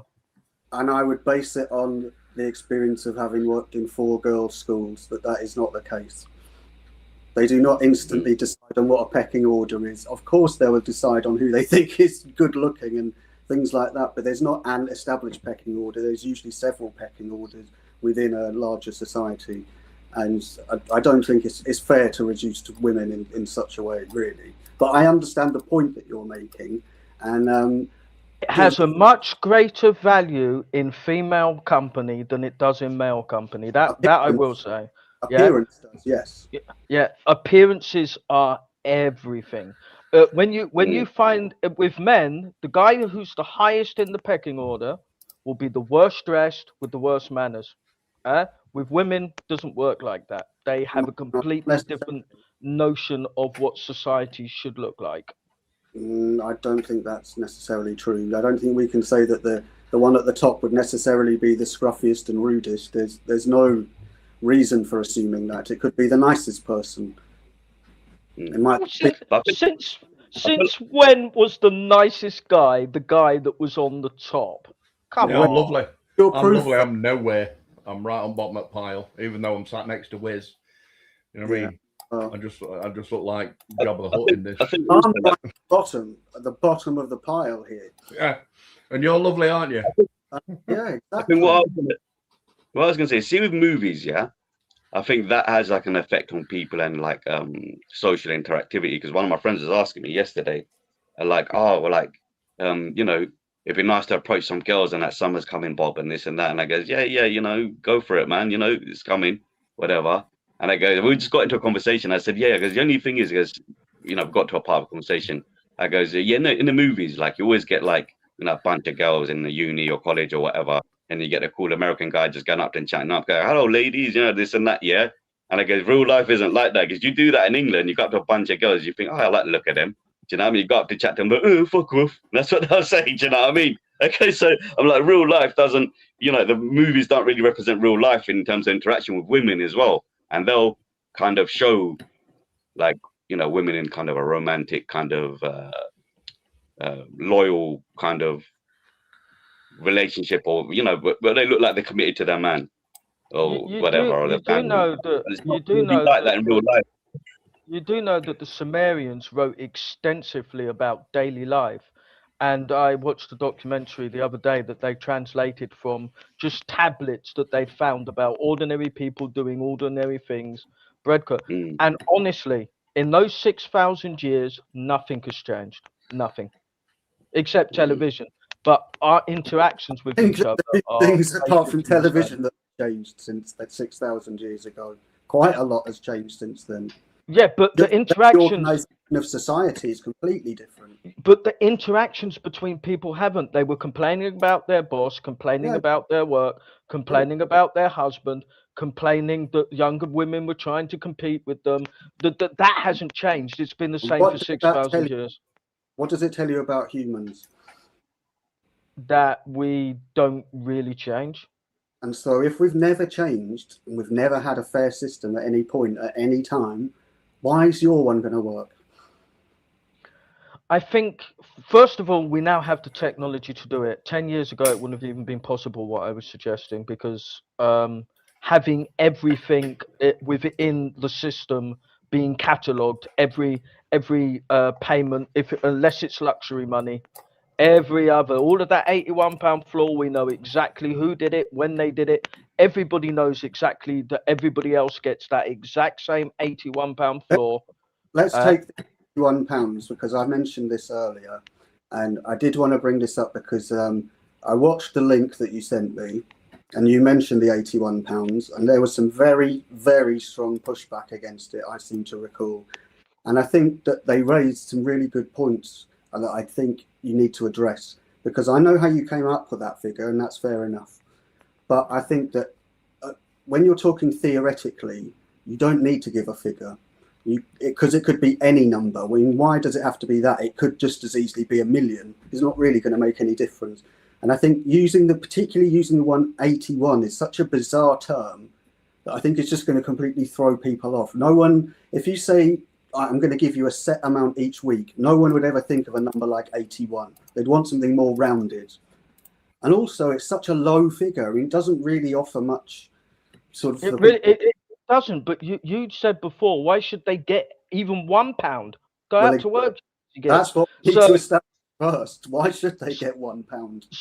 And I would base it on the experience of having worked in 4 girls' schools, that is not the case. They do not instantly decide on what a pecking order is. Of course, they will decide on who they think is good looking and things like that, but there's not an established pecking order. There's usually several pecking orders within a larger society. And I don't think it's fair to reduce to women in such a way, really. But I understand the point that you're making. And it has a much greater value in female company than it does in male company. That I will say. Appearance does, yes. Yeah, appearances are everything. When you find with men, the guy who's the highest in the pecking order will be the worst dressed with the worst manners. With women, doesn't work like that. They have a completely different notion of what society should look like. I don't think that's necessarily true. I don't think we can say that the one at the top would necessarily be the scruffiest and rudest. There's no reason for assuming that. It could be the nicest person. It might since when was the nicest guy the guy that was on the top? Come on. I'm lovely. I'm lovely. I'm nowhere. I'm right on bottom of the pile, even though I'm sat next to Wiz. You know what I mean? I just look like Jabba the Hutt in this. I'm at the bottom of the pile here. Yeah, and you're lovely, aren't you? Yeah, I exactly. think what I was gonna say, see with movies, yeah, I think that has like an effect on people and like social interactivity. Because one of my friends was asking me yesterday, like, oh, well, like, you know, it'd be nice to approach some girls and that summer's coming, Bob, and this and that. And I goes, yeah, you know, go for it, man. You know, it's coming, whatever. And I go, we just got into a conversation. I said, yeah, because the only thing is, because you know, I've got to a part of a conversation. I goes, yeah, no, in the movies, like you always get like, you know, a bunch of girls in the uni or college or whatever, and you get a cool American guy just going up and chatting up, going, hello, ladies, you know, this and that, yeah. And I goes, real life isn't like that, because you do that in England, you got up to a bunch of girls, you think, oh, I like to look at them. Do you know what I mean? You go up to chat to them, but oh, fuck off. That's what they'll say. Do you know what I mean? Okay, so I'm like, real life doesn't, you know, the movies don't really represent real life in terms of interaction with women as well. And they'll kind of show, like, you know, women in kind of a romantic, kind of loyal kind of relationship, or, you know, but they look like they're committed to their man or whatever, or their family. You do know like that in real life. You do know that the Sumerians wrote extensively about daily life. And I watched a documentary the other day that they translated from just tablets that they'd found about ordinary people doing ordinary things, breadcrumb. And honestly, in those 6,000 years, nothing has changed. Nothing. Except television. But our interactions with each other are... Things apart from television that have changed since that 6,000 years ago. Quite a lot has changed since then. Yeah, but the interactions... The organisation of society is completely different. But the interactions between people haven't. They were complaining about their boss, complaining about their work, complaining about their husband, complaining that younger women were trying to compete with them. That hasn't changed. It's been the same for 6,000 years. What does it tell you about humans? That we don't really change. And so if we've never changed, and we've never had a fair system at any point, at any time, why is your one going to work? I think, first of all, we now have the technology to do it. 10 years ago, it wouldn't have even been possible, what I was suggesting, because having everything within the system being catalogued, every payment, unless it's luxury money, all of that £81 floor, we know exactly who did it, when they did it. Everybody knows exactly that everybody else gets that exact same £81 floor. Let's take £81, because I mentioned this earlier, and I did want to bring this up because I watched the link that you sent me, and you mentioned the £81, and there was some very, very strong pushback against it, I seem to recall. And I think that they raised some really good points that I think you need to address, because I know how you came up with that figure, and that's fair enough. But I think that when you're talking theoretically, you don't need to give a figure, because it could be any number. I mean, why does it have to be that? It could just as easily be 1 million. It's not really going to make any difference. And I think particularly using the 181 is such a bizarre term that I think it's just going to completely throw people off. No one, if you say, I'm going to give you a set amount each week, no one would ever think of a number like 81. They'd want something more rounded. And also, it's such a low figure. I mean, it doesn't really offer much sort of... It doesn't, but you said before, why should they get even £1? Go out to work. That's what we need to establish first. Why should they get £1?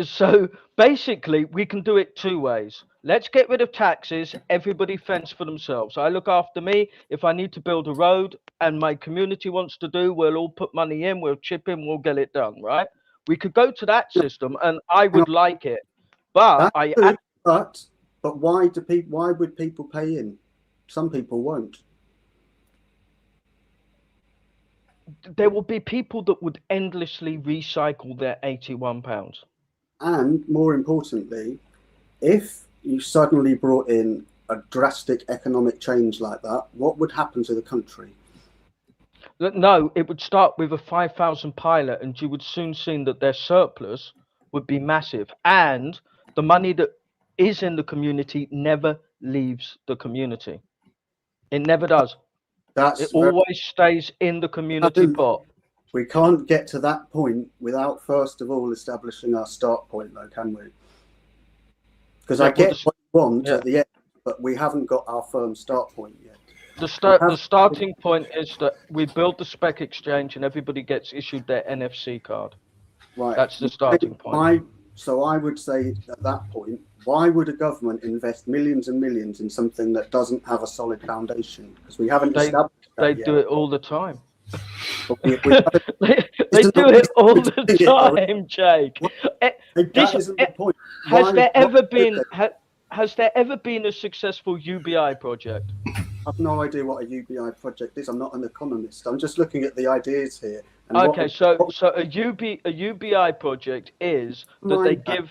So basically, we can do it two ways. Let's get rid of taxes. Everybody fends for themselves. I look after me. If I need to build a road and my community wants to do, we'll all put money in, we'll chip in, we'll get it done, right? We could go to that system, and I would like it. But But why would people pay in? Some people won't. There will be people that would endlessly recycle their £81. And more importantly, if you suddenly brought in a drastic economic change like that, what would happen to the country? No, it would start with a 5,000 pilot, and you would soon see that their surplus would be massive. And the money that is in the community never leaves the community. It never does. It always stays in the community pot. We can't get to that point without first of all establishing our start point, though, can we? Because I get what you want at the end, but we haven't got our firm start point yet. The starting point is that we build the spec exchange and everybody gets issued their NFC card. Right. That's the starting point. So I would say at that point, why would a government invest millions and millions in something that doesn't have a solid foundation? Because we haven't established that They yet. do it all the time. We they do it all the time, Jake. That isn't the point. Has there ever been a successful UBI project? I've no idea what a UBI project is. I'm not an economist. I'm just looking at the ideas here. And okay, so a UBI project is that they give.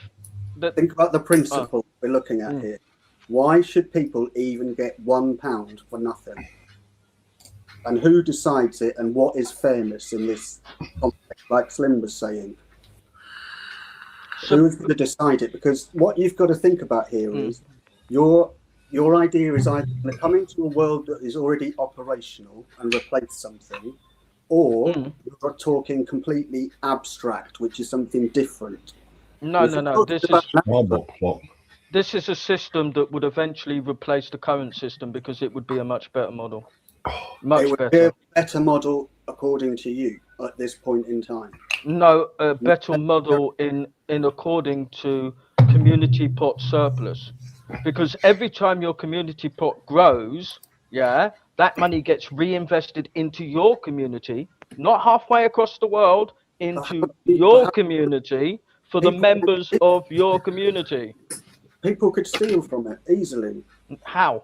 Think about the principle we're looking at here. Why should people even get £1 for nothing? And who decides it? And what is fairness in this context? Like Slim was saying, who's going to decide it? Because what you've got to think about here is your idea is either going to come into a world that is already operational and replace something, or you're talking completely abstract, which is something different. No. This is a system that would eventually replace the current system because it would be a much better model. Much it would better. Be a better model according to you at this point in time. No, a better model in according to community pot surplus. Because every time your community pot grows, that money gets reinvested into your community, not halfway across the world, into your community for the members of your community. People could steal from it easily. How?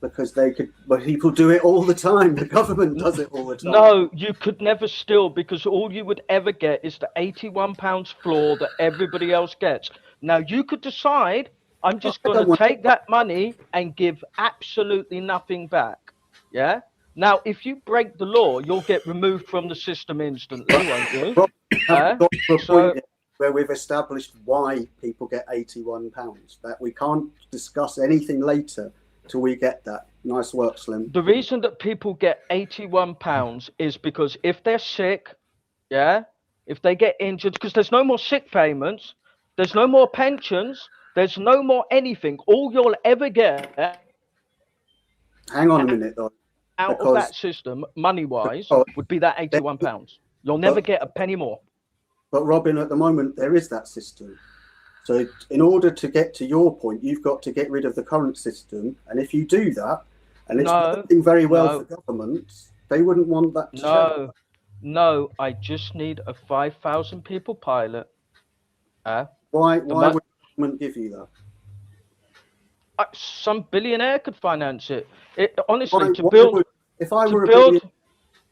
Because they could, but people do it all the time. The government does it all the time. No, you could never steal because all you would ever get is the £81 floor that everybody else gets. Now you could decide, I'm just going to take that money and give absolutely nothing back. Yeah. Now, if you break the law, you'll get removed from the system instantly, won't you? Got to a point where we've established why people get £81. That we can't discuss anything later till we get that. Nice work, Slim. The reason that people get £81 is because if they're sick, if they get injured, because there's no more sick payments, there's no more pensions, there's no more anything. All you'll ever get. Hang on a minute, though. Out of that system, money-wise, would be that £81. You'll never get a penny more. But Robin, at the moment, there is that system. So in order to get to your point, you've got to get rid of the current system. And if you do that, and it's working very well for governments, they wouldn't want that to change. No, I just need a 5,000 people pilot. Why would the government give you that? Some billionaire could finance it. Honestly,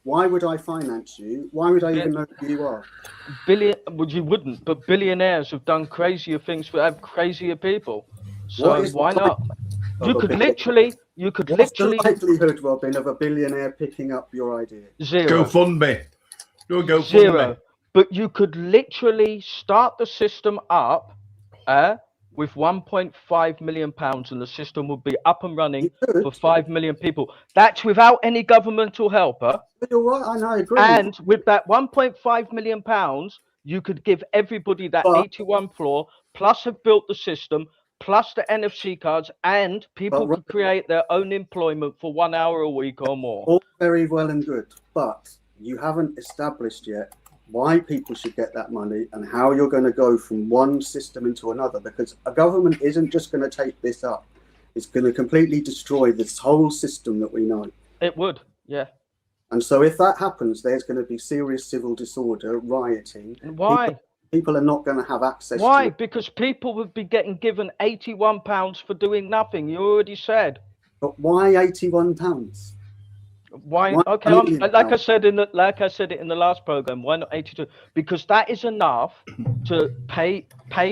why would I finance you? Why would I even know who you are? Well, you wouldn't, but billionaires have done crazier things have crazier people. So why not? You could literally. What's the likelihood, Robin, of a billionaire picking up your idea? Zero. Go fund me. Go Zero. But you could literally start the system up with £1.5 million, and the system will be up and running for 5 million people. That's without any governmental help. You're right, I agree. And with that £1.5 million, you could give everybody that 81 floor, plus have built the system, plus the NFC cards, and people could create their own employment for 1 hour a week or more. All very well and good, but you haven't established yet why people should get that money and how you're going to go from one system into another, because a government isn't just going to take this up. It's going to completely destroy this whole system that we know. It would, yeah. And so if that happens, there's going to be serious civil disorder, rioting. Why? People are not going to have access to it. Why? Because people would be getting given £81 for doing nothing. You already said. But why £81? Why? Okay, like I said it in the last program. Why not 82? Because that is enough to pay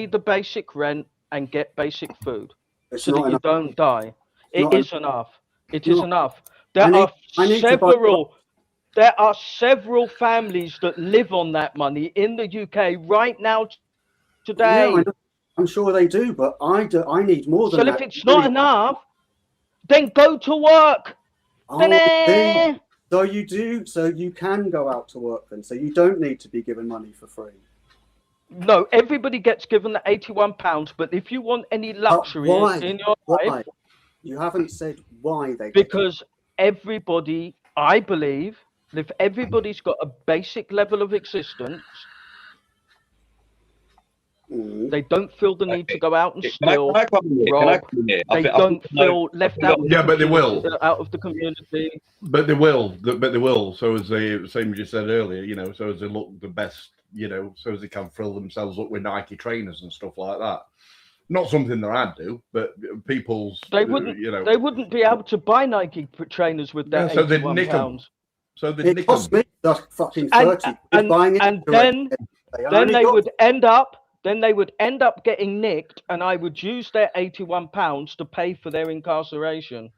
the basic rent and get basic food, so that you don't die. It is enough. It is enough. There are several families that live on that money in the UK right now today. Yeah, I'm sure they do, but I need more than that. So if it's not enough, then go to work. So you do, so you can go out to work then, so you don't need to be given money for free. No, everybody gets given the £81, but if you want any luxury in your life, you haven't said why they. Because everybody, I believe, if everybody's got a basic level of existence, They don't feel the need to go out and steal, Can I come rob. here? They don't feel left out. Yeah, but they will. Out of the community. But they will. But they will. So as they, same as you said earlier, you know, so as they look the best, you know, so as they can fill themselves up with Nike trainers and stuff like that. Not something that I'd do, but people's. They wouldn't. You know, they wouldn't be able to buy Nike trainers with that so they'd £81. nick them. So they'd It nick cost them. me that's fucking 30. And then they would end up. Then they would end up getting nicked, and I would use their £81 to pay for their incarceration.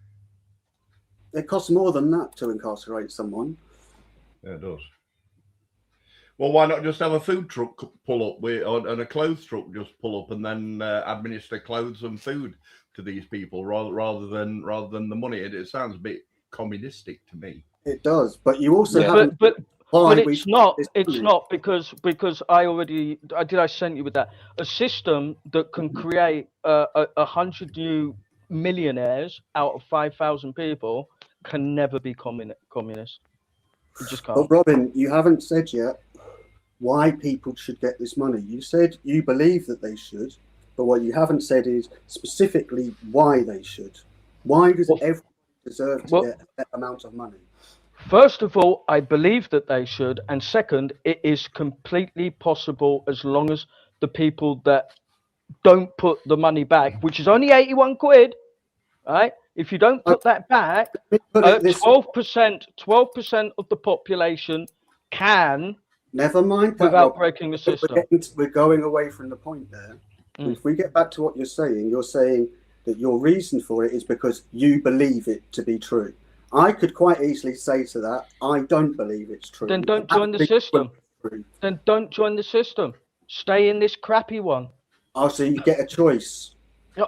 It costs more than that to incarcerate someone. Yeah, it does. Well, why not just have a food truck pull up and a clothes truck just pull up and then administer clothes and food to these people rather than the money? It sounds a bit communistic to me. It does, but you also have. But it's not. It's not because I sent you with that a system that can create 100 new millionaires out of 5,000 people can never be communist. You just can't. But Robin, you haven't said yet why people should get this money. You said you believe that they should, but what you haven't said is specifically why they should. Why does everyone deserve to get that amount of money? First of all, I believe that they should, and second, it is completely possible as long as the people that don't put the money back, which is only 81 quid, right? If you don't put that back, 12% of the population can. Never mind that, without breaking the system. We're going away from the point there. If we get back to what you're saying that your reason for it is because you believe it to be true. I could quite easily say to that, I don't believe it's true. Then don't join the system. Then don't join the system. Stay in this crappy one. Oh, so you get a choice.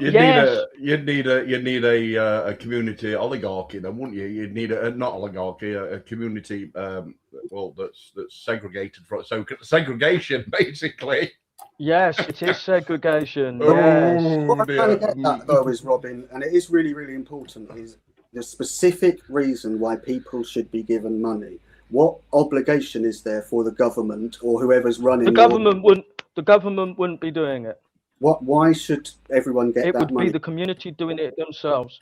You'd need a community oligarchy, then, wouldn't you? You'd need not oligarchy, a community. That's segregated from. So segregation, basically. Yes, it is segregation. Yes. What I'm trying to get at, though, is Robin, and it is really, really important, is the specific reason why people should be given money. What obligation is there for the government or whoever's running? The government wouldn't be doing it. Why should everyone get that money? It would be the community doing it themselves.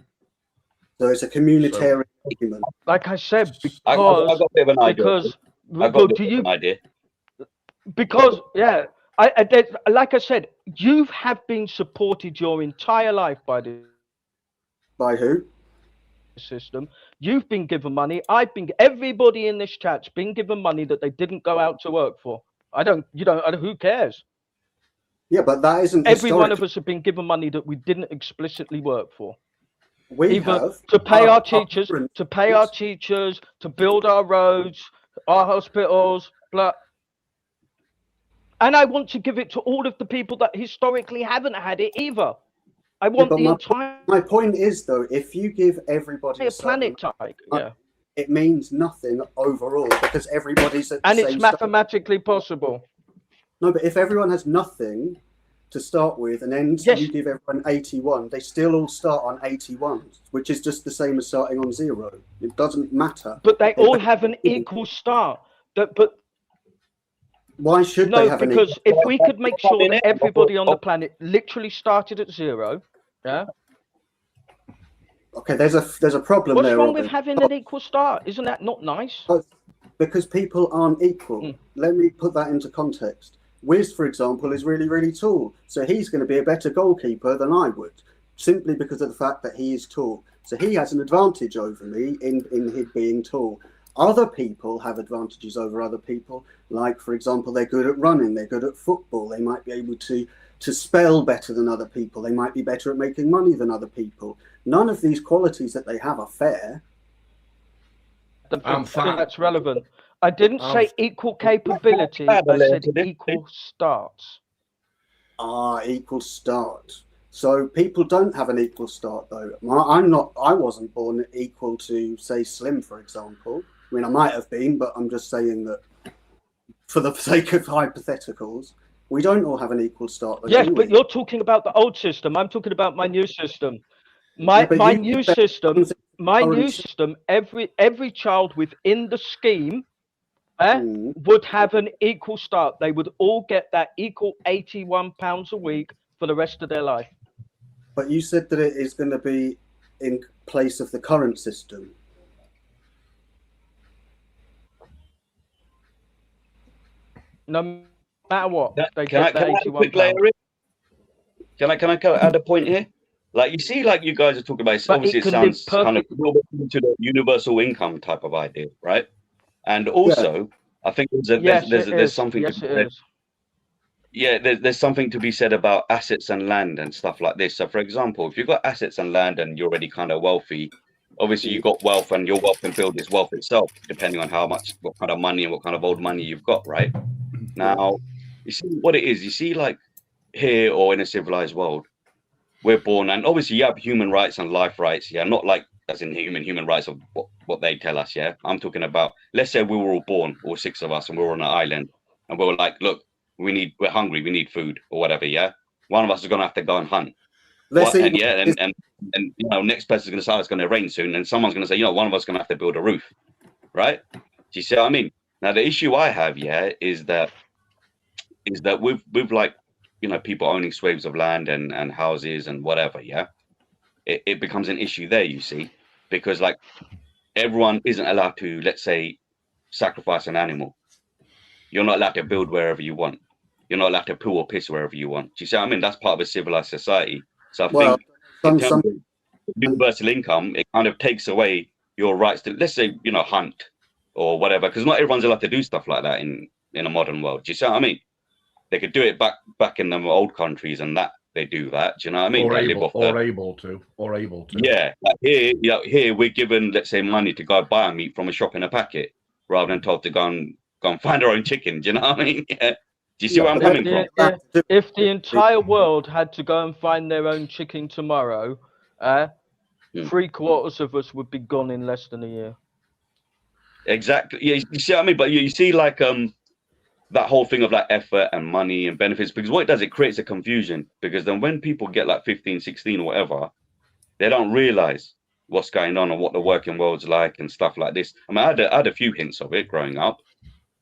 So it's a communitarian argument. Like I said, because I got a bit of an idea. Because like I said, you have been supported your entire life by the. By who? System. You've been given money. Everybody in this chat's been given money that they didn't go out to work for. Who cares? Yeah, but that isn't. Every one of us have been given money that we didn't explicitly work for. We have to pay our teachers, to build our roads, our hospitals, blah. And I want to give it to all of the people that historically haven't had it either. I want the entire. My point is, though, if you give everybody a planet type, it means nothing overall because everybody's at the and same it's mathematically possible. No, but if everyone has nothing to start with, and then you give everyone 81, they still all start on 81, which is just the same as starting on 0. It doesn't matter. But they all have an equal start. But why should they have an equal? Because if we could make sure that everybody on the planet literally started at 0, yeah. Okay, there's a problem there. What's wrong with having an equal start? Isn't that not nice? Because people aren't equal. Let me put that into context. Wiz, for example, is really, really tall. So he's going to be a better goalkeeper than I would, simply because of the fact that he is tall. So he has an advantage over me in him being tall. Other people have advantages over other people. Like, for example, they're good at running, they're good at football. They might be able to spell better than other people. They might be better at making money than other people. None of these qualities that they have are fair. I think that's relevant. I didn't say equal capability. I said equal starts. Equal start. So people don't have an equal start, though. I wasn't born equal to, say, Slim, for example. I mean, I might have been, but I'm just saying that for the sake of hypotheticals, we don't all have an equal start. Though, yes, but you're talking about the old system. I'm talking about my new system. My new system. Every child within the scheme would have an equal start. They would all get that equal £81 a week for the rest of their life. But you said that it is going to be in place of the current system. No matter what, they can get I the add a quick £81. layer in? Can I add a point here? Like, you see, like you guys are talking about, But obviously it sounds kind of to the universal income type of idea, right? And also, I think there's something yes, to be said. Yeah, there's something to be said about assets and land and stuff like this. So, for example, if you've got assets and land and you're already kind of wealthy, obviously you've got wealth, and your wealth can build its wealth itself, depending on what kind of money and what kind of old money you've got, right? Now, you see what it is. You see, like here or in a civilized world, we're born, and obviously you have human rights and life rights. Yeah, not like as in human rights of what they tell us. Yeah, I'm talking about. Let's say we were all born, all 6 of us, and we're on an island, and we were like, look, we're hungry, we need food or whatever. Yeah, one of us is gonna have to go and hunt. And you know, next person's gonna say it's gonna rain soon, and someone's gonna say, you know, one of us is gonna have to build a roof, right? Do you see what I mean? Now the issue I have, is that with like, you know, people owning swathes of land and houses and whatever, it becomes an issue there, you see, because like everyone isn't allowed to, let's say, sacrifice an animal. You're not allowed to build wherever you want. You're not allowed to poo or piss wherever you want. Do you see what I mean? That's part of a civilized society. So I think in terms of universal income, it kind of takes away your rights to, let's say, you know, hunt or whatever, because not everyone's allowed to do stuff like that in a modern world. Do you see what I mean? They could do it back in the old countries, and that they do that. Do you know what I mean? Or able to. Yeah, like here we're given, let's say, money to go buy our meat from a shop in a packet, rather than told to go and find our own chicken. Do you know what I mean? Yeah. Do you see where I'm coming from? If the entire world had to go and find their own chicken tomorrow, 3/4 of us would be gone in less than a year. Exactly. Yeah, you see what I mean? But you see, like that whole thing of like effort and money and benefits, because what it does, it creates a confusion, because then when people get like 15, 16 or whatever, they don't realize what's going on and what the working world's like and stuff like this. I mean, I had a few hints of it growing up,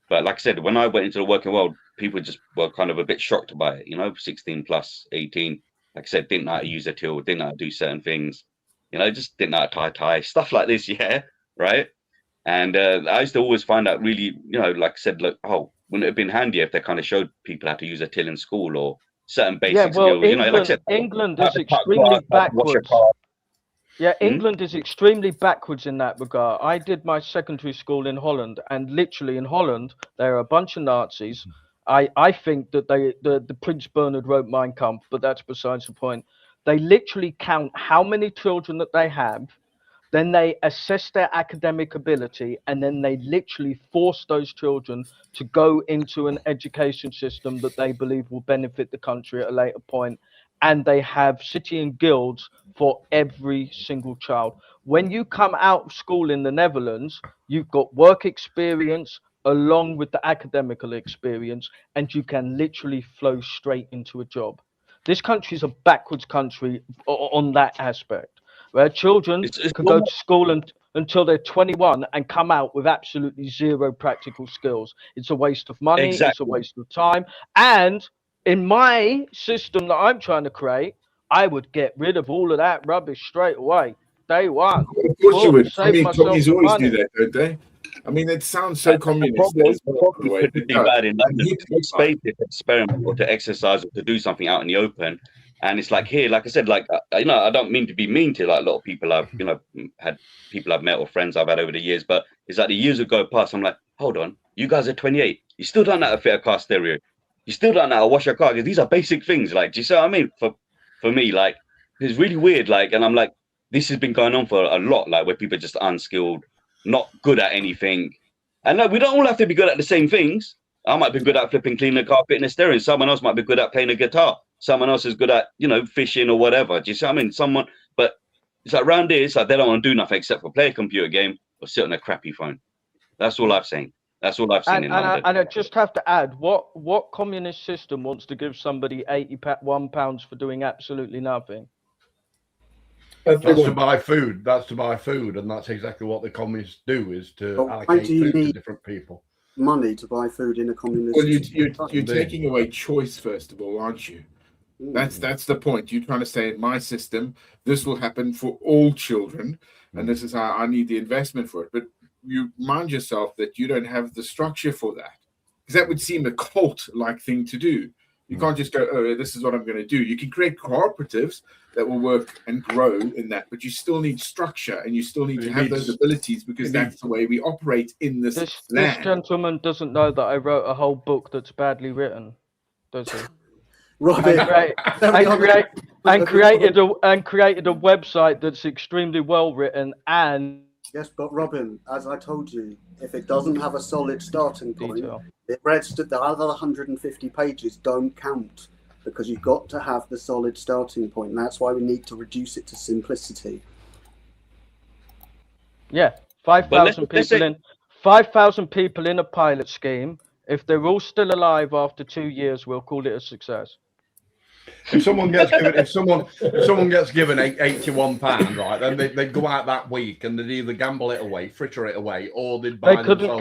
but like I said, when I went into the working world, people just were kind of a bit shocked by it, you know, 16 plus 18, like I said, didn't know how to use a till, didn't know how to do certain things, you know, just didn't know how to tie, stuff like this. Yeah, right. And I used to always find out really, you know, like I said, look, wouldn't it have been handier if they kind of showed people how to use a till in school or certain basic skills? England, you know, like I said, England is extremely backwards. Yeah, England is extremely backwards in that regard. I did my secondary school in Holland, and literally in Holland, there are a bunch of Nazis. I think that the Prince Bernhard wrote Mein Kampf, but that's besides the point. They literally count how many children that they have. Then they assess their academic ability, and then they literally force those children to go into an education system that they believe will benefit the country at a later point. And they have city and guilds for every single child. When you come out of school in the Netherlands, you've got work experience along with the academical experience, and you can literally flow straight into a job. This country is a backwards country on that aspect, where children can go to school until they're 21 and come out with absolutely zero practical skills. It's a waste of money. Exactly. It's a waste of time. And in my system that I'm trying to create, I would get rid of all of that rubbish straight away. Day one. Of course you would. I mean, communists always do that, don't they? I mean, it sounds so communist. Bad in that space to experiment or to exercise or to do something out in the open. And it's like here, like I said, like, you know, I don't mean to be mean to like a lot of people I've, you know, had people I've met or friends I've had over the years, but it's like the years ago past, I'm like, hold on, you guys are 28. You still don't know how to fit a car stereo. You still don't know how to wash a car. These are basic things. Like, do you see what I mean? For me, like, it's really weird. Like, and I'm like, this has been going on for a lot, like where people are just unskilled, not good at anything. And like, we don't all have to be good at the same things. I might be good at flipping, cleaning a carpet and a steering. Someone else might be good at playing a guitar. Someone else is good at, you know, fishing or whatever. Do you see what I mean? But it's like around here, it's like they don't want to do nothing except for play a computer game or sit on a crappy phone. That's all I've seen. That's all I've seen in London. And I just have to add, what communist system wants to give somebody £81 for doing absolutely nothing? That's to buy food. That's to buy food, and that's exactly what the communists do: is to allocate food to different people. money to buy food in a communist. Well, you're taking away choice, first of all, aren't you? That's the point. You're trying to say, in my system, this will happen for all children, and this is how I need the investment for it. But you mind yourself that you don't have the structure for that, because that would seem a cult-like thing to do. You can't just go, oh, this is what I'm going to do. You can create cooperatives that will work and grow in that, but you still need structure, and you still need to have those abilities, because that's the way we operate in this land. This gentleman doesn't know that I wrote a whole book that's badly written, does he? Robin, and created a website that's extremely well written. And yes, but Robin, as I told you, if it doesn't have a solid starting point, the other 150 pages don't count, because you've got to have the solid starting point. And that's why we need to reduce it to simplicity. Yeah, 5,000 people in 5,000 people in a pilot scheme. If they're all still alive after 2 years, we'll call it a success. If someone gets given £81, right, then they go out that week and they'd either gamble it away, fritter it away, or they'd buy They couldn't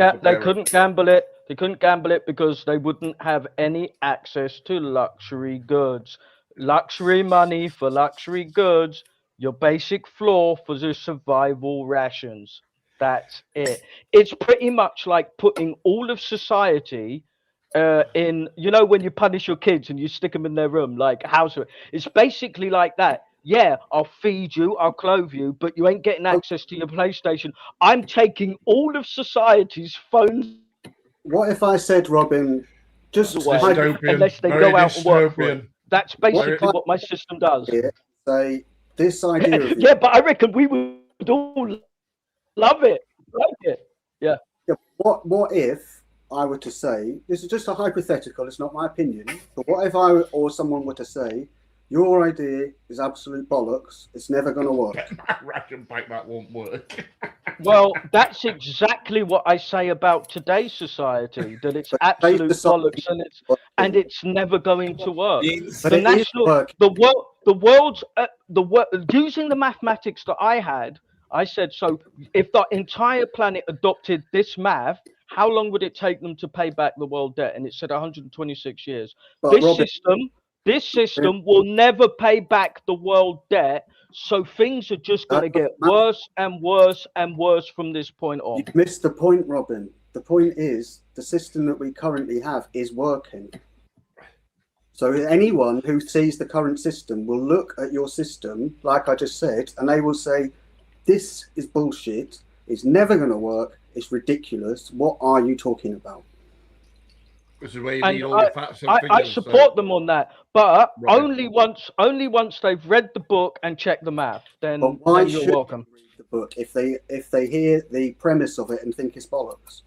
gamble it. They couldn't gamble it because they wouldn't have any access to luxury goods. Luxury money for luxury goods. Your basic floor for the survival rations. That's it. It's pretty much like putting all of society in, you know, when you punish your kids and you stick them in their room, like house. It's basically like that. Yeah, I'll feed you, I'll clothe you, but you ain't getting access to your PlayStation. I'm taking all of society's phones. What if I said, Robin, just unless they go out and work for it. That's basically what my system does. Say this idea of yeah, but I reckon we would all love it. Like it. Yeah. What if I were to say, this is just a hypothetical, it's not my opinion, but what if I or someone were to say, your idea is absolute bollocks, it's never going to work. Ration pack, that won't work. Well, that's exactly what I say about today's society, that it's absolute bollocks and it's never going to work. Using the mathematics that I had, I said, so if the entire planet adopted this math, how long would it take them to pay back the world debt? And it said 126 years. But this system will never pay back the world debt. So things are just going to get worse and worse and worse from this point on. You missed the point, Robin. The point is the system that we currently have is working. So anyone who sees the current system will look at your system, like I just said, and they will say, this is bullshit. It's never going to work. It's ridiculous. What are you talking about? This is where you need all the facts and figures. I support them on that, but only once they've read the book and checked the math. Then you're welcome. Read the book if they hear the premise of it and think it's bollocks.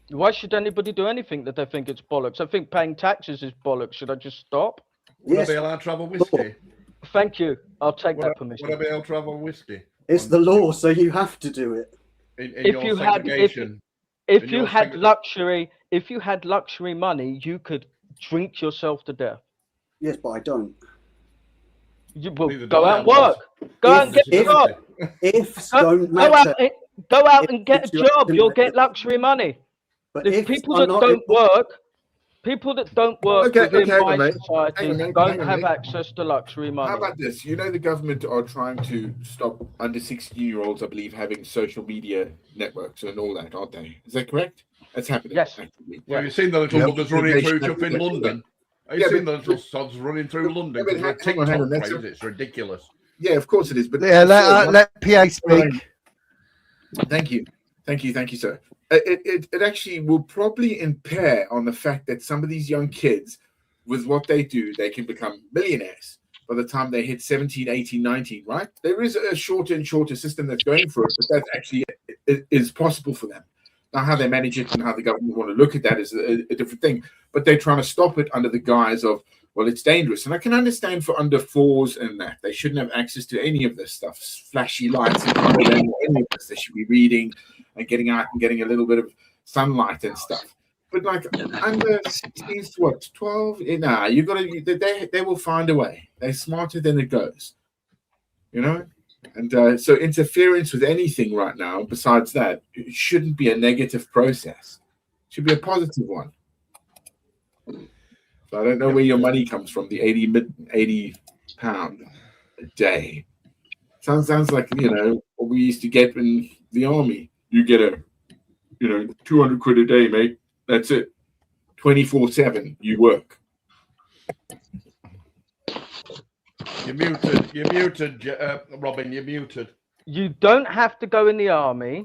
Why should anybody do anything that they think it's bollocks? I think paying taxes is bollocks. Should I just stop? Would I be allowed to travel whiskey? Thank you. I'll take that permission. Would I be able to travel whiskey? It's the law, so you have to do it. If you had luxury money, you could drink yourself to death. Yes, but I don't. Go out and work. Go out and get a job. Go out and get a job. You'll get luxury money. But if people that don't work within my society don't have access to luxury money. How about this? You know, the government are trying to stop under 16-year-olds, I believe, having social media networks and all that, aren't they? Is that correct? That's happening. Yes. Have you seen the little buggers running through stuff in London? Have you seen the little sods running through London? It's ridiculous. Yeah, of course it is. But let PA speak. Thank you, sir. It actually will probably impair on the fact that some of these young kids, with what they do, they can become millionaires by the time they hit 17, 18, 19, right? There is a shorter and shorter system that's going for it, but that actually is possible for them. Now, how they manage it and how the government want to look at that is a different thing. But they're trying to stop it under the guise of, well, it's dangerous. And I can understand for under fours and that. They shouldn't have access to any of this stuff, flashy lights in front of them or any of this. They should be reading and getting out and getting a little bit of sunlight and stuff. But like under 16 to what, 12? Nah, you got to. They will find a way. They're smarter than it goes, you know. And so interference with anything right now, besides that, it shouldn't be a negative process. Should be a positive one. So I don't know where your money comes from. The 80 pound a day sounds like what we used to get in the army. You get a 200 quid a day, mate. That's it. 24/7 you work. You're muted, Robin. You're muted. You don't have to go in the army.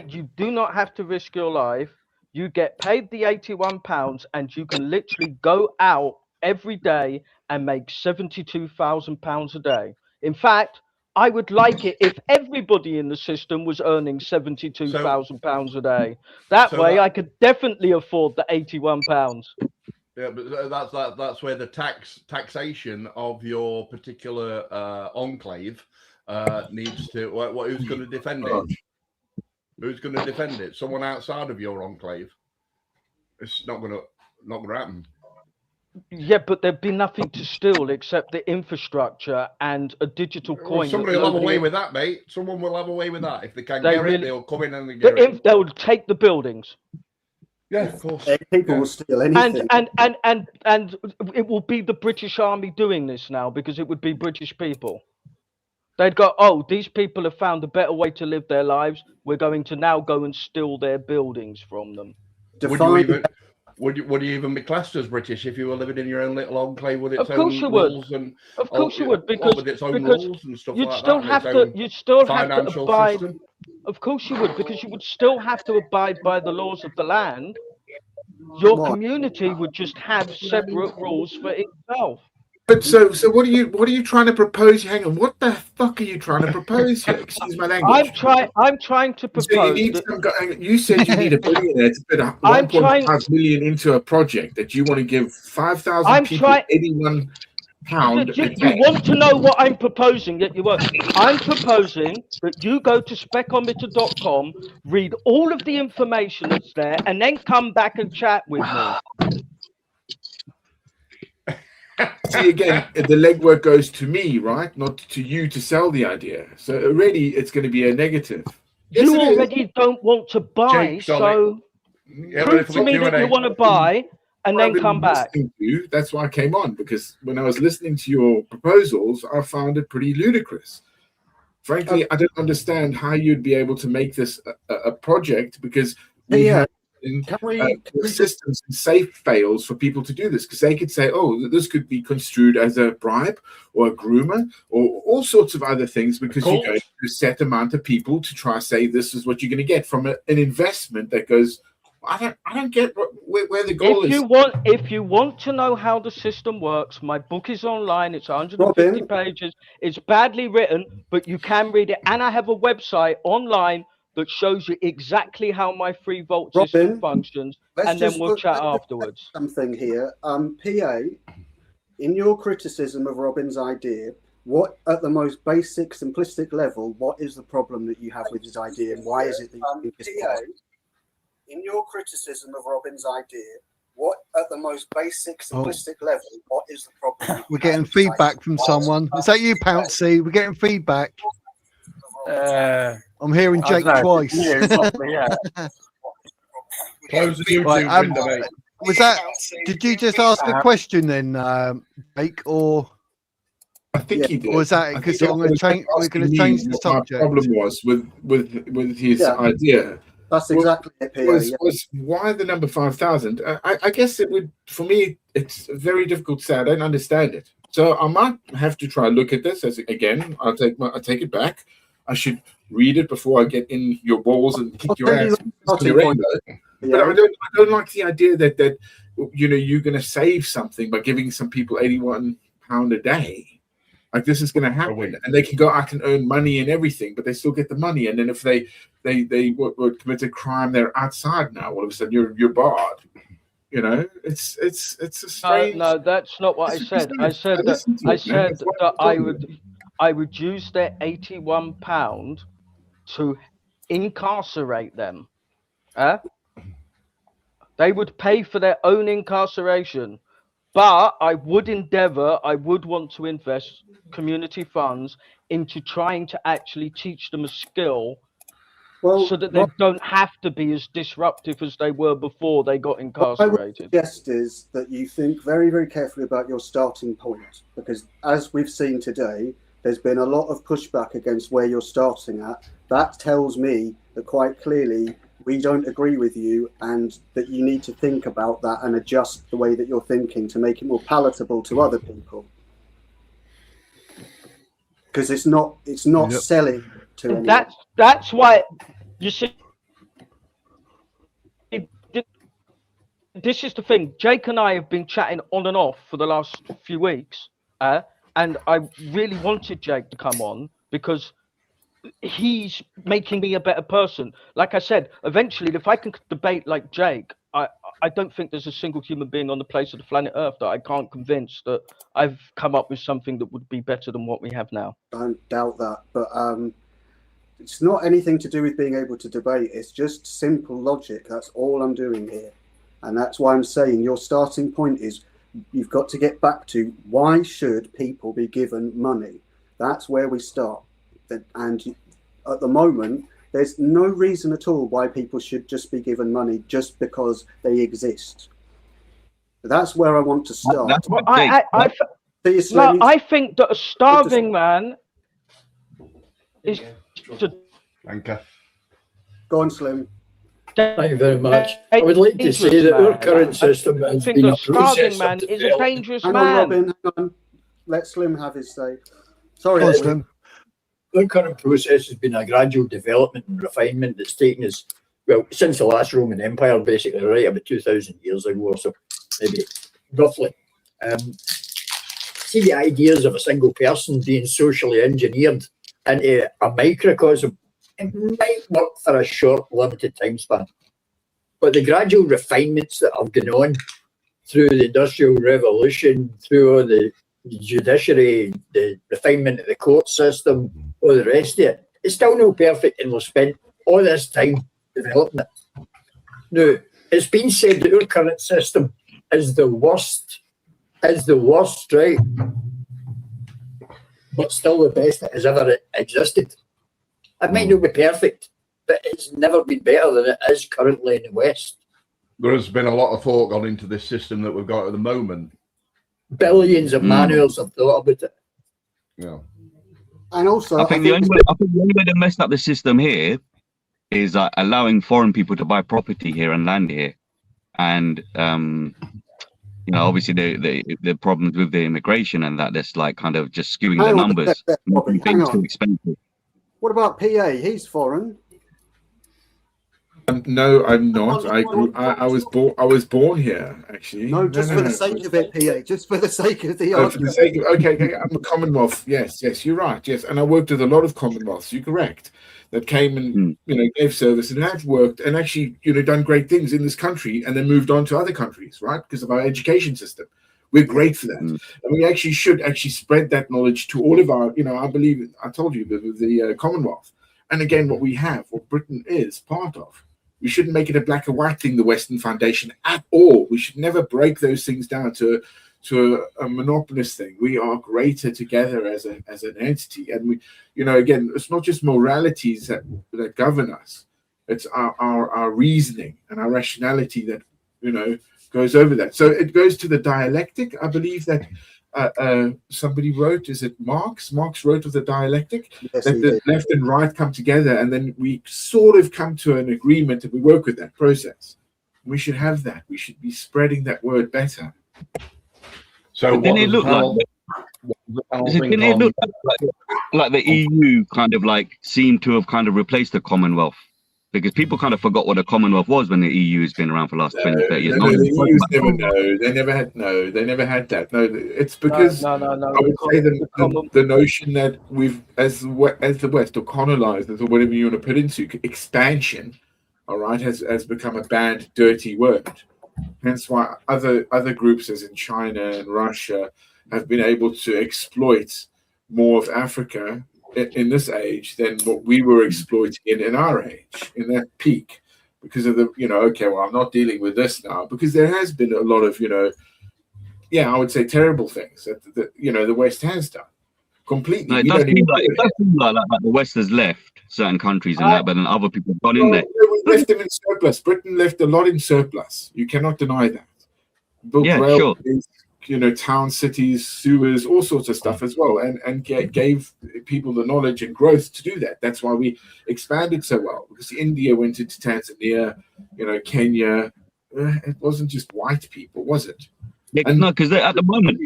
You do not have to risk your life. You get paid the £81 and you can literally go out every day and make £72,000 a day. In fact, I would like it if everybody in the system was earning £72,000 a day. That way I could definitely afford the £81. Yeah, but that's where the taxation of your particular enclave needs to. Who's going to defend it? Who's going to defend it? Someone outside of your enclave. It's not going to happen. Yeah, but there'd be nothing to steal except the infrastructure and a digital coin. Somebody will have a way with that, mate. Someone will have a way with that. If they can get it, they'll come in and get it. They'll take the buildings. Yeah, of course. People will steal anything. And it will be the British Army doing this now because it would be British people. They'd go, oh, these people have found a better way to live their lives. We're going to now go and steal their buildings from them. Would you even be classed as British if you were living in your own little enclave with its own rules and of course you would because with its own rules and stuff you'd like still that? You'd still have to abide. System? Of course you would, because you would still have to abide by the laws of the land. Your community would just have separate rules for itself. But so what are you trying to propose? Hang on, what the fuck are you trying to propose here? Excuse my language. I'm trying to propose. So you said you need a billionaire to put 1.5 million into a project that you want to give 5,000 people £81. You want to know what I'm proposing? Yet you won't. I'm proposing that you go to specometer.com, read all of the information that's there, and then come back and chat with me. See, again, the legwork goes to me, right? Not to you to sell the idea. So already it's going to be a negative. Yes, you already don't want to buy, so prove to me that you want to buy and then come back. That's why I came on, because when I was listening to your proposals, I found it pretty ludicrous. Frankly, I don't understand how you'd be able to make this a project, because we have systems and safe fails for people to do this, because they could say, oh, this could be construed as a bribe or a groomer or all sorts of other things, because you're going to a set amount of people to try to say this is what you're going to get from an investment that goes. I don't get where the goal is. If you want to know how the system works, my book is online. It's 150 pages. It's badly written, but you can read it. And I have a website online that shows you exactly how my free vault system functions, and then we'll chat afterwards. Something here, PA, in your criticism of Robin's idea, what at the most basic, simplistic level, what is the problem that you have with his idea, and why is it that you think it's possible? In your criticism of Robin's idea, what at the most basic, simplistic level, what is the problem? We're getting feedback from someone. Is that you, Pouncy? We're getting feedback. I'm hearing Jake twice. Close the YouTube window, mate. Was that? Did you just ask a question then, Jake, or? I think he did. Or was that because we're going to change the subject? My problem was with his idea. That's exactly it. Was why the number 5,000? I guess it would, for me, it's very difficult to say. I don't understand it. So I might have to try and look at this again. I'll take it back. I should read it before I get in your balls and kick your ass. But I don't like the idea that you're going to save something by giving some people £81 a day. Like, this is going to happen, and they can go out and earn money and everything, but they still get the money. And then if they would commit a crime, they're outside now. All of a sudden, you're barred. It's a strange. No, that's not what I said. I said that I would use their £81 to incarcerate them. They would pay for their own incarceration. But I would want to invest community funds into trying to actually teach them a skill Well, so that they don't have to be as disruptive as they were before they got incarcerated. What I would suggest is that you think very, very carefully about your starting point, because as we've seen today, there's been a lot of pushback against where you're starting at. That tells me that quite clearly we don't agree with you, and that you need to think about that and adjust the way that you're thinking to make it more palatable to other people. Because it's not selling to anyone. That's why you see. This is the thing. Jake and I have been chatting on and off for the last few weeks, and I really wanted Jake to come on because he's making me a better person. Like I said, eventually, if I can debate like Jake, I don't think there's a single human being on the face of the planet Earth that I can't convince that I've come up with something that would be better than what we have now. I don't doubt that, but it's not anything to do with being able to debate. It's just simple logic. That's all I'm doing here. And that's why I'm saying your starting point is you've got to get back to why should people be given money? That's where we start. And at the moment, there's no reason at all why people should just be given money just because they exist. That's where I want to start. I think that a starving man is... Thank you. Go on, Slim. Thank you very much. I would like to say that our current system has been a process man is a dangerous man. Man. Robin, hang on. Let Slim have his say. Sorry, Go on, Slim. Our current process has been a gradual development and refinement that's taken us, well, since the last Roman Empire, basically, right about 2,000 years ago or so, maybe roughly. See the ideas of a single person being socially engineered into a microcosm. It might work for a short, limited time span. But the gradual refinements that have gone on through the Industrial Revolution, through all the judiciary, the refinement of the court system, all the rest of it, it's still not perfect, and we've spent all this time developing it. Now, it's been said that our current system is the worst, right? But still the best that has ever existed. It might not be perfect, but it's never been better than it is currently in the West. There has been a lot of thought gone into this system that we've got at the moment. Billions of manuals have thought about it. Yeah. And also, I think the only way to mess up the system here is allowing foreign people to buy property here and land here. And, obviously the problems with the immigration and that's like kind of just skewing the numbers. Things too expensive. What about PA? He's foreign. No, I'm not. I was born here, actually. No, just for the sake of it, PA. Just for the sake of the argument. For the sake of, okay, I'm a Commonwealth. Yes, you're right. Yes, and I worked with a lot of Commonwealths. You're correct. That came and gave service and have worked and actually done great things in this country and then moved on to other countries, right? Because of our education system. We're great for that. And we actually should spread that knowledge to all of our, I believe, I told you, the Commonwealth. And again, what Britain is part of. We shouldn't make it a black and white thing, the Western Foundation, at all. We should never break those things down to a monopolist thing. We are greater together as an entity. And we, again, it's not just moralities that govern us. It's our reasoning and our rationality that, goes over that. So it goes to the dialectic. I believe that somebody wrote, is it Marx? Marx wrote of the dialectic, that the left and right come together and then we sort of come to an agreement and we work with that process. We should have that. We should be spreading that word better. So didn't it look like the EU kind of seemed to have kind of replaced the Commonwealth? Because people kind of forgot what a Commonwealth was when the EU has been around for the last 20, 30 years. They never had that. No, it's because no. I would say the notion that we've, as the West, or colonizers, or whatever you want to put into, expansion, all right, has become a bad, dirty word. Hence why other groups, as in China and Russia, have been able to exploit more of Africa in this age than what we were exploiting in our age, in that peak, because of the, I'm not dealing with this now, because there has been a lot of, I would say terrible things that the West has done. completely. No, it does seem like the West has left certain countries and that, but then other people have gone in there. We left them in surplus. Britain left a lot in surplus. You cannot deny that. Built railways, town, cities, sewers, all sorts of stuff as well, and gave people the knowledge and growth to do that. That's why we expanded so well, because India went into Tanzania, Kenya. It wasn't just white people, was it? Yeah, no, because at the moment,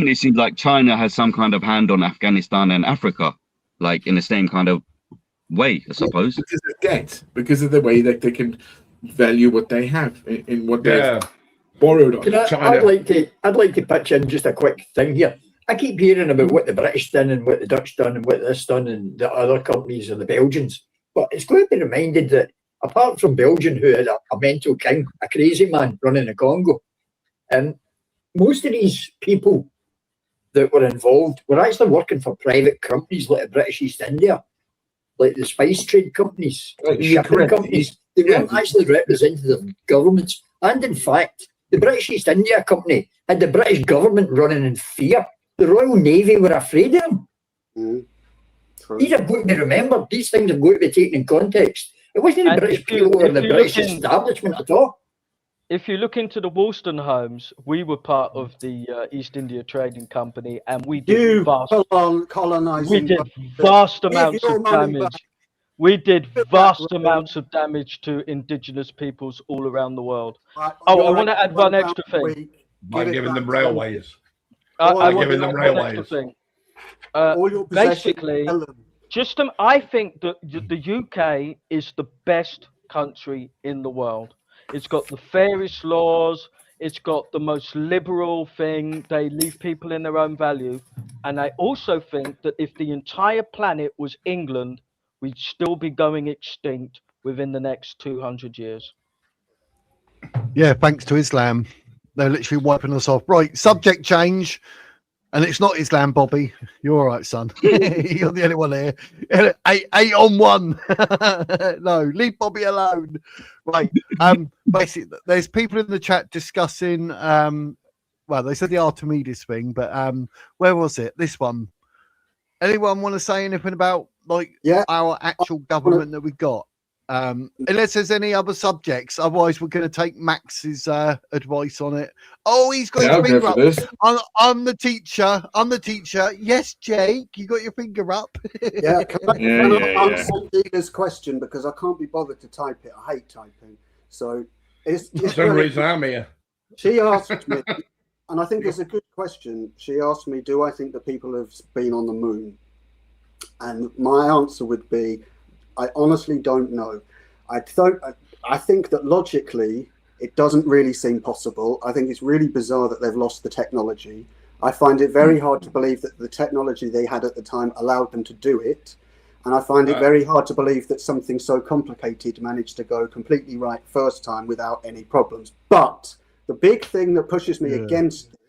it seems like China has some kind of hand on Afghanistan and Africa, like in the same kind of way, I suppose. Because of debt, because of the way that they can value what they have in what they've borrowed on. I'd like to pitch in just a quick thing here. I keep hearing about what the British done and what the Dutch done and what this done and the other companies and the Belgians, but it's going to be reminded that apart from Belgium, who had a mental king, a crazy man running the Congo, and most of these people that were involved were actually working for private companies like the British East India, like the spice trade companies, shipping companies. They weren't actually representative governments. And in fact, the British East India Company had the British government running in fear. The Royal Navy were afraid of them. These are going to be remembered. These things are going to be taken in context. It wasn't the British people or the British establishment at all. If you look into the Woolston homes, we were part of the East India Trading Company, and we did vast amounts of damage. We did vast amounts of damage to indigenous peoples all around the world. I want to add one extra thing. By giving them railways. Basically, I think that the UK is the best country in the world. It's got the fairest laws. It's got the most liberal thing. They leave people in their own value. And I also think that if the entire planet was England, we'd still be going extinct within the next 200 years. Yeah, thanks to Islam. They're literally wiping us off. Right, subject change. And it's not Islam, Bobby. You're all right, son. You're the only one here. 8 on 1. No, leave Bobby alone. Right. Basically, there's people in the chat discussing. Well, they said the Archimedes thing, but where was it? This one. Anyone want to say anything about our actual government that we got? Unless there's any other subjects, otherwise we're going to take Max's advice on it. Oh, he's got his finger up. I'm the teacher. Yes, Jake, you got your finger up. Yeah, can I answer Dina's question, because I can't be bothered to type it. I hate typing. So it's for some reason I'm here. She asked me, and I think it's a good question. She asked me, do I think that people have been on the moon? And my answer would be, I honestly don't know. I think that logically, it doesn't really seem possible. I think it's really bizarre that they've lost the technology. I find it very hard to believe that the technology they had at the time allowed them to do it. And I find it very hard to believe that something so complicated managed to go completely right first time without any problems. But the big thing that pushes me against this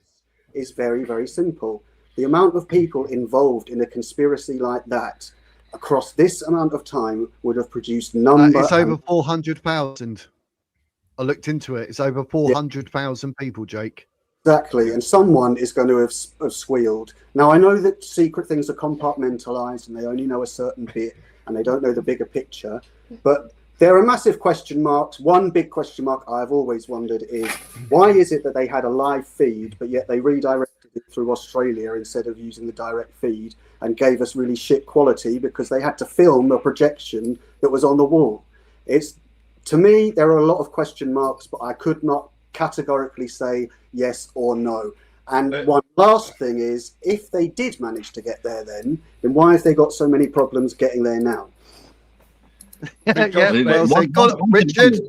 is very, very simple. The amount of people involved in a conspiracy like that across this amount of time would have produced it's over 400,000. I looked into it. It's over 400,000 people, Jake. Exactly, and someone is going to have squealed. Now, I know that secret things are compartmentalized and they only know a certain bit and they don't know the bigger picture, but there are massive question marks. One big question mark I've always wondered is, why is it that they had a live feed, but yet they redirected it through Australia instead of using the direct feed, and gave us really shit quality because they had to film a projection that was on the wall? To me, there are a lot of question marks, but I could not categorically say yes or no. And one last thing is, if they did manage to get there then why have they got so many problems getting there now? Richard.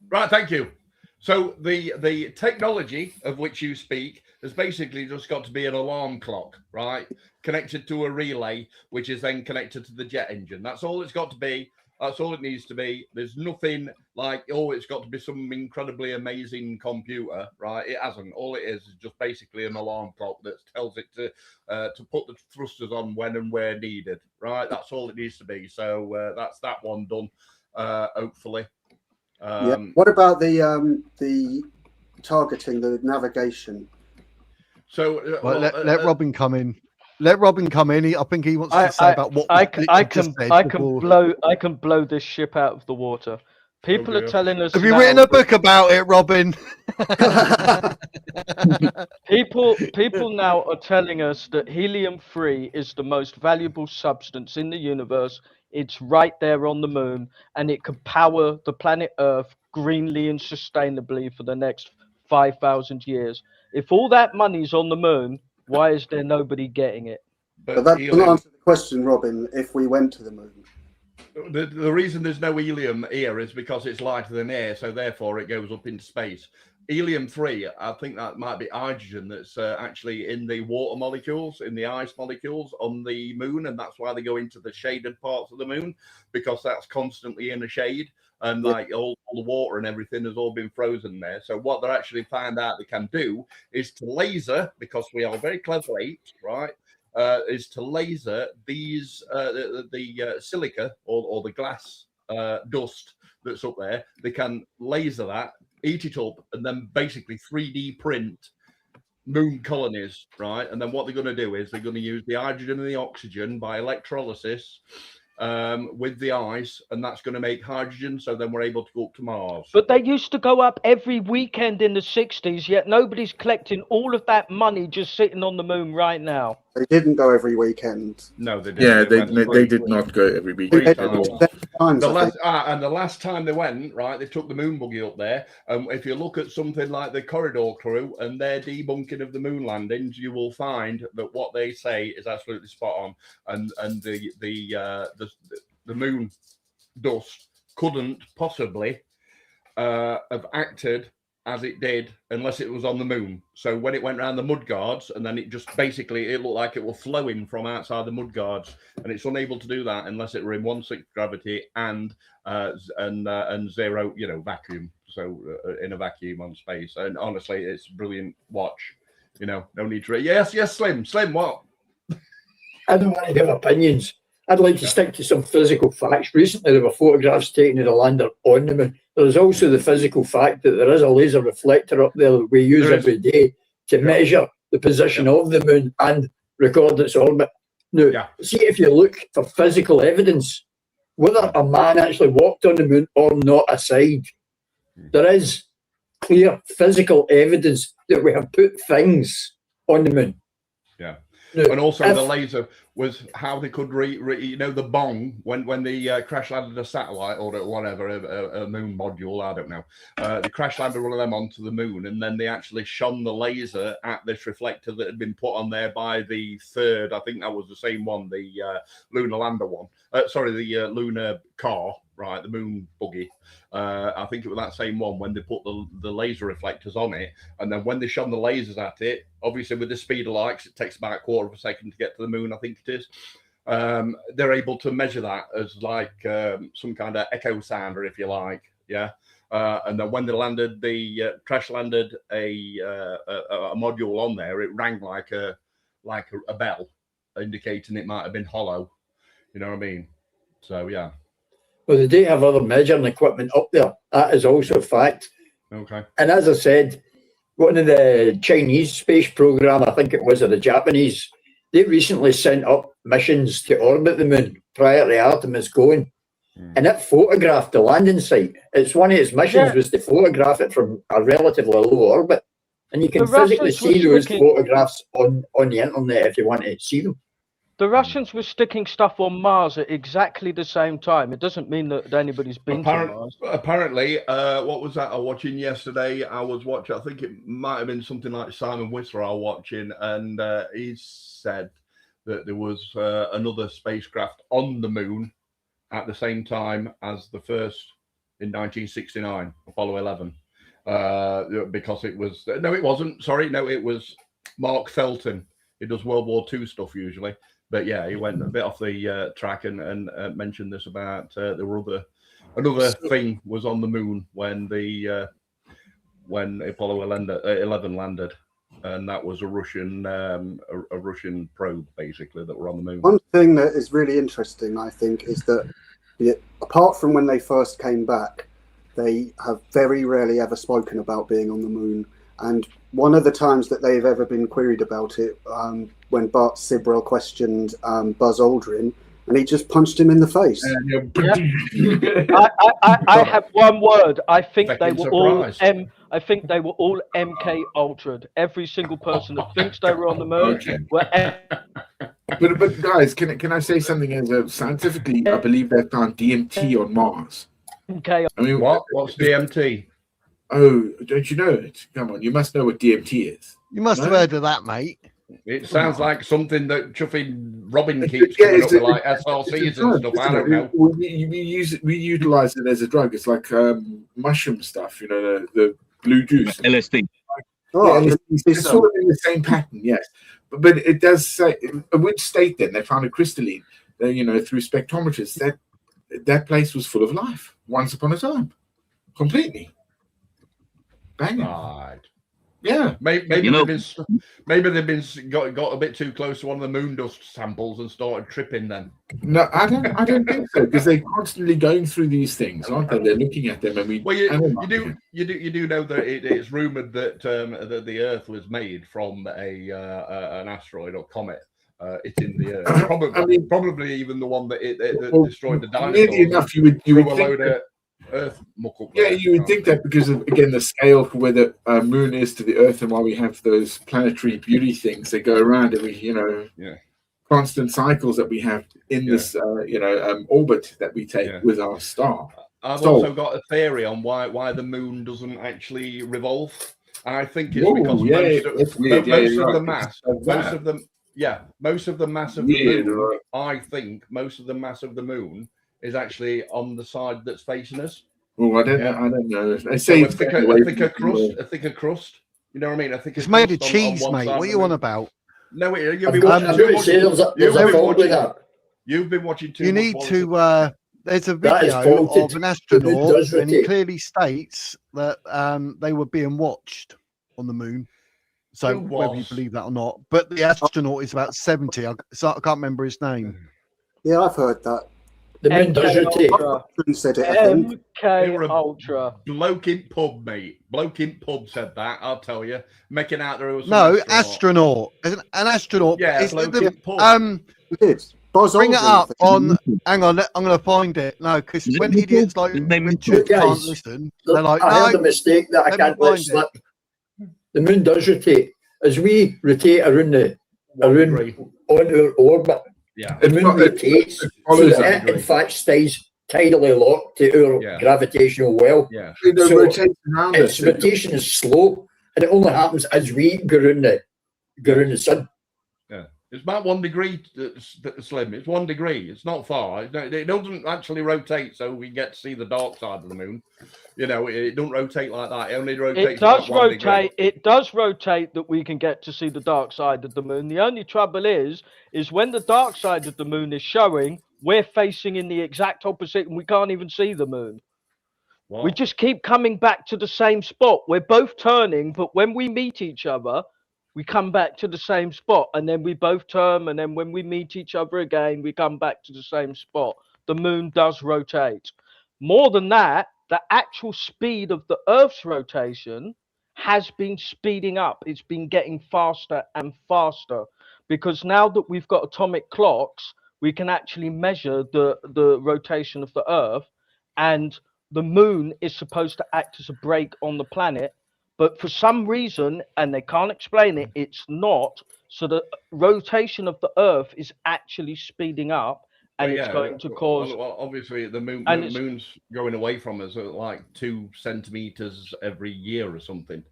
Right, thank you. So the technology of which you speak has basically just got to be an alarm clock, right? Connected to a relay, which is then connected to the jet engine. That's all it's got to be. That's all it needs to be. There's nothing like, it's got to be some incredibly amazing computer, right? It hasn't. All it is just basically an alarm clock that tells it to put the thrusters on when and where needed, right? That's all it needs to be. So that's that one done, hopefully. What about the targeting, the navigation? So let Robin come in. let Robin come in. I think he wants to say about what I can blow this ship out of the water. People are telling us. Have you written a book about it, Robin? People now are telling us that helium-3 is the most valuable substance in the universe. It's right there on the moon, and it could power the planet Earth greenly and sustainably for the next 5,000 years. If all that money's on the moon, why is there nobody getting it? But that doesn't answer the question, Robin. If we went to the moon, the reason there's no helium here is because it's lighter than air, so therefore it goes up into space. Helium-3, I think that might be hydrogen that's actually in the water molecules, in the ice molecules on the moon, and that's why they go into the shaded parts of the moon, because that's constantly in the shade, and like all the water and everything has all been frozen there. So what they're actually found out they can do is to laser, because we are very clever apes, right? Is to laser these the silica or the glass dust that's up there. They can laser that, eat it up, and then basically 3D print moon colonies, right? And then what they're going to do is they're going to use the hydrogen and the oxygen by electrolysis with the ice, and that's going to make hydrogen, so then we're able to go up to Mars. But they used to go up every weekend in the 60s, yet nobody's collecting all of that money just sitting on the moon right now. They didn't go every weekend. No, they didn't. Yeah, they did not go every weekend. The last time they went, right, they took the moon buggy up there. If you look at something like the Corridor crew and their debunking of the moon landings, you will find that what they say is absolutely spot on. And the moon dust couldn't possibly have acted as it did unless it was on the moon. So when it went around the mud guards, and then it just basically, it looked like it was flowing from outside the mud guards, and it's unable to do that unless it were in 1/6 gravity and zero, vacuum. So in a vacuum on space. And honestly, it's a brilliant watch. No need to. Yes, Slim, what? I don't want to give opinions. I'd like to stick to some physical facts. Recently, there were photographs taken of the lander on the moon. There's also the physical fact that there is a laser reflector up there that we use every day to measure the position of the moon and record its orbit. Now, see if you look for physical evidence, whether a man actually walked on the moon or not aside, there is clear physical evidence that we have put things on the moon. Yeah. And also the laser was how they could the bong when they crash landed a satellite or whatever, a moon module, I don't know. They crash landed one of them onto the moon, and then they actually shone the laser at this reflector that had been put on there by the third, I think that was the same one, the lunar lander one. The lunar car, right, the moon buggy. I think it was that same one when they put the laser reflectors on it, and then when they shone the lasers at it, obviously with the speed of light, it takes about a quarter of a second to get to the moon, I think it is. They're able to measure that as like some kind of echo sounder, if you like, and then when they landed, crash landed a module on there, it rang like a bell, indicating it might have been hollow. You know what I mean? So yeah. Well, they do have other measuring equipment up there. That is also a fact. Okay. And as I said, one of the Chinese space program, I think it was, or the Japanese, they recently sent up missions to orbit the moon prior to Artemis going. And it photographed the landing site. It's one of its missions was to photograph it from a relatively low orbit. And you can physically see those photographs on the internet if you want to see them. The Russians were sticking stuff on Mars at exactly the same time. It doesn't mean that anybody's been to Mars. Apparently, what was that I was watching yesterday? I think it might have been something like Simon Whistler I was watching, and he said that there was another spacecraft on the moon at the same time as the first in 1969, Apollo 11. Because it was... No, it wasn't. Sorry, no, it was Mark Felton. He does World War II stuff usually. But yeah, he went a bit off the track and mentioned this about there were another thing was on the moon when Apollo 11 landed, and that was a Russian probe basically that were on the moon. One thing that is really interesting, I think, is that apart from when they first came back, they have very rarely ever spoken about being on the moon, And one of the times that they've ever been queried about it, when Bart Sibrel questioned Buzz Aldrin, and he just punched him in the face. I have one word. I think they Fucking were all surprise. I think they were all MK Ultra'd. Every single person that thinks they were on the moon were But guys, can I say something as scientifically? I believe they found DMT on Mars. MK. I mean, What's DMT? Oh, don't you know it? Come on, you must know what DMT is. You must have heard of that, mate. It sounds like something that Chuffy Robin keeps coming up with, like SRCs and stuff. I don't know. We utilize it as a drug. It's like mushroom stuff, you know, the blue juice. LSD. Oh, yeah, it's sort of in the same pattern, yes. But it does say, at which state then they found a crystalline, you know, through spectrometers, that place was full of life once upon a time, completely. Banging. Right. Yeah. Maybe they've been got a bit too close to one of the moon dust samples and started tripping then. No, I don't think so, because they're constantly going through these things, aren't they? They're looking at them, and you do know that it's rumored that that the Earth was made from an asteroid or comet. It's in the Earth. Probably even the one that destroyed the dinosaurs. Weirdly enough, you would think that, Earth muck up. Yeah, you would think that because of, again, the scale for where the moon is to the Earth, and why we have those planetary beauty things that go around every, constant cycles that we have in this, orbit that we take with our star. I've also got a theory on why the moon doesn't actually revolve. And I think it's because most of the mass of the moon. I think most of the mass of the moon is actually on the side that's facing us. Oh, I don't know. I say a thicker crust. You know what I mean? I think it's made of cheese, mate. What are you on about? No, you've been watching too. You need to. There's a video of an astronaut, and he clearly states that they were being watched on the moon. So whether you believe that or not, but the astronaut is about 70. I can't remember his name. Yeah, I've heard that. The moon does rotate. Said it, I think. MK Ultra. Bloke in pub, mate. Bloke in pub said that. I'll tell you. Making out there was astronaut. An astronaut. Yeah, bloke in pub. Bring it up on. Hang on, I'm going to find it. No, because when idiots like Richard can't listen, they're like, I had a mistake that I can't let slip. The moon does rotate as we rotate around on our orbit. Yeah, the moon rotates, so that it in fact stays tidally locked to our gravitational well. Yeah, so its rotation is slow, and it only happens as we go around the sun. Yeah, it's about 1 degree, Slim. It's 1 degree. It's not far. It doesn't actually rotate, so we get to see the dark side of the moon. You know, it don't rotate like that. It only rotates. It does rotate. It does rotate that we can get to see the dark side of the moon. The only trouble is when the dark side of the moon is showing, we're facing in the exact opposite, and we can't even see the moon. What? We just keep coming back to the same spot. We're both turning, but when we meet each other, we come back to the same spot, and then we both turn, and then when we meet each other again, we come back to the same spot. The moon does rotate. More than that, the actual speed of the Earth's rotation has been speeding up. It's been getting faster and faster, because now that we've got atomic clocks, we can actually measure the rotation of the Earth, and the moon is supposed to act as a brake on the planet. But for some reason, and they can't explain it, it's not. So the rotation of the Earth is actually speeding up, and it's going to cause. Well, obviously, the moon's going away from us at like 2 centimeters every year or something.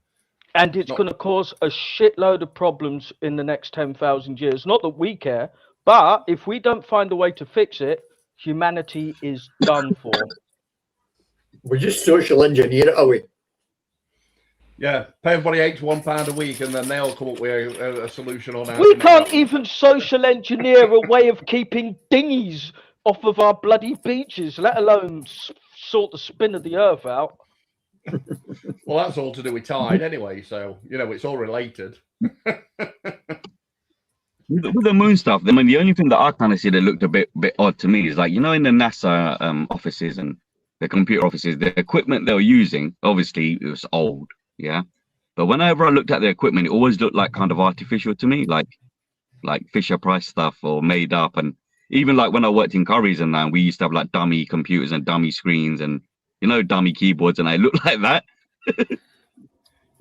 And it's going to cause a shitload of problems in the next 10,000 years. Not that we care, but if we don't find a way to fix it, humanity is done for. We just social engineer it away. Yeah, pay everybody £81 a week, and then they'll come up with a solution on how. We can't even social engineer a way of keeping dinghies off of our bloody beaches, let alone sort the spin of the Earth out. Well, that's all to do with tide anyway, so it's all related. With the moon stuff, I mean, the only thing that I kind of see that looked a bit odd to me is like, in the NASA offices and the computer offices, the equipment they were using, obviously it was old. Yeah. But whenever I looked at the equipment, it always looked like kind of artificial to me, like Fisher Price stuff or made up. And even like when I worked in Curry's and that, we used to have like dummy computers and dummy screens and, you know, dummy keyboards, and I looked like that.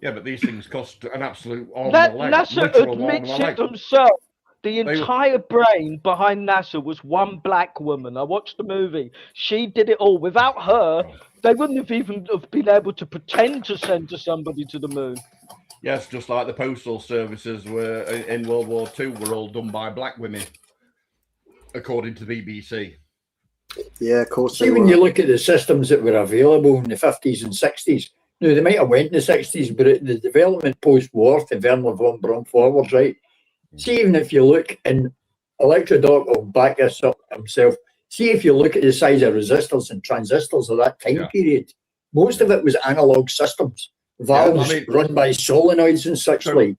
Yeah, but these things cost an absolute arm and a leg. NASA admits it themselves. The entire brain behind NASA was one black woman. I watched the movie. She did it all. Without her, they wouldn't have even have been able to pretend to send somebody to the moon. Yes, just like the postal services were in World War II were all done by black women, according to the BBC. Yeah, of course. See, when you look at the systems that were available in the 50s and 60s, now they might have went in the 60s, but the development post-war to Werner von Braun forwards, right? See, even if you look, and Electrodoc will back this up himself, see if you look at the size of resistors and transistors of that time period, most of it was analog systems, valves run by solenoids and such like.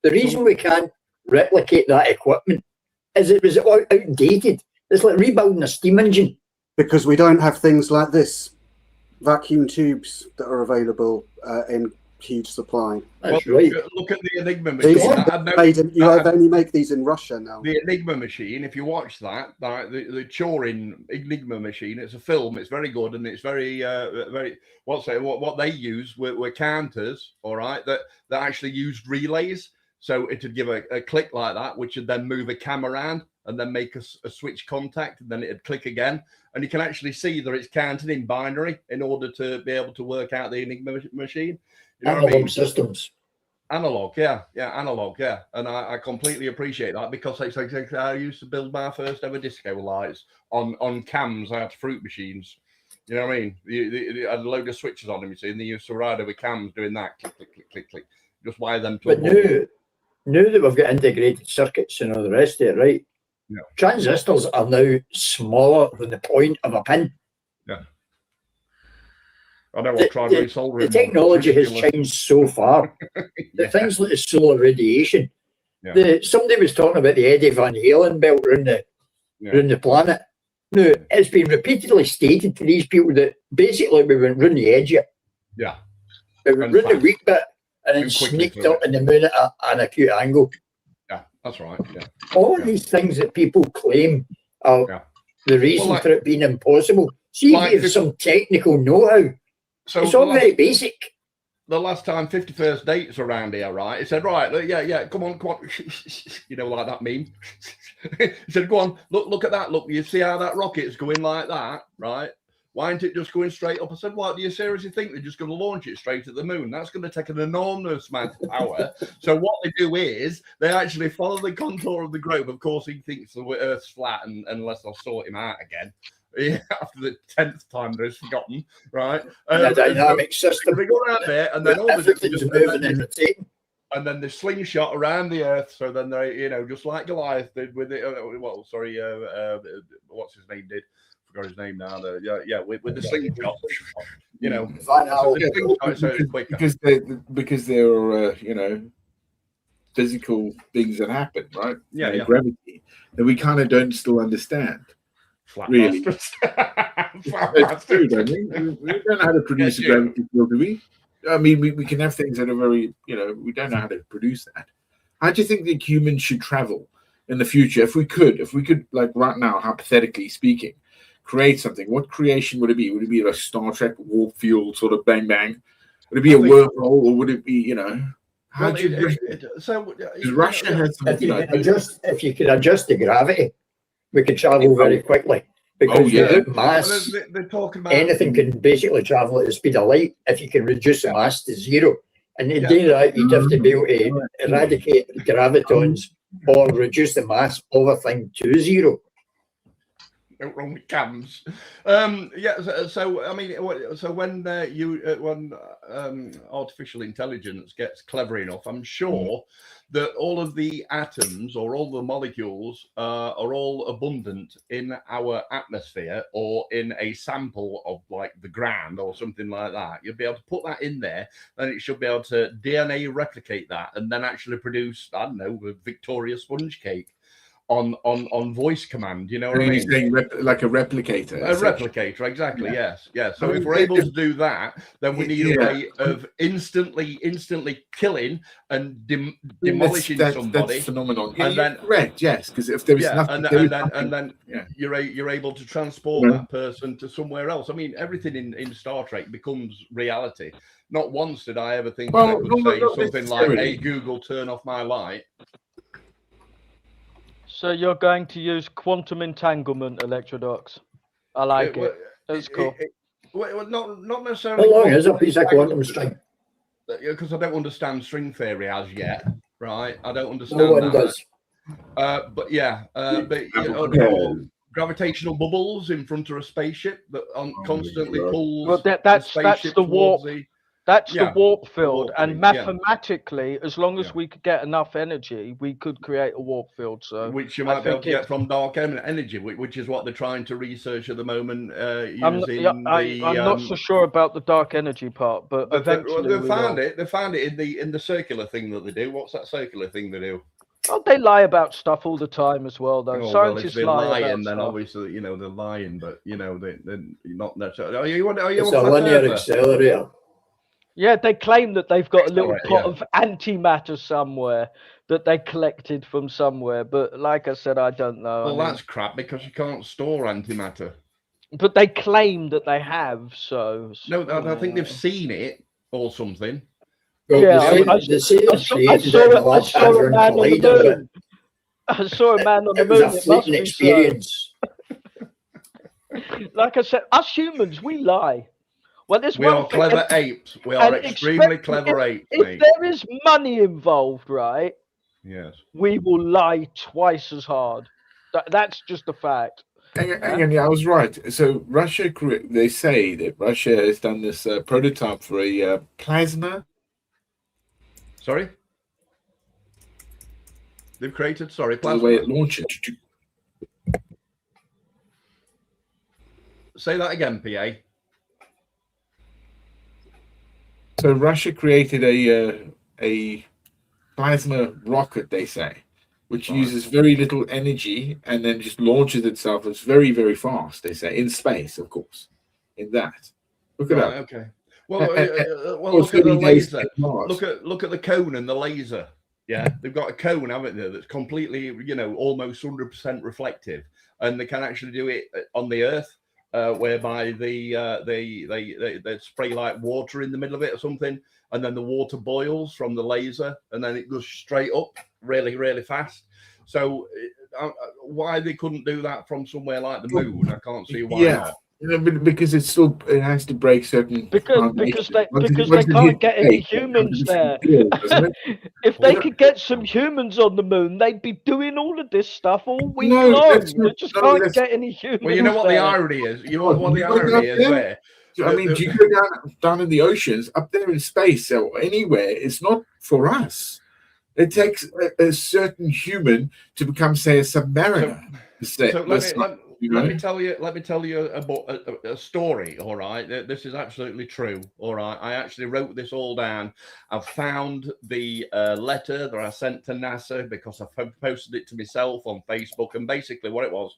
The reason we can't replicate that equipment is it was outdated. It's like rebuilding a steam engine. Because we don't have things like this, vacuum tubes that are available in huge supply. That's right. Look at the Enigma machine. You only make these in Russia now. The Enigma machine, if you watch that, the Turing Enigma machine, it's a film. It's very good, and it's very, very. What they used were counters, all right, that actually used relays. So it would give a click like that, which would then move a camera around and then make a switch contact, and then it'd click again. And you can actually see that it's counted in binary in order to be able to work out the Enigma machine. You know analog systems. Analog, analog, yeah. And I completely appreciate that, because I used to build my first ever disco lights on cams out of fruit machines. You know what I mean? You had a load of switches on them, you see, and they used to ride over cams doing that, click, click, click, click, click. Just wire them to. But now that we've got integrated circuits and all the rest of it, right? Yeah. Transistors are now smaller than the point of a pin. Yeah. I know I've tried resoldering. The technology has changed so far. The things like the solar radiation. Yeah. Somebody was talking about the Eddie Van Halen belt around the planet. Now, it's been repeatedly stated to these people that basically we went round the edge of it. Yeah. We went round the weak bit and then sneaked up in the moon at an acute angle. Yeah, that's right. Yeah. All these things that people claim are the reason for it being impossible. See if you have some technical know-how. So it's all very basic. The last time 51st dates around here, right? He said, right, yeah, come on. You know, like that meme. He said, go on, look at that. Look, you see how that rocket's going like that, right? Why isn't it just going straight up? I said, what, do you seriously think they're just going to launch it straight at the moon? That's going to take an enormous amount of power. So what they do is they actually follow the contour of the globe. Of course, he thinks the Earth's flat, and unless I sort him out again. Yeah, after the 10th time that it's forgotten, right? The dynamic system. They go out there, and then all everything's moving and rotating. And then the slingshot around the Earth. So then they, you know, just like Goliath did with it. What's his name did? Forgot his name now. With the slingshot. You know, because they're you know, physical things that happen, right? Yeah. Gravity that we kind of don't still understand. Really, it's true, don't we? We don't know how to produce a gravity field, do we? I mean, we can have things that are very, you know, we don't know how to produce that. How do you think that humans should travel in the future? If we could, like right now, hypothetically speaking, create something, what creation would it be? Would it be like Star Trek warp fuel sort of bang bang? Would it be a wormhole, or would it be, you know? Russia has some, if you could adjust the gravity, we could travel very quickly, because without mass, they're talking about anything can basically travel at the speed of light if you can reduce the mass to zero. And to do that, you'd have to be able to eradicate gravitons or reduce the mass of a thing to zero. Wrong with cams. So I mean, so when artificial intelligence gets clever enough, I'm sure that all of the atoms or all the molecules are all abundant in our atmosphere or in a sample of like the ground or something like that. You'll be able to put that in there, and it should be able to DNA replicate that and then actually produce, I don't know, a Victoria sponge cake. on voice command. You know what I He's mean? saying like a replicator. A replicator, exactly. Yes. So if we're able to do that, then we need a way of instantly killing and demolishing somebody. That's phenomenal. And then correct, yes, because if there is nothing, and then you're able to transport that person to somewhere else. I mean, everything in Star Trek becomes reality. Not once did I ever think I could say something like, "Hey Google, turn off my light." So you're going to use quantum entanglement, Electrodox. I like it. That's cool. Well, not necessarily. How long is a piece of quantum string? Because I don't understand string theory as yet, right? I don't understand No one that. does. But gravitational bubbles in front of a spaceship that constantly pulls. Well, that's the warp. That's the warp field, and mathematically, as long as we could get enough energy, we could create a warp field. So, which you might be able to get from dark energy, which is what they're trying to research at the moment. I'm not so sure about the dark energy part, but eventually they found it. They found it in the circular thing that they do. What's that circular thing they do? Oh, they lie about stuff all the time as well, though. Scientists lie about stuff. Then obviously, they're lying, but they're not necessarily. Are you it's a linear accelerator. Yeah, they claim that they've got a little pot of antimatter somewhere that they collected from somewhere, but like I said, I don't know. Well, that's crap because you can't store antimatter. But they claim that they have, so. No, I think they've seen it or something. Well, yeah, I saw a man on the moon. I saw a man on the moon. It was a fleeting experience. Like I said, us humans, we lie. Well, we are clever apes. We are extremely clever apes. If there is money involved, right? Yes. We will lie twice as hard. That's just a fact. Yeah, I was right. So Russia, they say that Russia has done this prototype for a plasma. Sorry? They've created, plasma. The way it launches. Say that again, PA. So Russia created a plasma rocket, they say, which uses very little energy and then just launches itself. It's very, very fast, they say, in space, of course. In that, look at that. Okay. Well, look at the laser. Look at the cone and the laser. Yeah, they've got a cone, haven't they? That's completely, almost 100% reflective, and they can actually do it on the Earth. Whereby they spray like water in the middle of it or something, and then the water boils from the laser, and then it goes straight up really, really fast. So why they couldn't do that from somewhere like the moon, I can't see why not. Because it has to break certain because they can't get any humans there. If they could get some humans on the moon, they'd be doing all of this stuff all week long. They just can't get any humans. Well, you know what the irony is. You know what the irony is there. I mean, do you go down in the oceans, up there in space or anywhere? It's not for us. It takes a certain human to become, say, a submariner. Let me tell you about a story. All right, this is absolutely true. All right, I actually wrote this all down. I've found the letter that I sent to NASA because I posted it to myself on Facebook. And basically, what it was,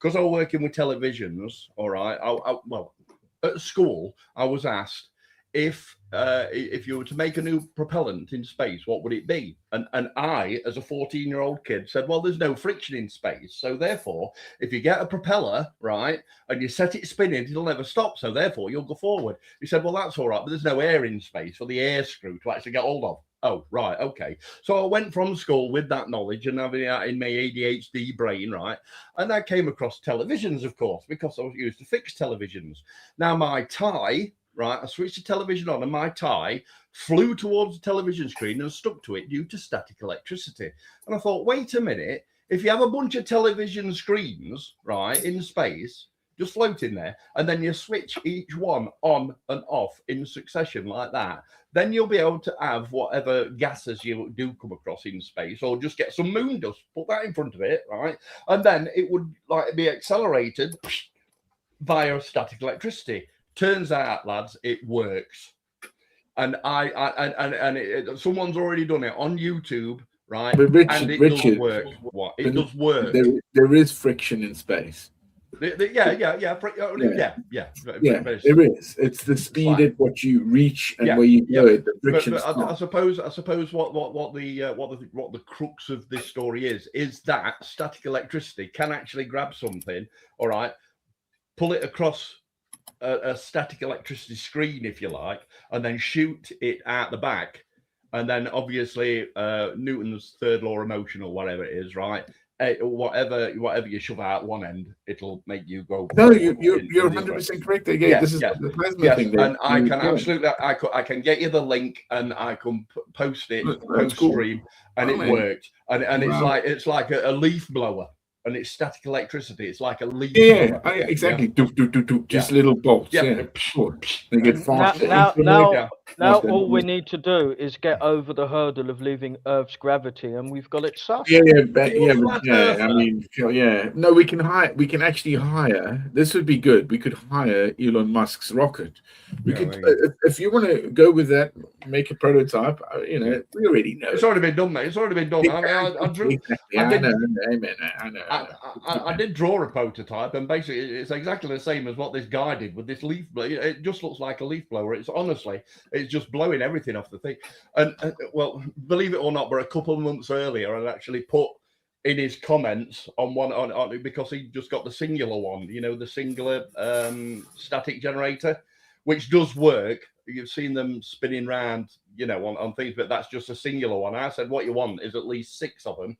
because I was working with televisions. All right, well, at school, I was asked if you were to make a new propellant in space, what would it be? And I, as a 14-year-old kid, said, well, there's no friction in space. So therefore, if you get a propeller, right, and you set it spinning, it'll never stop. So therefore, you'll go forward. He said, well, that's all right, but there's no air in space for the air screw to actually get hold of. Oh, right, okay. So I went from school with that knowledge and having that in my ADHD brain, right? And I came across televisions, of course, because I was used to fix televisions. Now, my tie... Right, I switched the television on and my tie flew towards the television screen and stuck to it due to static electricity. And I thought, wait a minute, if you have a bunch of television screens, right, in space, just floating there, and then you switch each one on and off in succession like that, then you'll be able to have whatever gases you do come across in space, or just get some moon dust, put that in front of it, right? And then it would like be accelerated via static electricity. Turns out, lads, it works, and someone's already done it on YouTube right? But And it Richard, does work. What? It does work. There is friction in space. Yeah. There is. It's the speed at what you reach and where you go. The friction. But I suppose what the crux of this story is that static electricity can actually grab something, all right, pull it across a static electricity screen, if you like, and then shoot it out the back, and then obviously Newton's third law of motion or whatever it is, right? Whatever you shove out one end, it'll make you go. No, you're 100% correct. Again, this is the plasma thing. And I can absolutely, I can get you the link, and I can post it post stream, and it worked. And it's like a leaf blower, and it's static electricity. It's like a leaf. Yeah, exactly. Just little bolts. Yeah. They get fast. Now all we need to do is get over the hurdle of leaving Earth's gravity, and we've got it sussed. I mean, no, we can hire. We can actually hire. This would be good. We could hire Elon Musk's rocket. We could, if you want to go with that, make a prototype. We already know. It's already been done, mate. It's already been done. I did draw a prototype, and basically it's exactly the same as what this guy did with this leaf blower. It just looks like a leaf blower. It's honestly, it's just blowing everything off the thing. And well, believe it or not, but a couple of months earlier, I'd actually put in his comments on one on because he just got the singular one, the singular static generator, which does work. You've seen them spinning around, on things, but that's just a singular one. I said, what you want is at least 6 of them.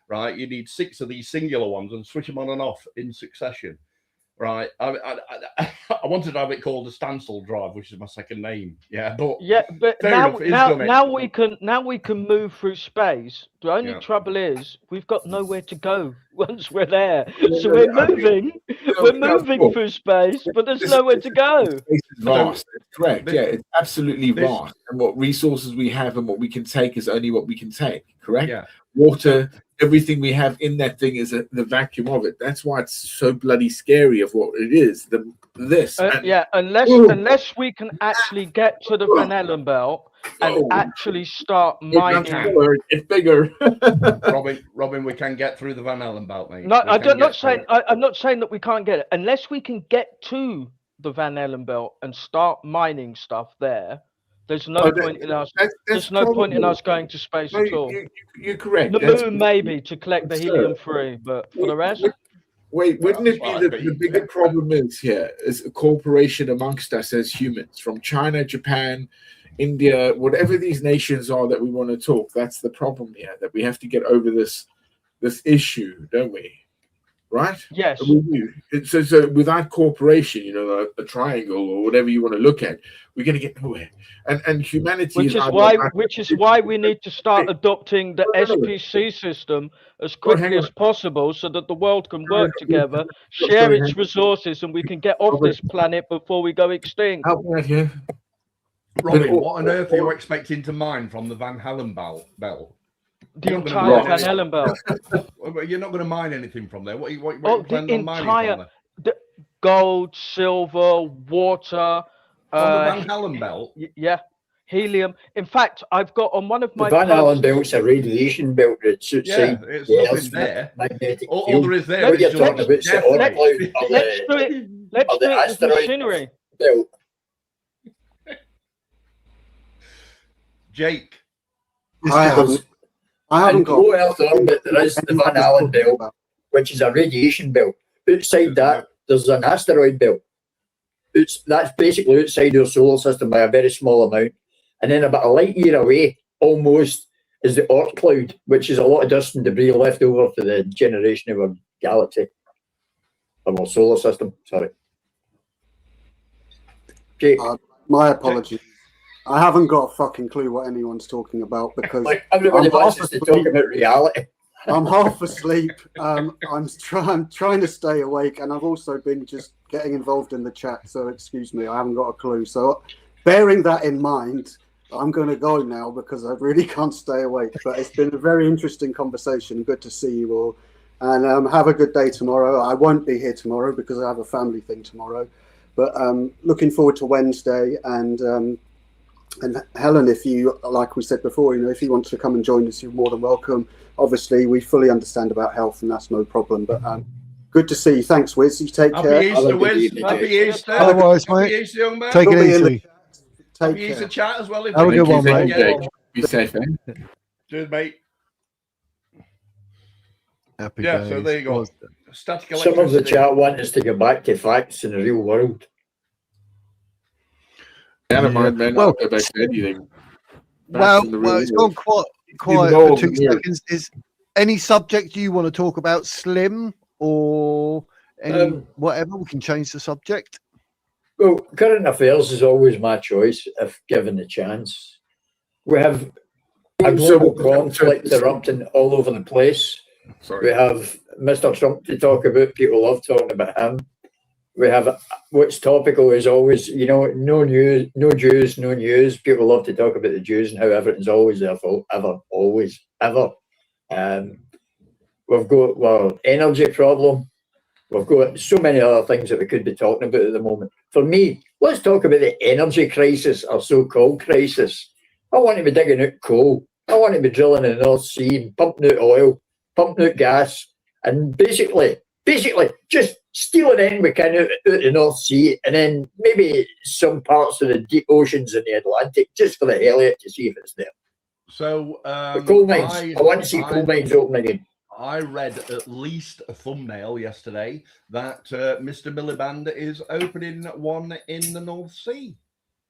Right, you need 6 of these singular ones and switch them on and off in succession. Right, I wanted to have it called the Stansel drive, which is my second name. But now we can move through space. The only trouble is we've got nowhere to go once we're there. So we're moving through space, but there's nowhere to go. Space is vast. Correct. It's absolutely vast. And what resources we have and what we can take is only what we can take. Correct. Yeah. Water. Everything we have in that thing is the vacuum of it. That's why it's so bloody scary of what it is. Unless we can actually get to the Van Allen belt and actually start mining. It's bigger. Robin, we can get through the Van Allen belt, mate. No, I'm not saying that we can't get it. Unless we can get to the Van Allen belt and start mining stuff there. There's no point in us. There's no point in us going to space at all. You're correct. The moon maybe to collect the helium-3, but for the rest. Wait, wouldn't it be the bigger problem is a cooperation amongst us as humans from China, Japan, India, whatever these nations are that we want to talk. That's the problem here. That we have to get over this issue, don't we? Right? Yes. So without cooperation, a triangle or whatever you want to look at, we're going to get nowhere. And humanity which is why we need to start adopting the SPC system as quickly as possible, so that the world can work together, share its resources, and we can get off this planet before we go extinct. Robin, what on earth are you expecting to mine from the Van Allen belt? The entire Van Allen belt. You're not going to mine anything from there. What you planning on mining from there? Gold, silver, water. On the Van Allen belt? Yeah. Helium. In fact, I've got on one of my... The Van Allen belt's a radiation belt that suits it's nothing there. All there is there is just... Let's do it. Let's do it with machinery. Belt. Jake. I haven't got... Low Earth orbit, there is the Van Allen belt, which is a radiation belt. Outside that, there's an asteroid belt. That's basically outside our solar system by a very small amount. And then about a light year away, almost, is the Oort cloud, which is a lot of dust and debris left over for the generation of our galaxy. Of our solar system, sorry. Jake. My apologies. I haven't got a fucking clue what anyone's talking about because everybody wants us to talk about reality. I'm half asleep. I'm trying to stay awake, and I've also been just getting involved in the chat. So excuse me, I haven't got a clue. So bearing that in mind, I'm going to go now because I really can't stay awake. But it's been a very interesting conversation. Good to see you all, and have a good day tomorrow. I won't be here tomorrow because I have a family thing tomorrow, but looking forward to Wednesday and. And Helen, if you, like we said before, if you want to come and join us, you're more than welcome. Obviously, we fully understand about health, and that's no problem. But good to see you. Thanks, Wiz. You take care. Happy Easter, Wiz. Happy Easter. Otherwise, Happy mate. Easter, young man. Take it easy. Happy Easter chat as well. If Have a good one, mate. Be safe, eh? Cheers, mate. Happy yeah, days. so there you go. Static electricity. Some of the chat want us to get back to facts in the real world. I don't mind, man. Well, I'll go back to anything. Well, it's gone quiet for 2 seconds. Is any subject you want to talk about, Slim, or any whatever? We can change the subject. Well, current affairs is always my choice if given the chance. We have a global conflict erupting all over the place. We have Mr. Trump to talk about. People love talking about him. We have what's topical is always, no news, no Jews, no news. People love to talk about the Jews and how everything's always their fault, always, ever. We've got energy problem. We've got so many other things that we could be talking about at the moment. For me, let's talk about the energy crisis or so-called crisis. I want to be digging out coal. I want to be drilling in the North Sea and pumping out oil, pumping out gas, and basically just stealing anything we can out the North Sea, and then maybe some parts of the deep oceans in the Atlantic, just for the hell of it, to see if it's there. So the coal mines. I want to see coal mines open again. I read at least a thumbnail yesterday that Mr. Miliband is opening one in the North Sea.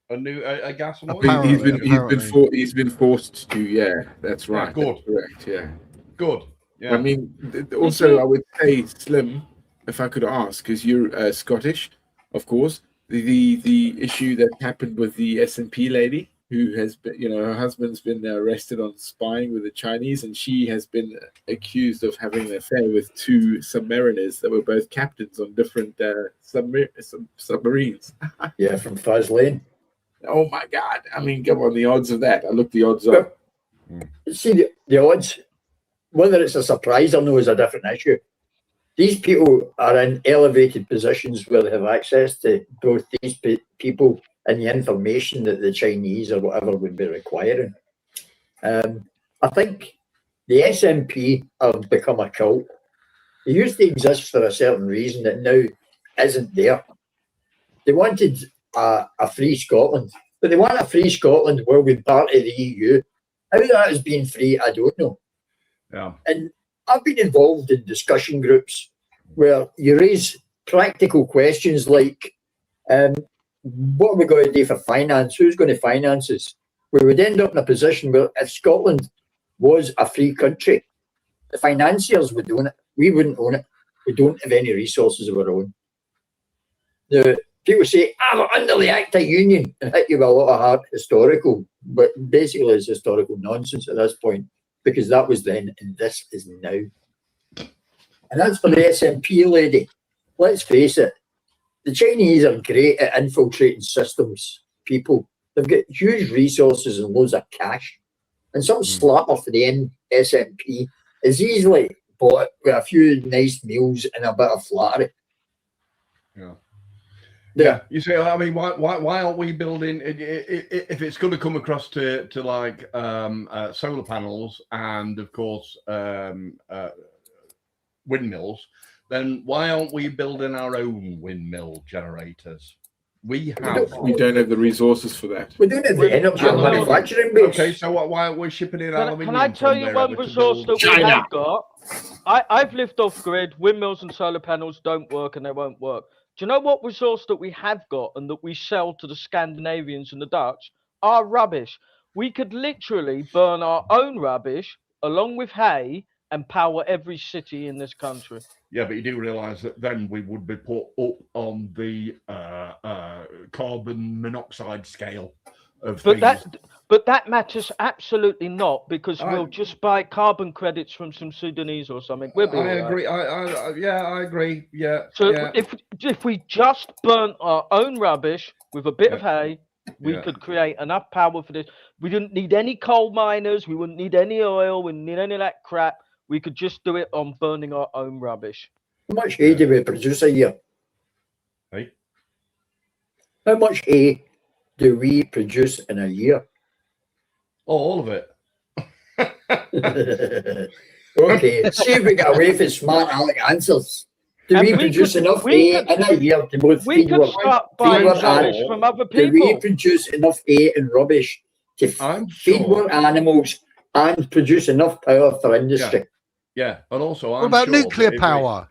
A gas and oil. He's been forced to. Yeah, that's right. Yeah, good. That's correct. Yeah. Good. Yeah. I mean, also I would say, Slim, if I could ask, because you're Scottish, of course, the issue that happened with the S&P lady, who has been, her husband's been arrested on spying with the Chinese, and she has been accused of having an affair with 2 submariners that were both captains on different submarines. Yeah, from Fuzz Lane. Oh my God! I mean, come on, the odds of that. I looked the odds up. See, the odds, whether it's a surprise or no, is a different issue. These people are in elevated positions where they have access to both these people and the information that the Chinese or whatever would be requiring. I think the S&P have become a cult. They used to exist for a certain reason that now isn't there. They wanted a free Scotland, but they want a free Scotland where we're part of the EU. How that has been free, I don't know. Yeah. And I've been involved in discussion groups where you raise practical questions like, what are we going to do for finance? Who's going to finance us? We would end up in a position where if Scotland was a free country, the financiers would own it. We wouldn't own it. We don't have any resources of our own. The people say, we're under the Act of Union, and hit you with a lot of hard historical, but basically it's historical nonsense at this point, because that was then and this is now. And that's for the S&P lady. Let's face it, the Chinese are great at infiltrating systems, people. They've got huge resources and loads of cash. And some slapper for the S&P is easily bought with a few nice meals and a bit of flattery. Yeah, you see, I mean, why aren't we building? If it's going to come across to like solar panels and of course windmills, then why aren't we building our own windmill generators? We don't have the resources for that. We don't have the energy manufacturing base. Okay, so why are we shipping in aluminium? Can I tell you one resource that we have got? I've lived off grid. Windmills and solar panels don't work, and they won't work. Do you know what resource that we have got and that we sell to the Scandinavians and the Dutch? Our rubbish. We could literally burn our own rubbish along with hay and power every city in this country. Yeah, but you do realise that then we would be put up on the carbon monoxide scale of things. But that matters absolutely not, because we'll just buy carbon credits from some Sudanese or something. We'll be I agree. I agree. Yeah. So yeah. if we just burn our own rubbish with a bit of hay, we could create enough power for this. We didn't need any coal miners. We wouldn't need any oil. We didn't need any of that crap. We could just do it on burning our own rubbish. How much hay do we produce a year? Hey? How much hay do we produce in a year? Oh, all of it. Okay, see if we get away from smart aleck answers. Do we produce enough A in a year to both feed could start buying rubbish from other people. Do we produce enough A and rubbish to feed our animals and produce enough power for industry? Yeah, and also what about nuclear power?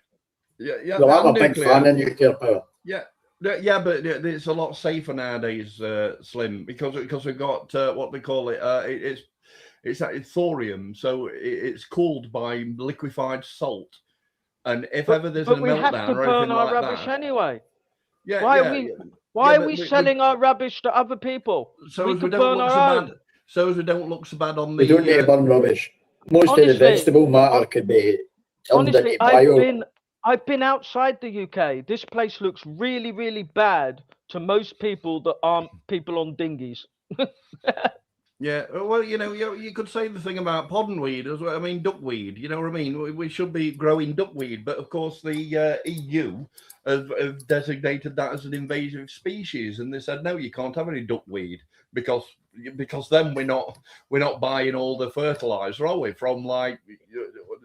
Yeah, well, I'm a big fan of nuclear power. Yeah, but it's a lot safer nowadays, Slim, because we've got what they call it. It's thorium, so it's cooled by liquefied salt. And if ever there's a meltdown or anything like rubbish anyway. Yeah. Why are we selling our rubbish to other people? So as we don't look so bad. So as we don't look so bad on the. We don't need to burn rubbish. Most of the vegetable matter could be turned into bio. I've been outside the UK. This place looks really, really bad to most people that aren't people on dinghies. Yeah, well, you could say the thing about poddenweed as well. I mean, duckweed. You know what I mean? We should be growing duckweed, but of course the EU have designated that as an invasive species, and they said no, you can't have any duckweed because then we're not buying all the fertilizer, are we? From like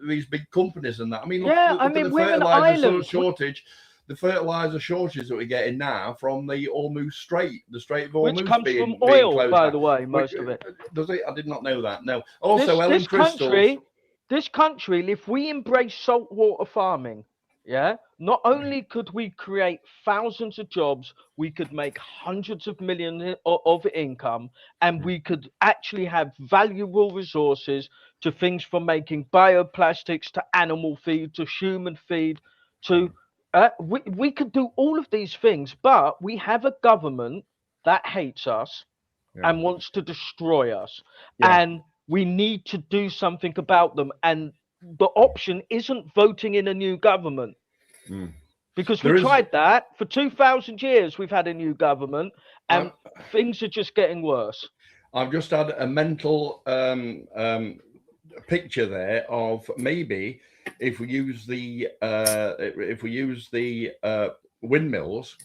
these big companies and that. I mean, look at the fertilizer shortage. The fertilizer shortages that we're getting now from the Hormuz Strait, the Strait of Hormuz, which comes from oil, by the way, most of it. Does it? I did not know that. No. Also, this country, if we embrace saltwater farming, not only could we create thousands of jobs, we could make hundreds of millions of income, and we could actually have valuable resources to things from making bioplastics to animal feed to human feed to. We could do all of these things, but we have a government that hates us and wants to destroy us. And we need to do something about them. And the option isn't voting in a new government. Because we tried that. For 2,000 years, we've had a new government, and things are just getting worse. I've just had a mental picture there of maybe if we use the windmills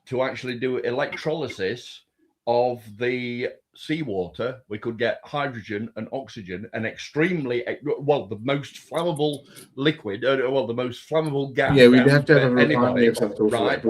to actually do electrolysis of the seawater, we could get hydrogen and oxygen and extremely the most flammable liquid, the most flammable gas. Yeah, we'd have to have anybody, right?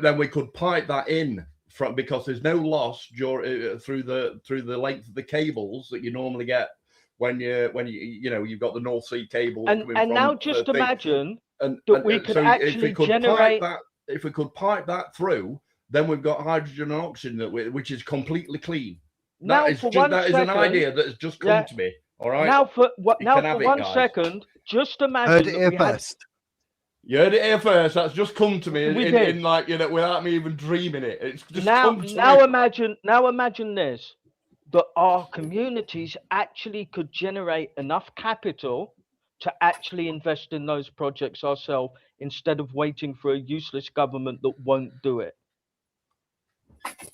Then we could pipe that in from, because there's no loss through the length of the cables that you normally get. When you've got the North Sea cable, and now just imagine that we could actually generate that. If we could pipe that through, then we've got hydrogen and oxygen which is completely clean. That is an idea that has just come to me. All right. Now for 1 second, just imagine. Heard it here first. You heard it here first. That's just come to me in like without me even dreaming it. It's just come to me. Now imagine this. That our communities actually could generate enough capital to actually invest in those projects ourselves instead of waiting for a useless government that won't do it.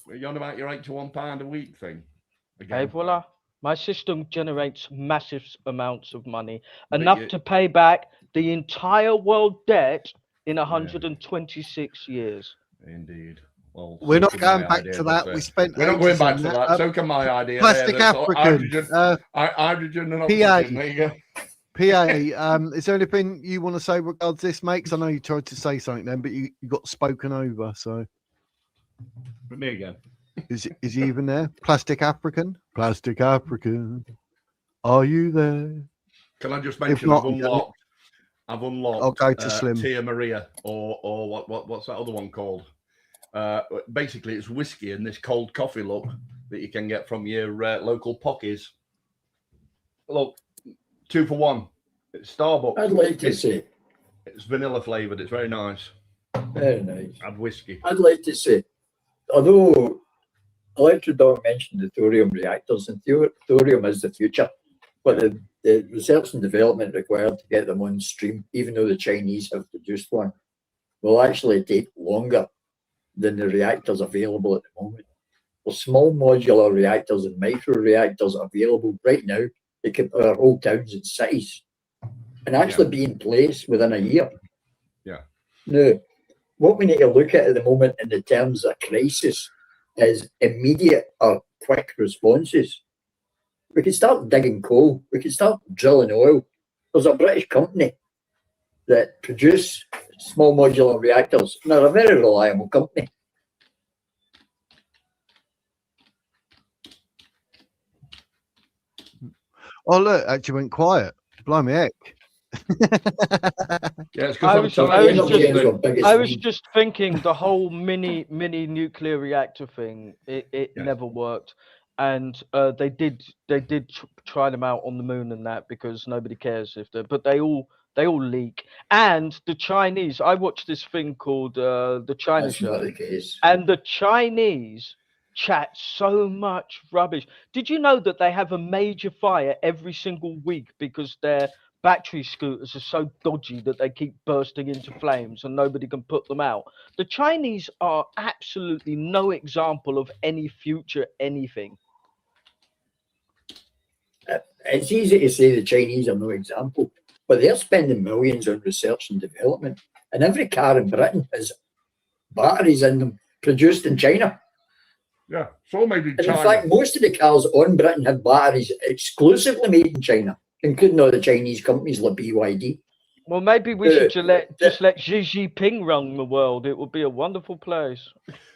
You're on about your £8 to £1 a week thing. Hey, voila. My system generates massive amounts of money, enough to pay back the entire world debt in 126 years. Indeed. Well, we're not going back to that. We're not going back to that. So can my idea. Plastic African. Hydrogen and oxygen. There you go. PA, is there anything you want to say regards this, mate? Because I know you tried to say something then, but you got spoken over. So, with me again. Is he even there? Plastic African. Plastic African. Are you there? Can I just mention I've unlocked. I'll go to Slim. Tia Maria, or what's that other one called? Basically, it's whiskey and this cold coffee look that you can get from your local pockies. Look, 2 for 1. It's Starbucks. I'd like to say it's vanilla flavored. It's very nice. Very nice. Add whiskey. I'd like to say, although Electrodog mentioned the thorium reactors, and thorium is the future, but the research and development required to get them on stream, even though the Chinese have produced one, will actually take longer than the reactors available at the moment. There's small modular reactors and micro reactors available right now that can power whole towns and cities and actually be in place within a year. Yeah. Now, what we need to look at the moment in the terms of crisis is immediate or quick responses. We can start digging coal. We can start drilling oil. There's a British company that produce small modular reactors, and they're a very reliable company. Oh, look, actually went quiet. Blimey heck. Yeah, it's I because was just thinking the whole mini nuclear reactor thing. It never worked, and they did try them out on the moon and that, because nobody cares if they. But they all leak. And the Chinese. I watched this thing called the China That's Show, not the case. and the Chinese chat so much rubbish. Did you know that they have a major fire every single week because their battery scooters are so dodgy that they keep bursting into flames and nobody can put them out? The Chinese are absolutely no example of any future anything. It's easy to say the Chinese are no example, but they're spending millions on research and development. And every car in Britain has batteries in them produced in China. Yeah, so maybe and China. In fact, most of the cars on Britain have batteries exclusively made in China, including all the Chinese companies like BYD. Well, maybe we should just let Xi Jinping run the world. It would be a wonderful place.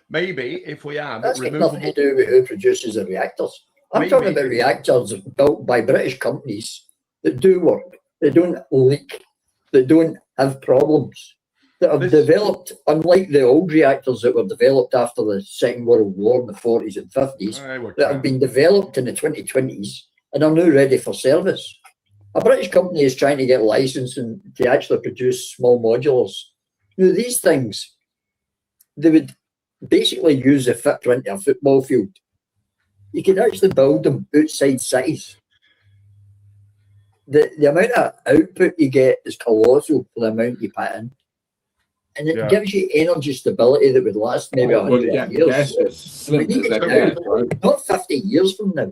Maybe if we had that's got nothing to do with who produces the reactors. I'm talking about reactors built by British companies that do work, they don't leak, that don't have problems, that are developed, unlike the old reactors that were developed after the Second World War in the 40s and 50s, that have been developed in the 2020s and are now ready for service. A British company is trying to get licensing to actually produce small modulars. You know, these things, they would basically use the footprint of a football field. You can actually build them outside cities. The amount of output you get is colossal for the amount you put in. And it gives you energy stability that would last maybe 100 years. We need it now, not 50 years from now.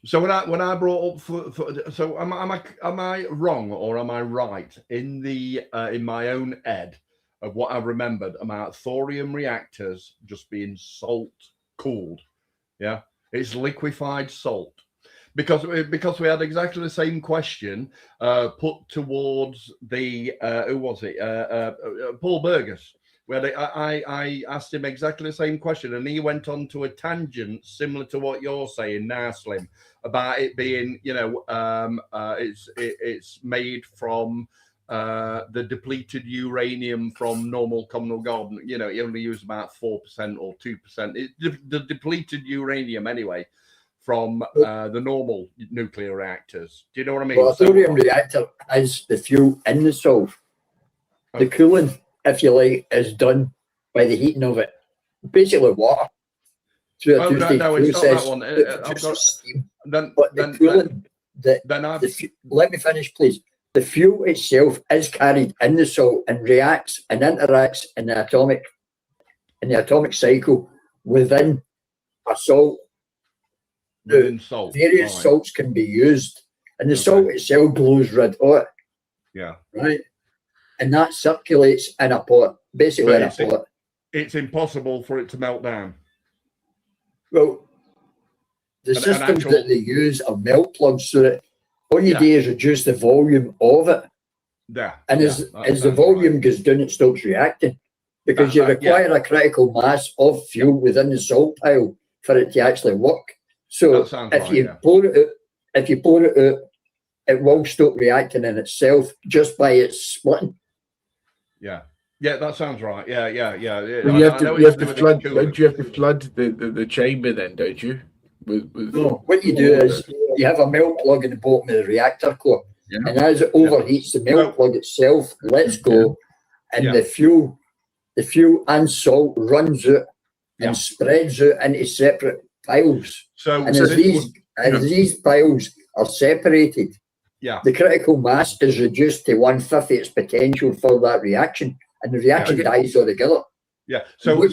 So when I brought up, so am I wrong or am I right in the in my own head of what I remembered about thorium reactors just being salt cooled? Yeah, it's liquefied salt. Because we had exactly the same question put towards the who was it? Paul Burgess. Where I asked him exactly the same question, and he went on to a tangent similar to what you're saying now, Slim, about it being, you know, it's made from the depleted uranium from normal communal garden. You know, you only use about 4% or 2%. The depleted uranium anyway. From the normal nuclear reactors. Do you know what I mean? Well, a thorium reactor is the fuel in the salt. The cooling, if you like, is done by the heating of it. Basically water. Through a two-stage process. Let me finish, please. The fuel itself is carried in the salt and reacts and interacts in the atomic cycle within a salt. Various salts can be used, and the salt itself glows red hot. Yeah. Right. And that circulates in a pot, basically in a pot. It's impossible for it to melt down. Well, the systems that they use are melt plugs, so that all you do is reduce the volume of it. Yeah. And as the volume goes down, it stops reacting, because you require a critical mass of fuel within the salt pile for it to actually work. So if you pour it out, it will stop reacting in itself just by its splitting. Yeah, that sounds right. Yeah. Well, you have to flood. Don't you have to flood the chamber then? Don't you? No. What you do is you have a melt plug in the bottom of the reactor core, and as it overheats, the melt plug itself lets go, and the fuel and salt runs out and spreads out into separate piles. As these piles are separated, the critical mass is reduced to 1/5 its potential for that reaction, and the reaction dies altogether. Yeah. So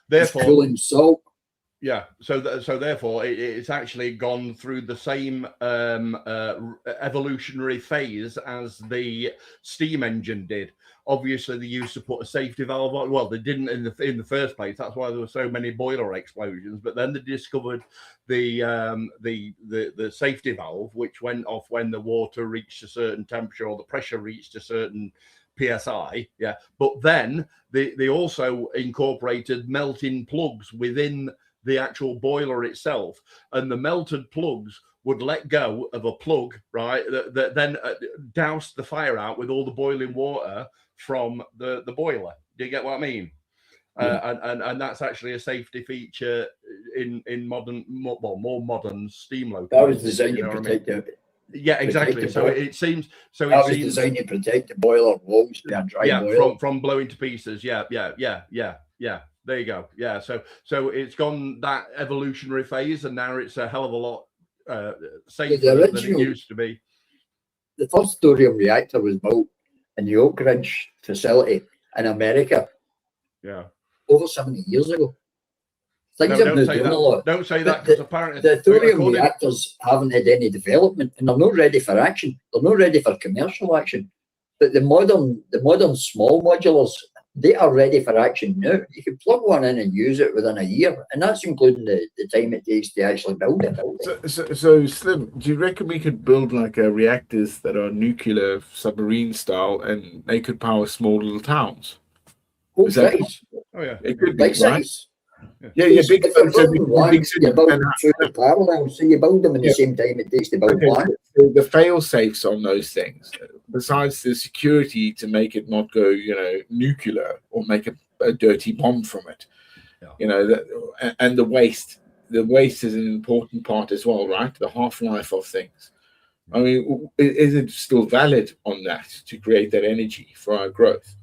therefore, cooling salt. Yeah, so therefore it's actually gone through the same evolutionary phase as the steam engine did. Obviously, they used to put a safety valve on. Well, they didn't in the first place. That's why there were so many boiler explosions. But then they discovered the safety valve, which went off when the water reached a certain temperature or the pressure reached a certain PSI. Yeah, but then they also incorporated melting plugs within the actual boiler itself, and the melted plugs would let go of a plug, right, that then doused the fire out with all the boiling water from the boiler. Do you get what I mean? Yeah. And that's actually a safety feature in modern, well, more modern steam locomotives. That was designed to protect it. Yeah, exactly. So it seems that was designed to protect the boiler walls. Yeah, from blowing to pieces. Yeah. There you go. Yeah, so it's gone that evolutionary phase, and now it's a hell of a lot safer than it used to be. The first thorium reactor was built in the Oak Ridge facility in America. Yeah, over 70 years ago. Things have now done a lot. Don't say that, because apparently the thorium reactors haven't had any development, and they're not ready for action. They're not ready for commercial action. But the modern small modulars, they are ready for action now. You can plug one in and use it within a year, and that's including the time it takes to actually build it. So Slim, do you reckon we could build like reactors that are nuclear submarine style, and they could power small little towns? Oh, size. Oh yeah, it could big be size. Yeah, big. You build them through the parallel, so you build them in the same time it takes to build one. So the fail safes on those things, besides the security to make it not go, nuclear or make a dirty bomb from it, and the waste. The waste is an important part as well, right? The half-life of things. I mean, is it still valid on that to create that energy for our growth?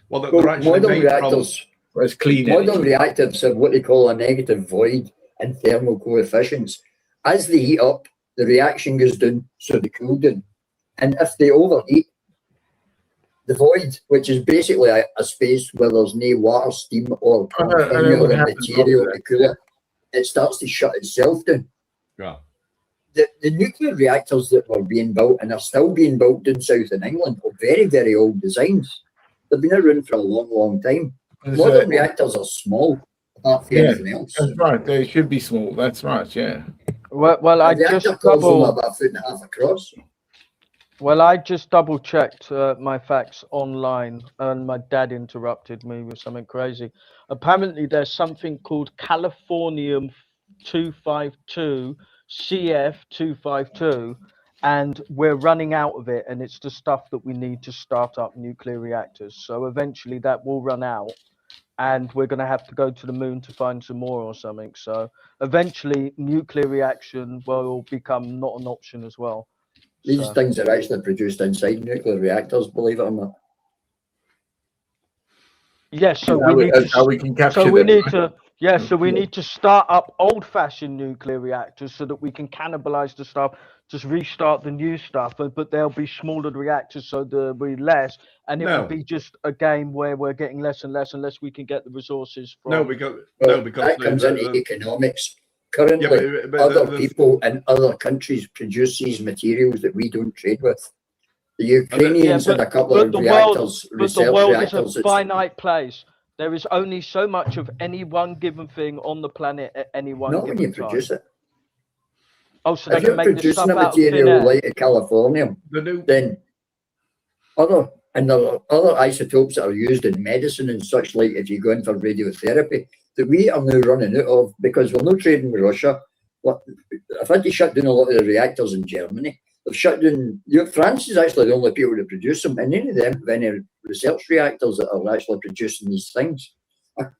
Well, they're actually modern reactors. It's clean modern reactors have what they call a negative void and thermal coefficients. As they heat up, the reaction goes down, so they cool down. And if they overheat, the void, which is basically a space where there's no water, steam, or material to cool it, it starts to shut itself down. Yeah. The nuclear reactors that were being built and are still being built in South in England are very, very old designs. They've been around for a long, long time. Modern reactors are small, apart from anything else. That's right. They should be small. That's right. Yeah. Well, I just about a foot and a half across. Well, I just double checked my facts online, and my dad interrupted me with something crazy. Apparently, there's something called Californium 252, CF 252, and we're running out of it, and it's the stuff that we need to start up nuclear reactors. So eventually, that will run out, and we're going to have to go to the moon to find some more or something. So eventually, nuclear reaction will become not an option as well. These things are actually produced inside nuclear reactors, believe it or not. Yes, so we need to start up old-fashioned nuclear reactors so that we can cannibalize the stuff, just restart the new stuff, but they'll be smaller reactors, so there'll be less, and it will be just a game where we're getting less and less unless we can get the resources from. Because that comes into economics. Currently, other people in other countries produce these materials that we don't trade with. The Ukrainians had a couple of reactors, research the world reactors. Is a finite place. There is only so much of any one given thing on the planet at any one given time. Not when you produce it. Oh, so they can make this stuff out of thin air. If you're producing a material like Californium, then there are other isotopes that are used in medicine and such, like if you go in for radiotherapy, that we are now running out of because we're not trading with Russia. I've had to shut down a lot of the reactors in Germany. They've shut down. France is actually the only people to produce them, and none of them have any research reactors that are actually producing these things.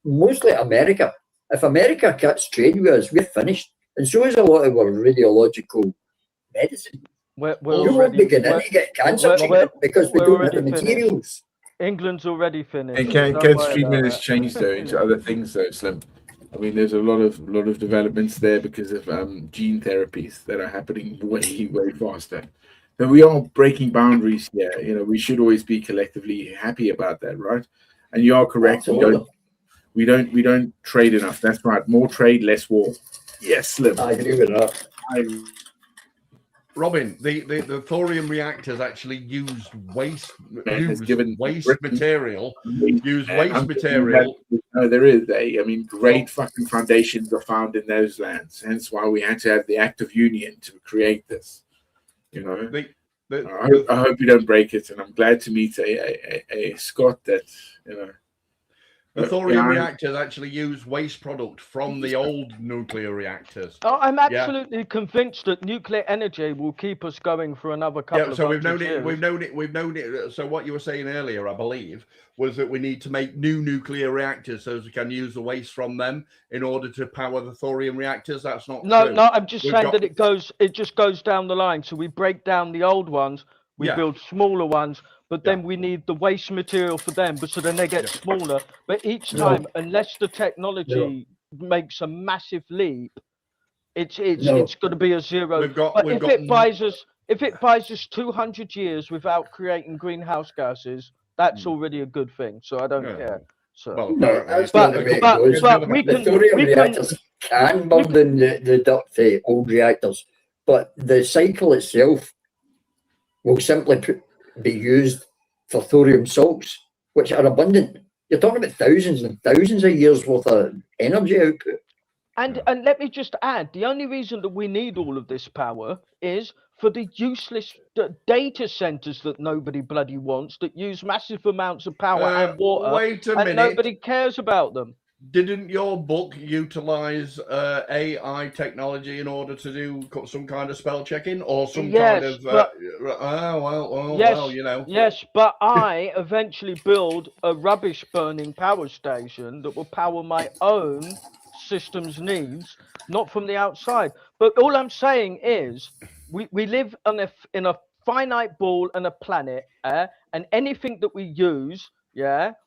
Mostly America. If America cuts trade with us, we're finished. And so is a lot of our radiological medicine. We won't be getting to get cancer because we don't have the materials. England's already finished. And can streaming has changed though into other things though, Slim? I mean, there's a lot of developments there because of gene therapies that are happening way faster. So we are breaking boundaries here. We should always be collectively happy about that, right? And you are correct. We don't trade enough. That's right. More trade, less war. Yes, Slim. I agree with that. Robin, the thorium reactors actually used waste material. No, there is. I mean, great fucking foundations are found in those lands. Hence why we had to have the Act of Union to create this. You know, I hope you don't break it, and I'm glad to meet a Scot that, you know. The thorium reactors actually use waste product from the old nuclear reactors. Oh, I'm absolutely convinced that nuclear energy will keep us going for another couple of so years. we've known it. So what you were saying earlier, I believe, was that we need to make new nuclear reactors so as we can use the waste from them in order to power the thorium reactors. That's not true. No, I'm just saying that it just goes down the line. So we break down the old ones, we build smaller ones, but then we need the waste material for them, but so then they get smaller. But each time, unless the technology makes a massive leap, it's going to be a zero. If it buys us 200 years without creating greenhouse gases, that's already a good thing. So I don't care. So, but we can reactors can burn in the old reactors, but the cycle itself will simply be used for thorium salts, which are abundant. You're talking about thousands and thousands of years worth of energy output. And let me just add, the only reason that we need all of this power is for the useless data centers that nobody bloody wants, that use massive amounts of power and water. Wait a minute. Nobody cares about them. Didn't your book utilize AI technology in order to do some kind of spell checking or some kind of? Well, you know. Yes, but I eventually build a rubbish burning power station that will power my own system's needs, not from the outside. But all I'm saying is, we live in a finite ball and a planet, and anything that we use.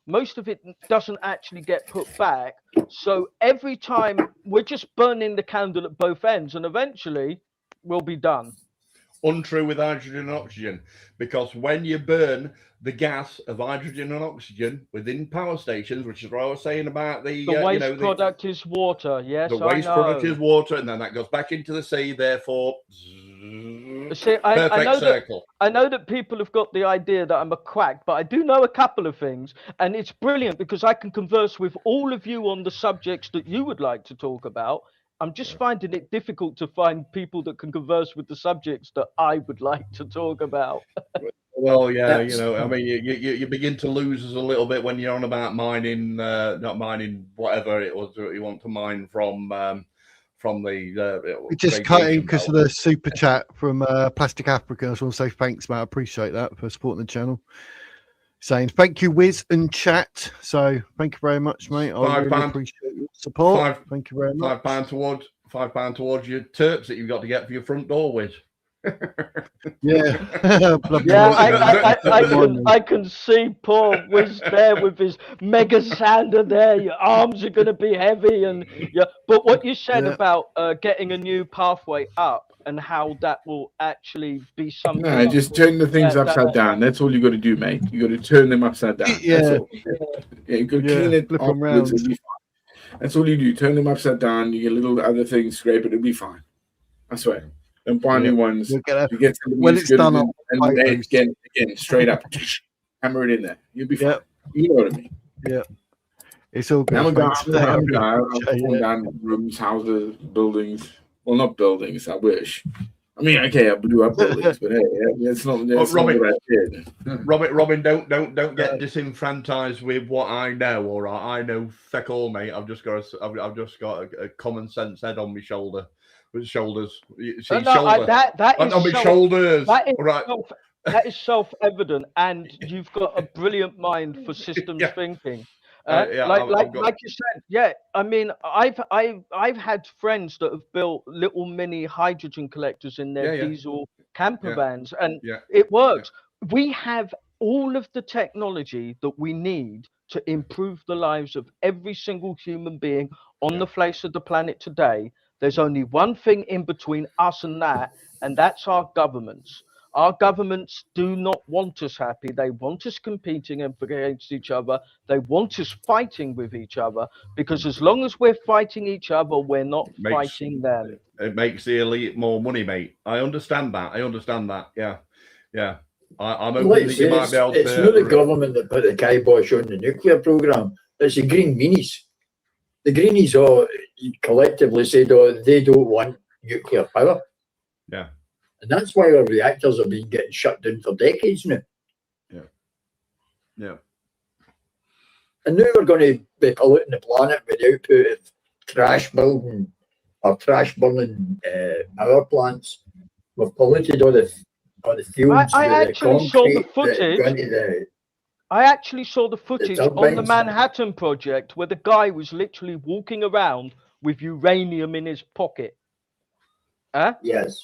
Most of it doesn't actually get put back. So every time we're just burning the candle at both ends, and eventually we'll be done. Untrue with hydrogen and oxygen, because when you burn the gas of hydrogen and oxygen within power stations, which is what I was saying about the waste product is water. Yes, the waste product is water, and then that goes back into the sea. Therefore, see, I know that people have got the idea that I'm a quack, but I do know a couple of things, and it's brilliant because I can converse with all of you on the subjects that you would like to talk about. I'm just finding it difficult to find people that can converse with the subjects that I would like to talk about. Well, you know, I mean, you begin to lose us a little bit when you're on about mining, not mining whatever it was that you want to mine from the. It's just cutting because of the super chat from Plastic Africa. I just want to say thanks, mate. I appreciate that for supporting the channel. Saying thank you, Wiz and chat. So thank you very much, mate. I really appreciate your support. Thank you very much. £5 towards your terps that you've got to get for your front door, Wiz. I can see poor Wiz there with his mega sander there. Your arms are going to be heavy, and but what you said about getting a new pathway up and how that will actually be something. No, just turn the things upside down. That's all you got to do, mate. You got to turn them upside down. You got to clean it flip them around. That's all you do. Turn them upside down. You get little other things, scrape it. It'll be fine. I swear. Don't buy new ones. You get when it's done, and again, straight up, hammer it in there. You'll be fine. You know what I mean? Yeah. It's all good. I'm going down rooms, houses, buildings. Well, not buildings. I wish. I mean, okay, I blew up buildings, but hey, it's not. Robin, not what I did. Robin, don't get disenfranchised with what I know. All right, I know feck all, mate. I've just got a common sense head on my shoulder. With shoulders, you see, shoulder. That is on my shoulders. That is self-evident, and you've got a brilliant mind for systems thinking. Like you said, I mean, I've had friends that have built little mini hydrogen collectors in their diesel camper vans, and it works. We have all of the technology that we need to improve the lives of every single human being on the face of the planet today. There's only one thing in between us and that, and that's our governments. Our governments do not want us happy. They want us competing against each other. They want us fighting with each other, because as long as we're fighting each other, we're not fighting them. It makes the elite more money, mate. I understand that. Yeah, yeah. I'm hoping that you might be able to. It's not the government that put the kibosh on the nuclear program. It's the Green Meanies. The Greenies all collectively said, oh, they don't want nuclear power. Yeah. And that's why our reactors have been getting shut down for decades now. Yeah. Yeah. And now we're going to be polluting the planet with the output of trash burning power plants. We've polluted all the fields. I actually saw the footage. I actually saw the footage on the Manhattan Project where the guy was literally walking around with uranium in his pocket. Huh? Yes.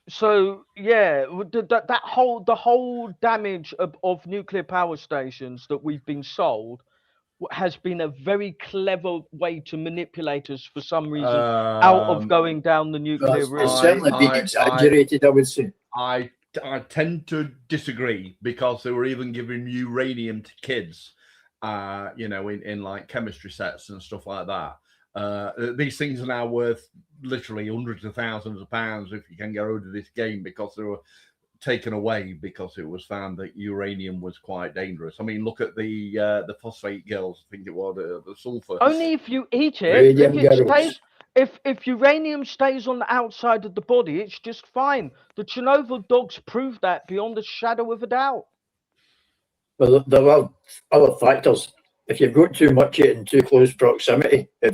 So yeah, the whole damage of nuclear power stations that we've been sold has been a very clever way to manipulate us for some reason out of going down the nuclear route. It's certainly been exaggerated, I would say. I tend to disagree, because they were even giving uranium to kids, you know, in like chemistry sets and stuff like that. These things are now worth literally hundreds of thousands of pounds if you can get hold of this game, because they were taken away because it was found that uranium was quite dangerous. I mean, look at the phosphate girls, I think it was, the sulfur. Only if you eat it. If uranium stays on the outside of the body, it's just fine. The Chernobyl dogs proved that beyond a shadow of a doubt. Well, there are other factors. If you've got too much in too close proximity, it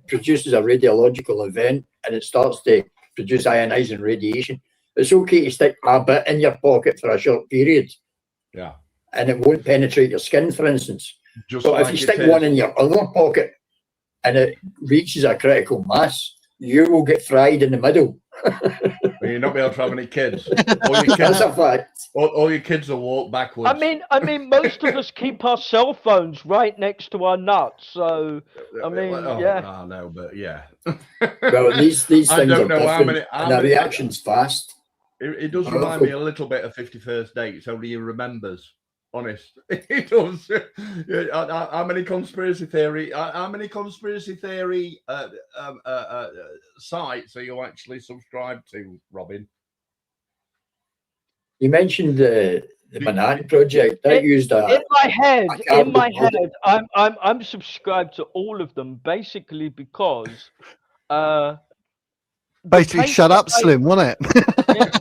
produces a radiological event, and it starts to produce ionizing radiation. It's okay to stick a bit in your pocket for a short period. Yeah. And it won't penetrate your skin, for instance. Just but like if you stick one in your other pocket and it reaches a critical mass, you will get fried in the middle. Well, you'll not be able to have any kids. All your kids, that's a fact. All your kids will walk backwards. I mean, most of us keep our cell phones right next to our nuts. So, I mean, yeah. I know, but yeah. Well, these things are different, and the reaction's fast. It does remind me a little bit of 51st Dates, only he remembers. Honest, it does. How many conspiracy theory sites are you actually subscribed to, Robin? You mentioned the Manhattan Project. That used in my head. I'm subscribed to all of them, basically because. Basically, shut up, Slim, wasn't it? Yeah.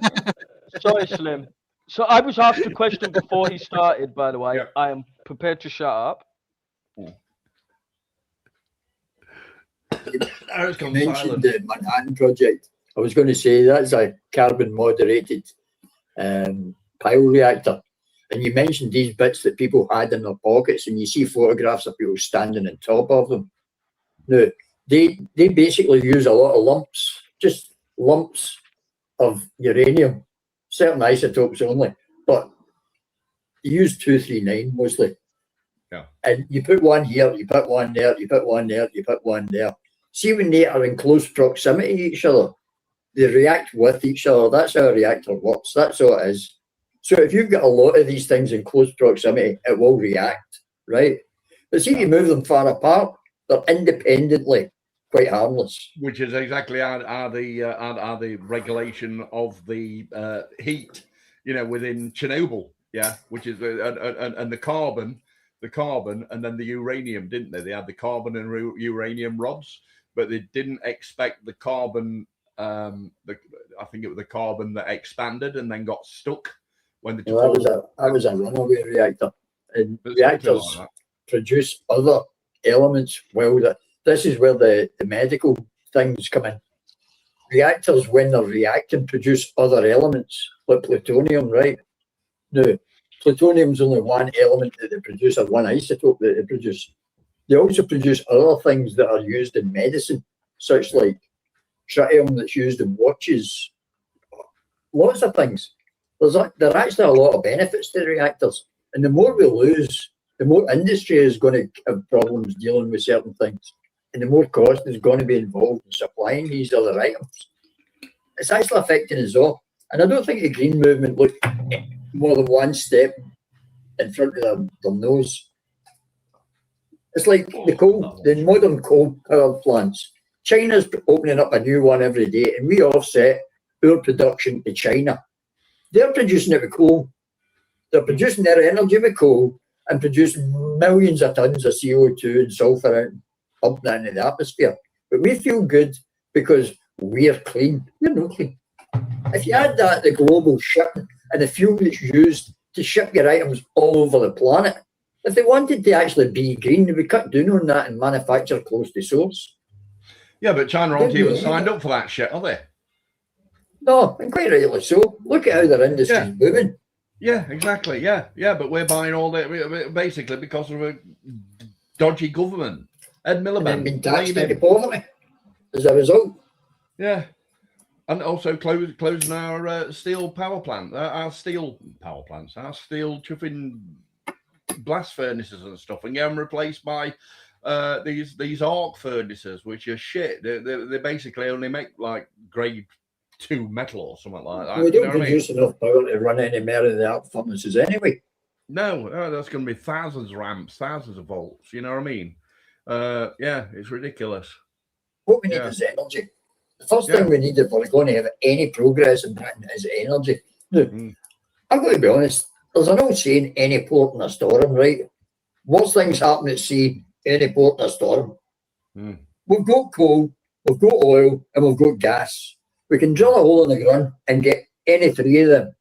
Sorry, Slim. So I was asked a question before he started, by the way. Yeah. I am prepared to shut up. You mentioned the Manhattan Project. I was going to say that's a carbon moderated pile reactor. And you mentioned these bits that people had in their pockets, and you see photographs of people standing on top of them. Now, they basically use a lot of lumps, just lumps of uranium. Certain isotopes only, but you use 239 mostly. Yeah. And you put one here, you put one there, you put one there, you put one there. See, when they are in close proximity to each other, they react with each other. That's how a reactor works. That's all it is. So if you've got a lot of these things in close proximity, it will react, right? But see, if you move them far apart, they're independently quite harmless. Which is exactly are the regulation of the heat, you know, within Chernobyl, yeah, which is and the carbon, and then the uranium, didn't they? They had the carbon and uranium rods, but they didn't expect the carbon. I think it was the carbon that expanded and then got stuck when the. Well, that was a runaway reactor, and reactors like produce other elements. Well, this is where the medical things come in. Reactors, when they're reacting, produce other elements, like plutonium, right? Now, plutonium's only one element that they produce, or one isotope that they produce. They also produce other things that are used in medicine, such like tritium that's used in watches. Lots of things. There are actually a lot of benefits to reactors. And the more we lose, the more industry is going to have problems dealing with certain things. And the more cost is going to be involved in supplying these other items. It's actually affecting us all. And I don't think the green movement looked more than one step in front of their nose. It's like the modern coal power plants. China's opening up a new one every day, and we offset our production to China. They're producing it with coal. They're producing their energy with coal and producing millions of tons of CO2 and sulfur and pumping that into the atmosphere. But we feel good because we're clean. We're not clean. If you add that to global shipping and the fuel that's used to ship your items all over the planet, if they wanted to actually be green, they would cut down on that and manufacture close to source. Yeah, but China aren't even signed up for that shit, are they? No, and quite rightly so. Look at how their industry's moving. Yeah, exactly. Yeah, but we're buying all that basically because of a dodgy government. Ed Miliband. And been taxed into poverty as a result. Yeah. And also closing our steel power plant, our steel chuffing blast furnaces and stuff, and get them replaced by these arc furnaces, which are shit. They basically only make like grade 2 metal or something like that. We don't produce enough power to run any more of the arc furnaces anyway. No, that's going to be thousands of amps, thousands of volts. You know what I mean? Yeah, it's ridiculous. What we need is energy. The first thing we need if we're going to have any progress in Britain is energy. Now, I've got to be honest, there's an old saying, any port in a storm, right? Worst things happen at sea, any port in a storm. We've got coal, we've got oil, and we've got gas. We can drill a hole in the ground and get any three of them,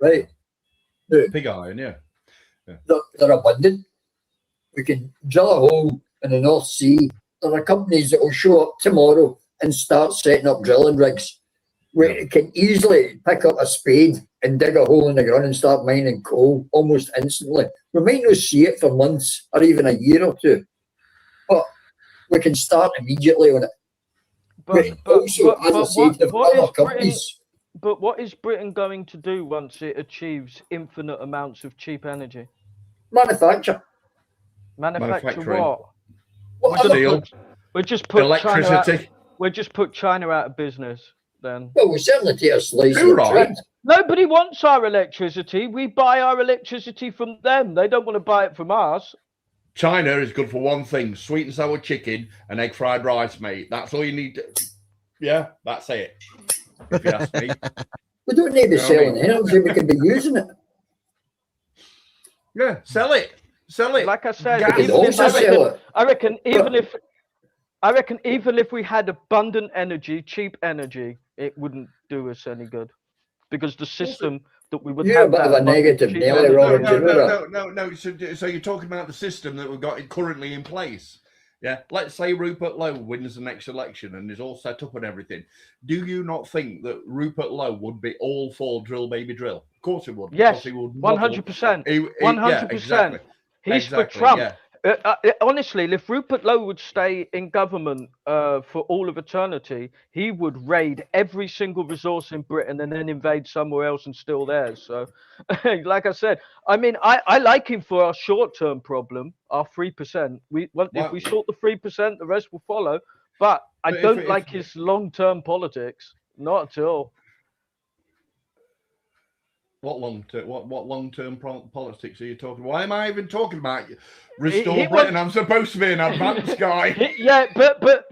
right? Now, pig iron, yeah. They're abundant. We can drill a hole in the North Sea. There are companies that will show up tomorrow and start setting up drilling rigs. We can easily pick up a spade and dig a hole in the ground and start mining coal almost instantly. We might not see it for months or even a year or two, but we can start immediately on it. But what is Britain going to do once it achieves infinite amounts of cheap energy? Manufacture what? Steel. We just put electricity. We'll just put China out of business then. Well, we certainly take a slice of it. Nobody wants our electricity. We buy our electricity from them. They don't want to buy it from us. China is good for one thing: sweet and sour chicken and egg fried rice, mate. That's all you need to... Yeah, that's it. If you ask me. We don't need to be selling energy. We can be using it. Yeah, sell it. Like I said, I reckon even if we had abundant energy, cheap energy, it wouldn't do us any good, because the system that we would have. That a negative. No. So you're talking about the system that we've got currently in place. Yeah. Let's say Rupert Lowe wins the next election and is all set up and everything. Do you not think that Rupert Lowe would be all for drill, baby, drill? Of course he would. Yes, 100%. 100%. He's for Trump. Yeah. Honestly, if Rupert Lowe would stay in government for all of eternity, he would raid every single resource in Britain and then invade somewhere else and steal theirs. So, like I said, I mean, I like him for our short-term problem, our 3%. If we sort the 3%, the rest will follow. But I don't like his long-term politics. Not at all. What long-term politics are you talking about? Why am I even talking about Restore Britain? I'm supposed to be an advanced guy. Yeah, but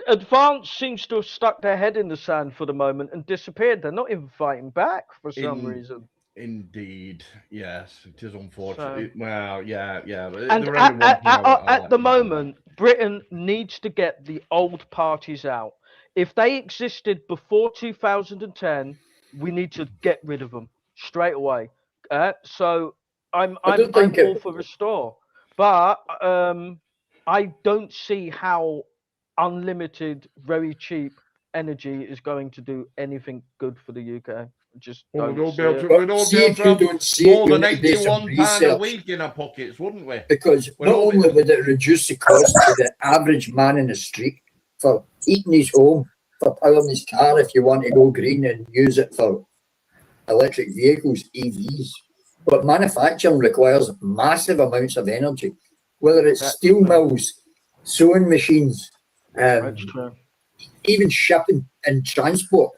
Advance seems to have stuck their head in the sand for the moment and disappeared. They're not even fighting back for some reason. Indeed, yes, it is unfortunate. Well, yeah. And at the moment, Britain needs to get the old parties out. If they existed before 2010, we need to get rid of them straight away. So I'm all for Restore, but I don't see how unlimited, very cheap energy is going to do anything good for the UK. Just we'd all be able to more than £81 a week in our pockets, wouldn't we? Because not only would it reduce the cost to the average man in the street for heating his home, for powering his car if you want to go green and use it for electric vehicles, EVs, but manufacturing requires massive amounts of energy, whether it's steel mills, sewing machines, even shipping and transport.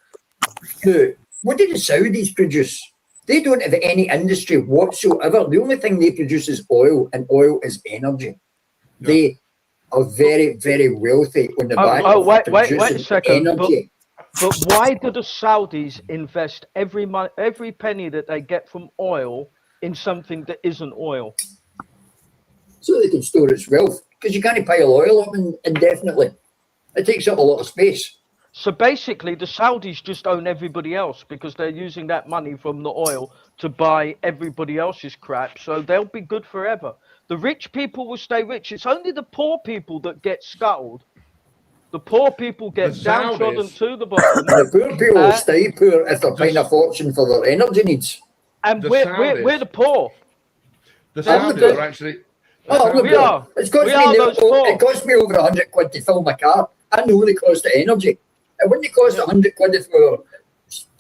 Now, What do the Saudis produce? They don't have any industry whatsoever. The only thing they produce is oil, and oil is energy. Yeah. They are very, very wealthy on the back of producing wait a second. energy. But why do the Saudis invest every penny that they get from oil in something that isn't oil? So they can store its wealth, because you can't pile oil up indefinitely. It takes up a lot of space. So basically, the Saudis just own everybody else because they're using that money from the oil to buy everybody else's crap. So they'll be good forever. The rich people will stay rich. It's only the poor people that get scuttled. The poor people get downtrodden to the bottom. The poor people will stay poor if they're paying a fortune for their energy needs. And we're the poor. The Saudis are actually... we are. It cost me over 100 quid to fill my car. I know the cost of energy. It wouldn't cost 100 quid if we were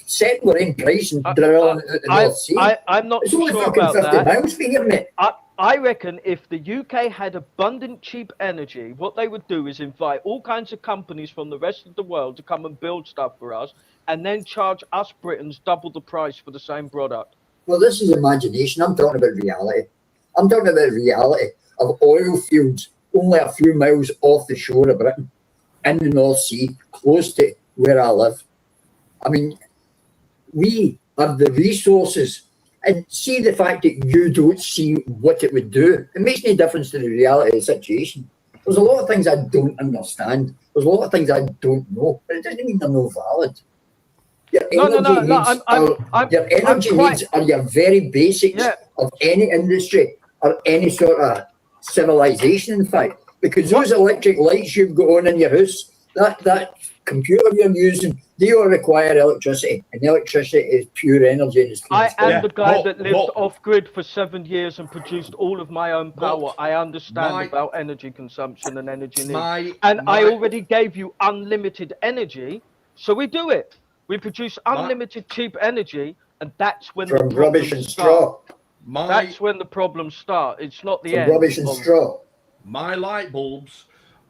setting our own price and drilling out the North Sea. I'm not sure about that. 50 miles for here, mate. I reckon if the UK had abundant cheap energy, what they would do is invite all kinds of companies from the rest of the world to come and build stuff for us, and then charge us Britons double the price for the same product. Well, this is imagination. I'm talking about reality. I'm talking about reality of oil fields only a few miles off the shore of Britain, in the North Sea, close to where I live. I mean, we have the resources, and see the fact that you don't see what it would do. It makes no difference to the reality of the situation. There's a lot of things I don't understand. There's a lot of things I don't know, but it doesn't mean they're no valid. Your energy needs are your very basics of any industry or any sort of civilization, in fact. Because those electric lights you've got on in your house, that computer you're using, they all require electricity, and electricity is pure energy. I am the guy that lived off-grid for 7 years and produced all of my own power. I understand about energy consumption and energy needs. I already gave you unlimited energy, so we do it. We produce unlimited cheap energy, and that's when from rubbish and straw. That's when the problems start. It's not the end. Rubbish and straw. My light bulbs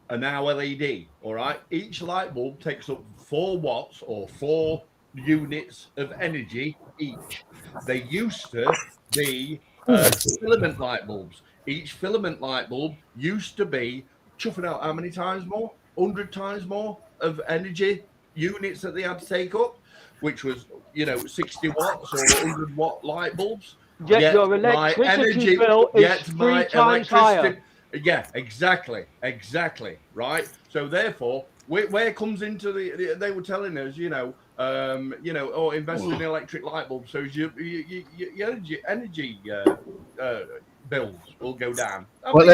are now LED, all right? Each light bulb takes up 4 watts or 4 units of energy each. They used to be filament light bulbs. Each filament light bulb used to be chuffing out how many times more? 100 times more of energy units that they had to take up, which was, 60 watts or 100 watt light bulbs. Yet your electricity bill is 3 times higher. Yeah, exactly, right? So therefore, where comes into they were telling us, invest in electric light bulbs, so your energy bills will go down. Well,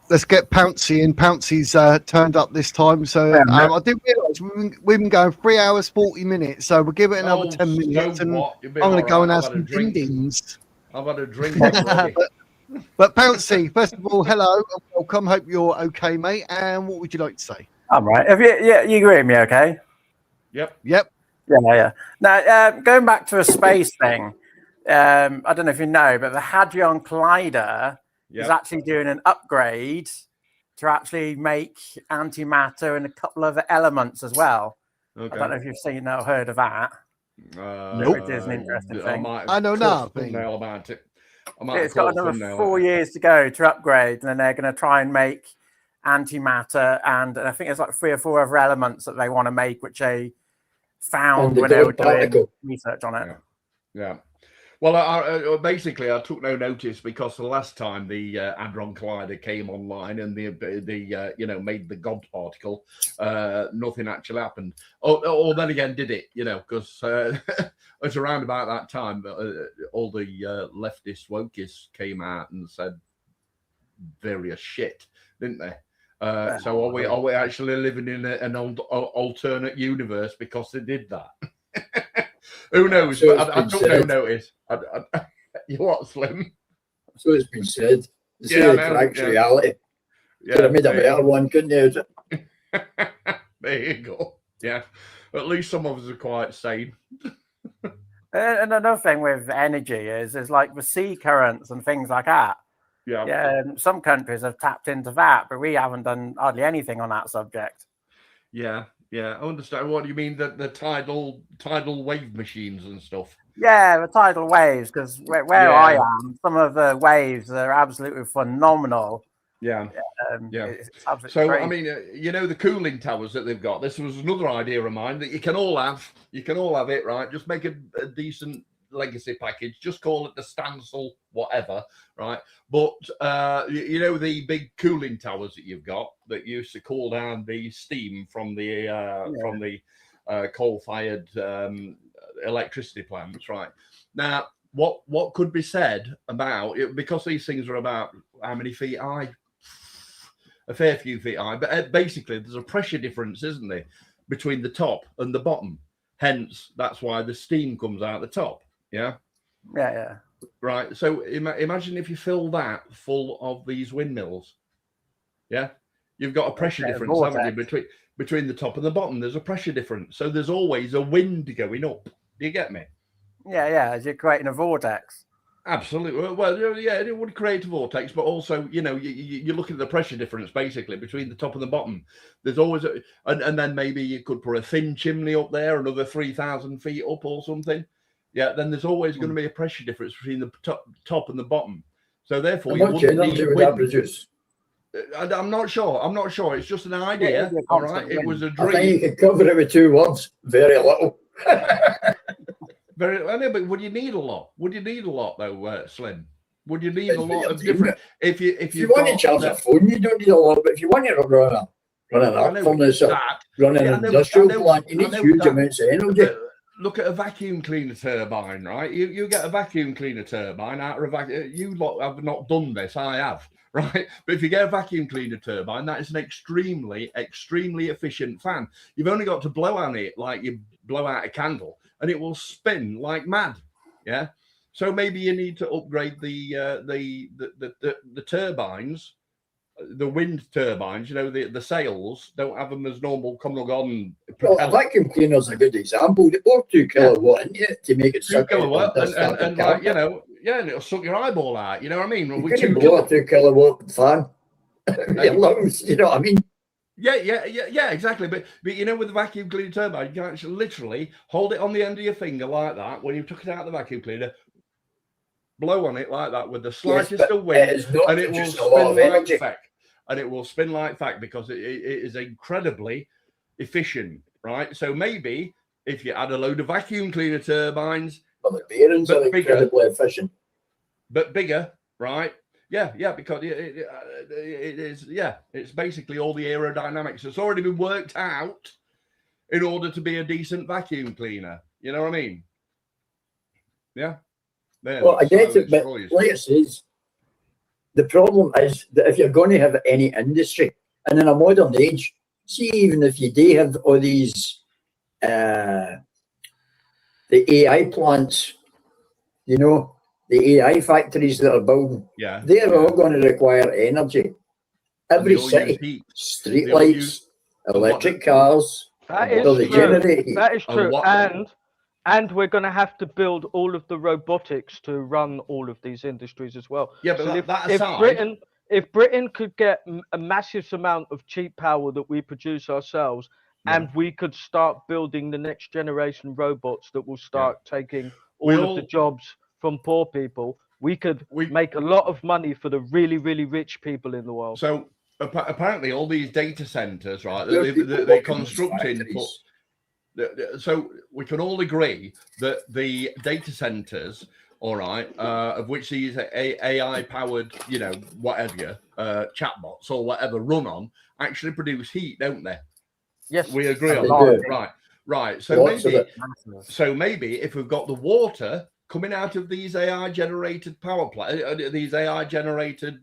let's get Pouncy in. Pouncy's turned up this time, so I didn't realise we've been going 3 hours 40 minutes, so we'll give it another 10 minutes, and I'm going to go and have some ding-dings. I've had a drink already. But Pouncy, first of all, hello and welcome. Hope you're okay, mate. And what would you like to say? I'm right. You agree with me, okay? Yep. Yeah. Now, going back to a space thing, I don't know if you know, but the Hadron Collider is actually doing an upgrade to actually make antimatter and a couple of elements as well. Okay. I don't know if you've seen or heard of that. Nope. It is an interesting thing. I know nothing about it. It's got another 4 years to go to upgrade, and then they're going to try and make antimatter, and I think there's like 3 or 4 other elements that they want to make, which they found when they were doing research on it. Yeah. Well, basically, I took no notice because the last time the Hadron Collider came online and the made the God particle, nothing actually happened. Or then again, did it? Because it's around about that time all the leftist wokists came out and said various shit, didn't they? So are we actually living in an alternate universe because they did that? Who knows? So I took no notice. You what, Slim? So it's been said. It's reality. Could have made a better one, couldn't you? There you go. Yeah. At least some of us are quite sane. And another thing with energy is like the sea currents and things like that. Yeah. Some countries have tapped into that, but we haven't done hardly anything on that subject. Yeah. Yeah, I understand. What do you mean? The tidal wave machines and stuff. Yeah, the tidal waves, because where I am, some of the waves are absolutely phenomenal. Yeah. It's absolutely so crazy. I mean, you know, the cooling towers that they've got. This was another idea of mine that you can all have. You can all have it, right? Just make a decent legacy package. Just call it the Stancil whatever, right? But you know, the big cooling towers that you've got that used to cool down the steam from the coal-fired electricity plants, right? Now, what could be said about it, because these things are about how many feet high? A fair few feet high, but basically there's a pressure difference, isn't there, between the top and the bottom. Hence, that's why the steam comes out the top. Yeah. Right. So imagine if you fill that full of these windmills. Yeah. You've got a pressure difference, haven't you, between the top and the bottom? There's a pressure difference, so there's always a wind going up. Do you get me? Yeah, as you're creating a vortex. Absolutely. Well, yeah, it would create a vortex, but also, you know, you look at the pressure difference basically between the top and the bottom. There's always and then maybe you could put a thin chimney up there, another 3,000 feet up or something. Yeah, then there's always going to be a pressure difference between the top and the bottom. So therefore, you wouldn't need wind. I'm not sure. It's just an idea. All right. It was a dream. I think you could cover it with 2 words. Very little. I know, but would you need a lot? Would you need a lot though, Slim? Would you need a lot of different? If you want to charge a phone, you don't need a lot. But if you want to run an arc furnace or run an industrial plant, you need huge amounts of energy. Look at a vacuum cleaner turbine, right? You get a vacuum cleaner turbine out of a vacuum. You lot have not done this. I have. Right, but if you get a vacuum cleaner turbine, that is an extremely efficient fan. You've only got to blow on it like you blow out a candle, and it will spin like mad. Yeah, so maybe you need to upgrade the turbines, the wind turbines. You know, the sails don't have them as normal. Come on. Well, a vacuum cleaner is a good example. They bore 2 kilowatt in it to make it 2 kilowatt, and like, you know. Yeah, and it'll suck your eyeball out. You know what I mean? You can blow a 2 kilowatt fan. Your lungs, you know what I mean? Yeah, exactly. But you know, with the vacuum cleaner turbine, you can actually literally hold it on the end of your finger like that. When you took it out of the vacuum cleaner, blow on it like that with the slightest of wind, and it will spin like feck. And it will spin like feck because it is incredibly efficient, right? So maybe if you add a load of vacuum cleaner turbines. Well, the bearings are incredibly efficient. But bigger, right? Yeah, because it is, it's basically all the aerodynamics. It's already been worked out in order to be a decent vacuum cleaner. You know what I mean? Yeah. Well, I get it, but like it says, the problem is that if you're going to have any industry, and in a modern age, see, even if you do have all these the AI plants, you know, the AI factories that are building, they're all going to require energy. Every city, street lights, electric cars. That is true. That is true. And we're going to have to build all of the robotics to run all of these industries as well. Yeah, but so if Britain could get a massive amount of cheap power that we produce ourselves, and we could start building the next generation robots that will start taking all of the jobs from poor people, we could make a lot of money for the really, really rich people in the world. So apparently all these data centers, right, they're constructing. So we can all agree that the data centers, all right, of which these AI-powered, you know, whatever, chatbots or whatever run on, actually produce heat, don't they? Yes, we agree on that. Right. So maybe if we've got the water coming out of these AI-generated power plants, these AI-generated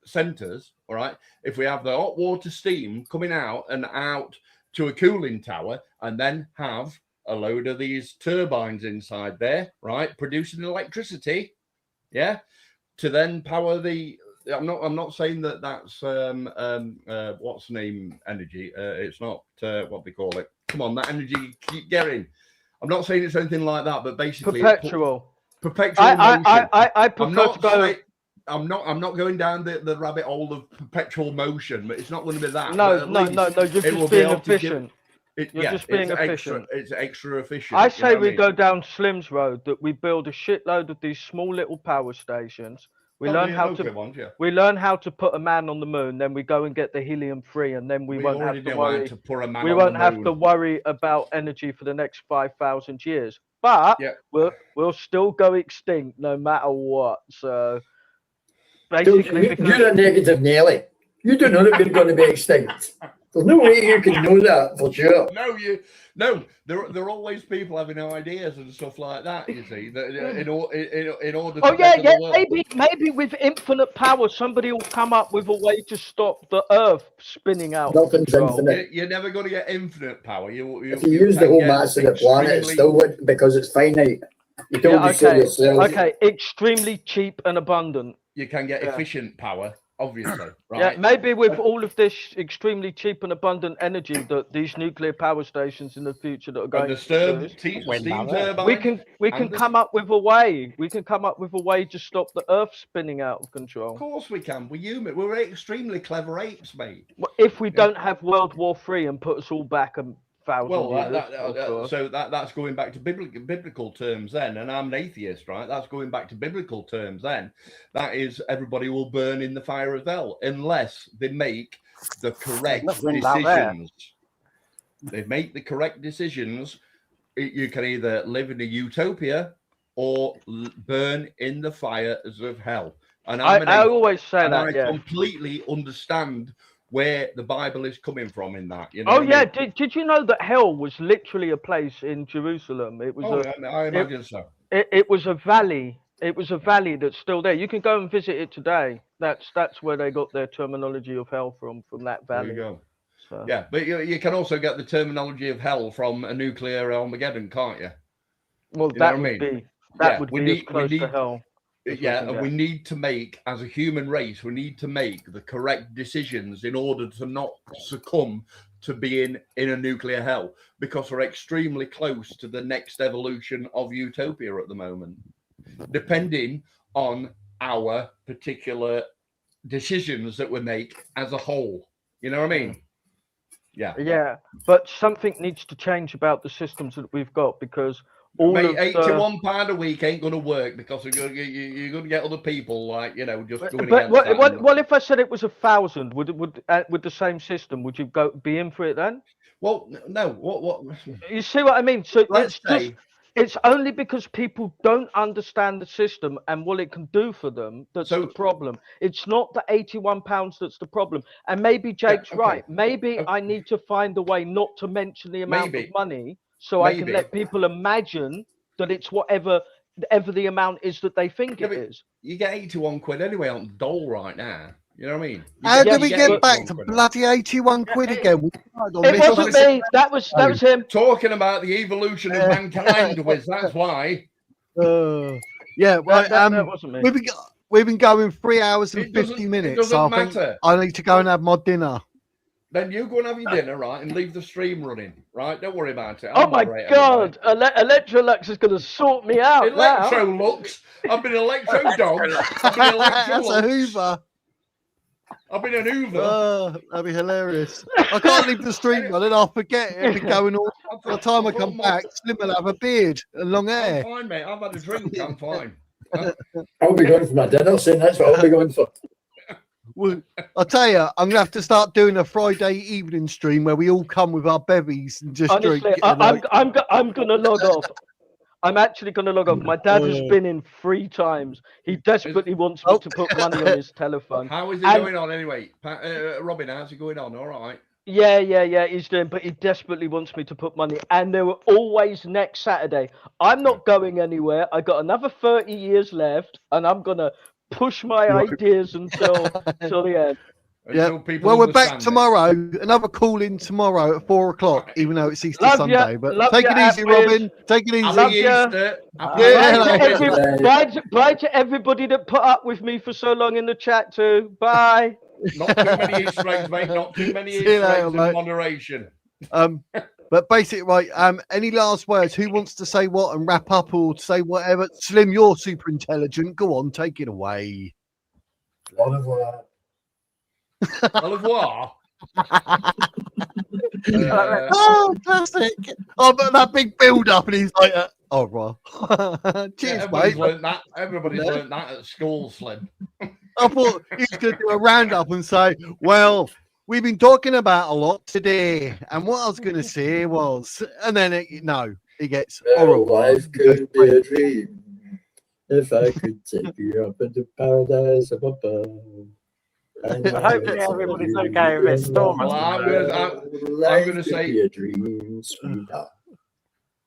centers, all right, if we have the hot water steam coming out and out to a cooling tower, and then have a load of these turbines inside there, right, producing electricity, to then power the. I'm not saying that that's what's the name energy. It's not what they call it. Come on, that energy keep getting. I'm not saying it's anything like that, but basically perpetual. Perpetual motion. I prefer to go. I'm not going down the rabbit hole of perpetual motion, but it's not going to be that. No. You're Just being efficient. You're just being efficient. It's extra efficient. I say we go down Slim's road, that we build a shitload of these small little power stations. We learn how to put a man on the moon, then we go and get the helium-3, and then we won't have to worry. We won't have to worry about energy for the next 5,000 years. But we'll still go extinct no matter what. So basically, you're a negative Nelly. You don't know that we're going to be extinct. There's no way you can know that for sure. No. There are always people having ideas and stuff like that. You see, in order. Oh maybe with infinite power, somebody will come up with a way to stop the Earth spinning out. Nothing's infinite. You're never going to get infinite power. If you use the whole mass of the planet, it still wouldn't, because it's finite. You don't yourself. Okay, extremely cheap and abundant. You can get efficient power. Obviously, right? Yeah, maybe with all of this extremely cheap and abundant energy that these nuclear power stations in the future that are going to produce, we can come up with a way. We can come up with a way to stop the Earth spinning out of control. Of course we can. We're human. We're extremely clever apes, mate. If we don't have World War III and put us all back and so that's going back to biblical terms then, and I'm an atheist, right? That's going back to biblical terms then. That is, everybody will burn in the fire of hell unless they make the correct decisions. They make the correct decisions. You can either live in a utopia or burn in the fires of hell. And I always say that. I completely understand where the Bible is coming from in that. You know I mean? Did you know that hell was literally a place in Jerusalem? It was I imagine so. It was a valley. It was a valley that's still there. You can go and visit it today. That's where they got their terminology of hell from that valley. There you go. So. Yeah, but you can also get the terminology of hell from a nuclear Armageddon, can't you? Well, that would be as close to hell. Yeah, and we need to make, as a human race, we need to make the correct decisions in order to not succumb to being in a nuclear hell, because we're extremely close to the next evolution of utopia at the moment, depending on our particular decisions that we make as a whole. You know what I mean? Yeah, but something needs to change about the systems that we've got, because £81 a week ain't going to work, because you're going to get other people just doing it. Well, if I said it was 1,000, would with the same system, would you be in for it then? Well, no. What? You see what I mean? So it's only because people don't understand the system and what it can do for them that's the problem. It's not the £81 that's the problem. And maybe Jake's right. Maybe I need to find a way not to mention the amount of money, so I can let people imagine that it's whatever the amount is that they think it is. You get 81 quid anyway on dole right now. You know what I mean? How do we get back to bloody 81 quid again? It wasn't me. That was him. Talking about the evolution of mankind, Wiz. That's why. Yeah, right. That wasn't me. We've been going 3 hours and 50 minutes. It doesn't matter. I need to go and have my dinner. Then you go and have your dinner, right, and leave the stream running, right? Don't worry about it. Oh my God, Electrolux is going to sort me out. Electrolux. I've been Electro Dog. I've been Electrolux. That's a Hoover. I've been an Hoover. That'd be hilarious. I can't leave the stream running. I'll forget it. It'll be going all. By the time I come back, Slim will have a beard and long hair. I'm fine, mate. I've had a drink. I'm fine. I'll be going for my dinner soon. That's what I'll be going for. Well, I'll tell you, I'm gonna have to start doing a Friday evening stream where we all come with our bevies and just drink. I'm gonna log off. I'm actually gonna log off. My dad has been in 3 times. He desperately wants me to put money on his telephone. How is it going on anyway, Robin? How's it going on? All right. Yeah, he's doing, but he desperately wants me to put money, and they were always next Saturday. I'm not going anywhere. I got another 30 years left, and I'm gonna push my ideas until the end. Yeah. Well, we're back tomorrow. Another call in tomorrow at 4 o'clock, even though it's Easter Sunday. But take it easy, Robin. Take it easy. Bye to everybody that put up with me for so long in the chat too. Bye. Not too many Easter eggs, mate. Not too many Easter eggs in moderation. But basically, right. Any last words? Who wants to say what and wrap up or say whatever? Slim, you're super intelligent. Go on, take it away. Au revoir. Au revoir. Oh, classic. Oh, but that big build up, and he's like, oh, well. Cheers, everybody's mate. learned that. Everybody's learned that at school, Slim. I thought he was going to do a roundup and say, well, we've been talking about a lot today. And what I was going to say was, and then, he gets, well, life could be a dream if I could take you up into paradise up above. Hopefully everybody's okay with this storm. Well, I'm going to say a dream, sweetheart.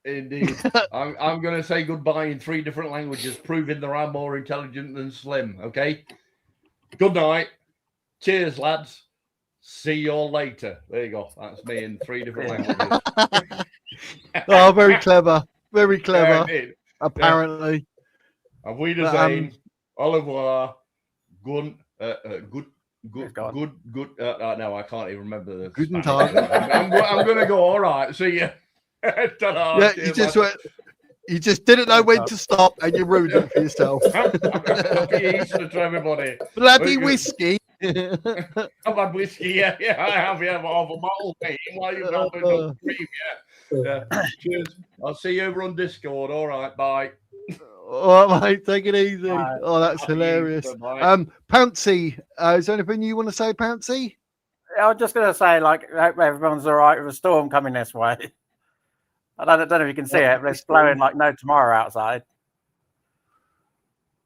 Indeed. I'm going to say goodbye in 3 different languages, proving that I'm more intelligent than Slim. Okay. Good night. Cheers, lads. See you all later. There you go. That's me in 3 different languages. Oh, very clever. Very clever. Yeah, apparently. Auf Wiedersehen. Au revoir. Good. No, I can't even remember the Guten Spanish. Tag. I'm going to go. All right. See you. Yeah, you just didn't know when to stop, and you ruined it for yourself. Happy Easter to everybody. Bloody whiskey. I've had whiskey, yeah, I have, yeah, half a bottle, mate. Why you not doing no cream, yeah. Cheers. I'll see you over on Discord. All right, bye. All right, mate, take it easy. Bye. Oh, that's Happy hilarious. Easter, bye. Pouncy, is there anything you want to say, Pouncy? I was just going to say, like, I hope everyone's all right with a storm coming this way. I don't know if you can see it, but it's blowing like no tomorrow outside.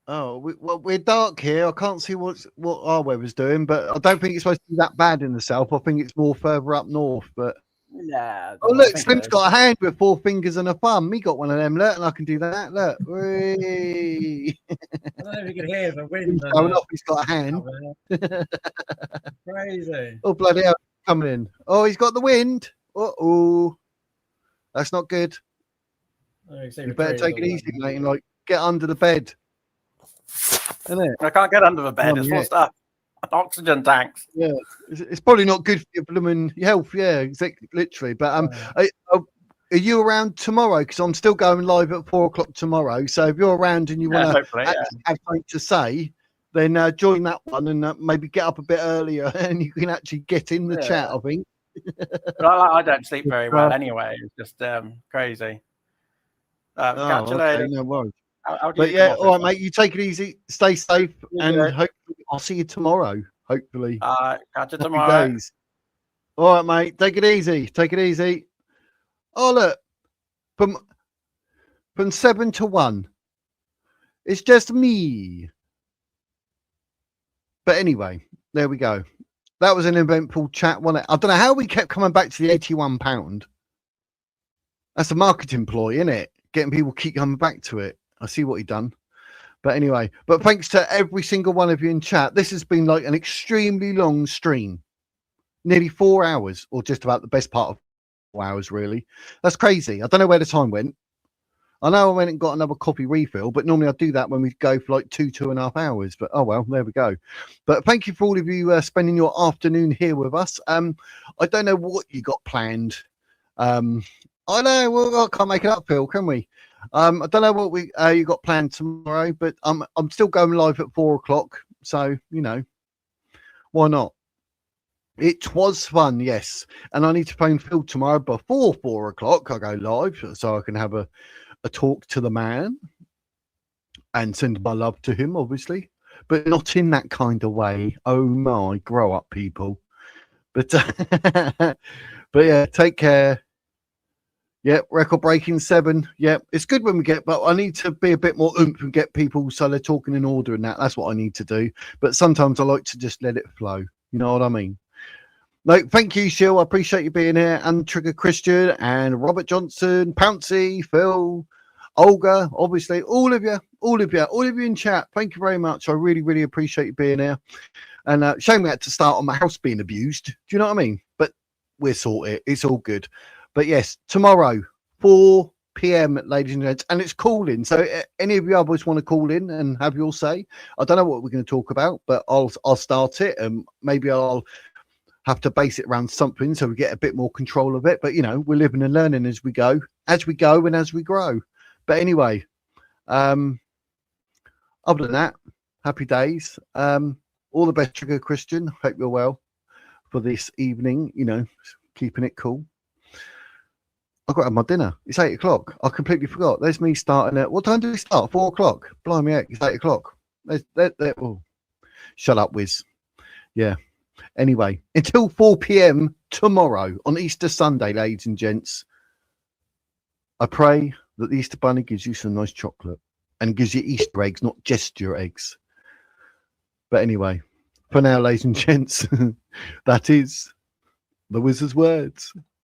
Oh, we're dark here. I can't see what our weather's doing, but I don't think it's supposed to be that bad in the south. I think it's more further up north. But yeah. Oh, look, Slim's got a hand with 4 fingers and a thumb. He got one of them. Look, and I can do that. Look. Whee. I don't know if you can hear the wind. Going off, he's got a hand. Crazy. Oh, bloody hell, coming in. Oh, he's got the wind. Uh-oh. That's not good. You better take it easy, mate, and like get under the bed. Isn't it? I can't get under the bed. It's full of stuff. Oxygen tanks. Yeah, it's probably not good for your blooming health. Yeah, exactly, literally. But are you around tomorrow? Because I'm still going live at 4 o'clock tomorrow. So if you're around and you want to have something to say, then join that one and maybe get up a bit earlier, and you can actually get in the chat. I think. But I don't sleep very well anyway. It's just crazy. Catch you later. No worries. But yeah, all right, mate. You take it easy. Stay safe, and hopefully I'll see you tomorrow. Hopefully. Catch you tomorrow. Days. All right, mate. Take it easy. Take it easy. Oh, look. From 7 to 1. It's just me. But anyway, there we go. That was an eventful chat, wasn't it? I don't know how we kept coming back to the £81. That's a marketing ploy, isn't it? Getting people keep coming back to it. I see what he done. But anyway, but thanks to every single one of you in chat. This has been like an extremely long stream. Nearly 4 hours, or just about the best part of 4 hours, really. That's crazy. I don't know where the time went. I know I went and got another coffee refill, but normally I do that when we go for like 2.5 hours. But oh well, there we go. But thank you for all of you spending your afternoon here with us. I don't know what you got planned. I know, well, I can't make it up, Phil, can we? I don't know what you got planned tomorrow, but I'm still going live at 4 o'clock. So, you know, why not? It was fun, yes. And I need to phone Phil tomorrow before 4 o'clock. I go live so I can have a talk to the man and send my love to him, obviously, but not in that kind of way. Oh my, grow up, people. But but yeah, take care. Yeah, record breaking 7. Yeah, it's good when we get, but I need to be a bit more oomph and get people so they're talking in order and that. That's what I need to do. But sometimes I like to just let it flow. You know what I mean? No, thank you, Shill. I appreciate you being here. And Trigger Christian and Robert Johnson, Pouncy, Phil, Olga, obviously, all of you in chat. Thank you very much. I really, really appreciate you being here. And shame we had to start on my house being abused. Do you know what I mean? But we'll sort it. It's all good. But yes, tomorrow, 4 p.m, ladies and gents, and it's calling. So any of you others want to call in and have your say? I don't know what we're going to talk about, but I'll start it, and maybe I'll have to base it around something so we get a bit more control of it. But you know, we're living and learning as we go and as we grow. But anyway, other than that, happy days. all the best, Trigger Christian. Hope you're well for this evening. You know, keeping it cool. I've got to have my dinner. It's 8 o'clock. I completely forgot. There's me starting at, what time do we start? 4 o'clock. Blimey heck, it's 8 o'clock. Oh, shut up, Wiz. Yeah. Anyway, until 4 p.m. tomorrow on Easter Sunday, ladies and gents, I pray that the Easter Bunny gives you some nice chocolate and gives you Easter eggs, not just your eggs. But anyway, for now, ladies and gents, that is the Wizard's words.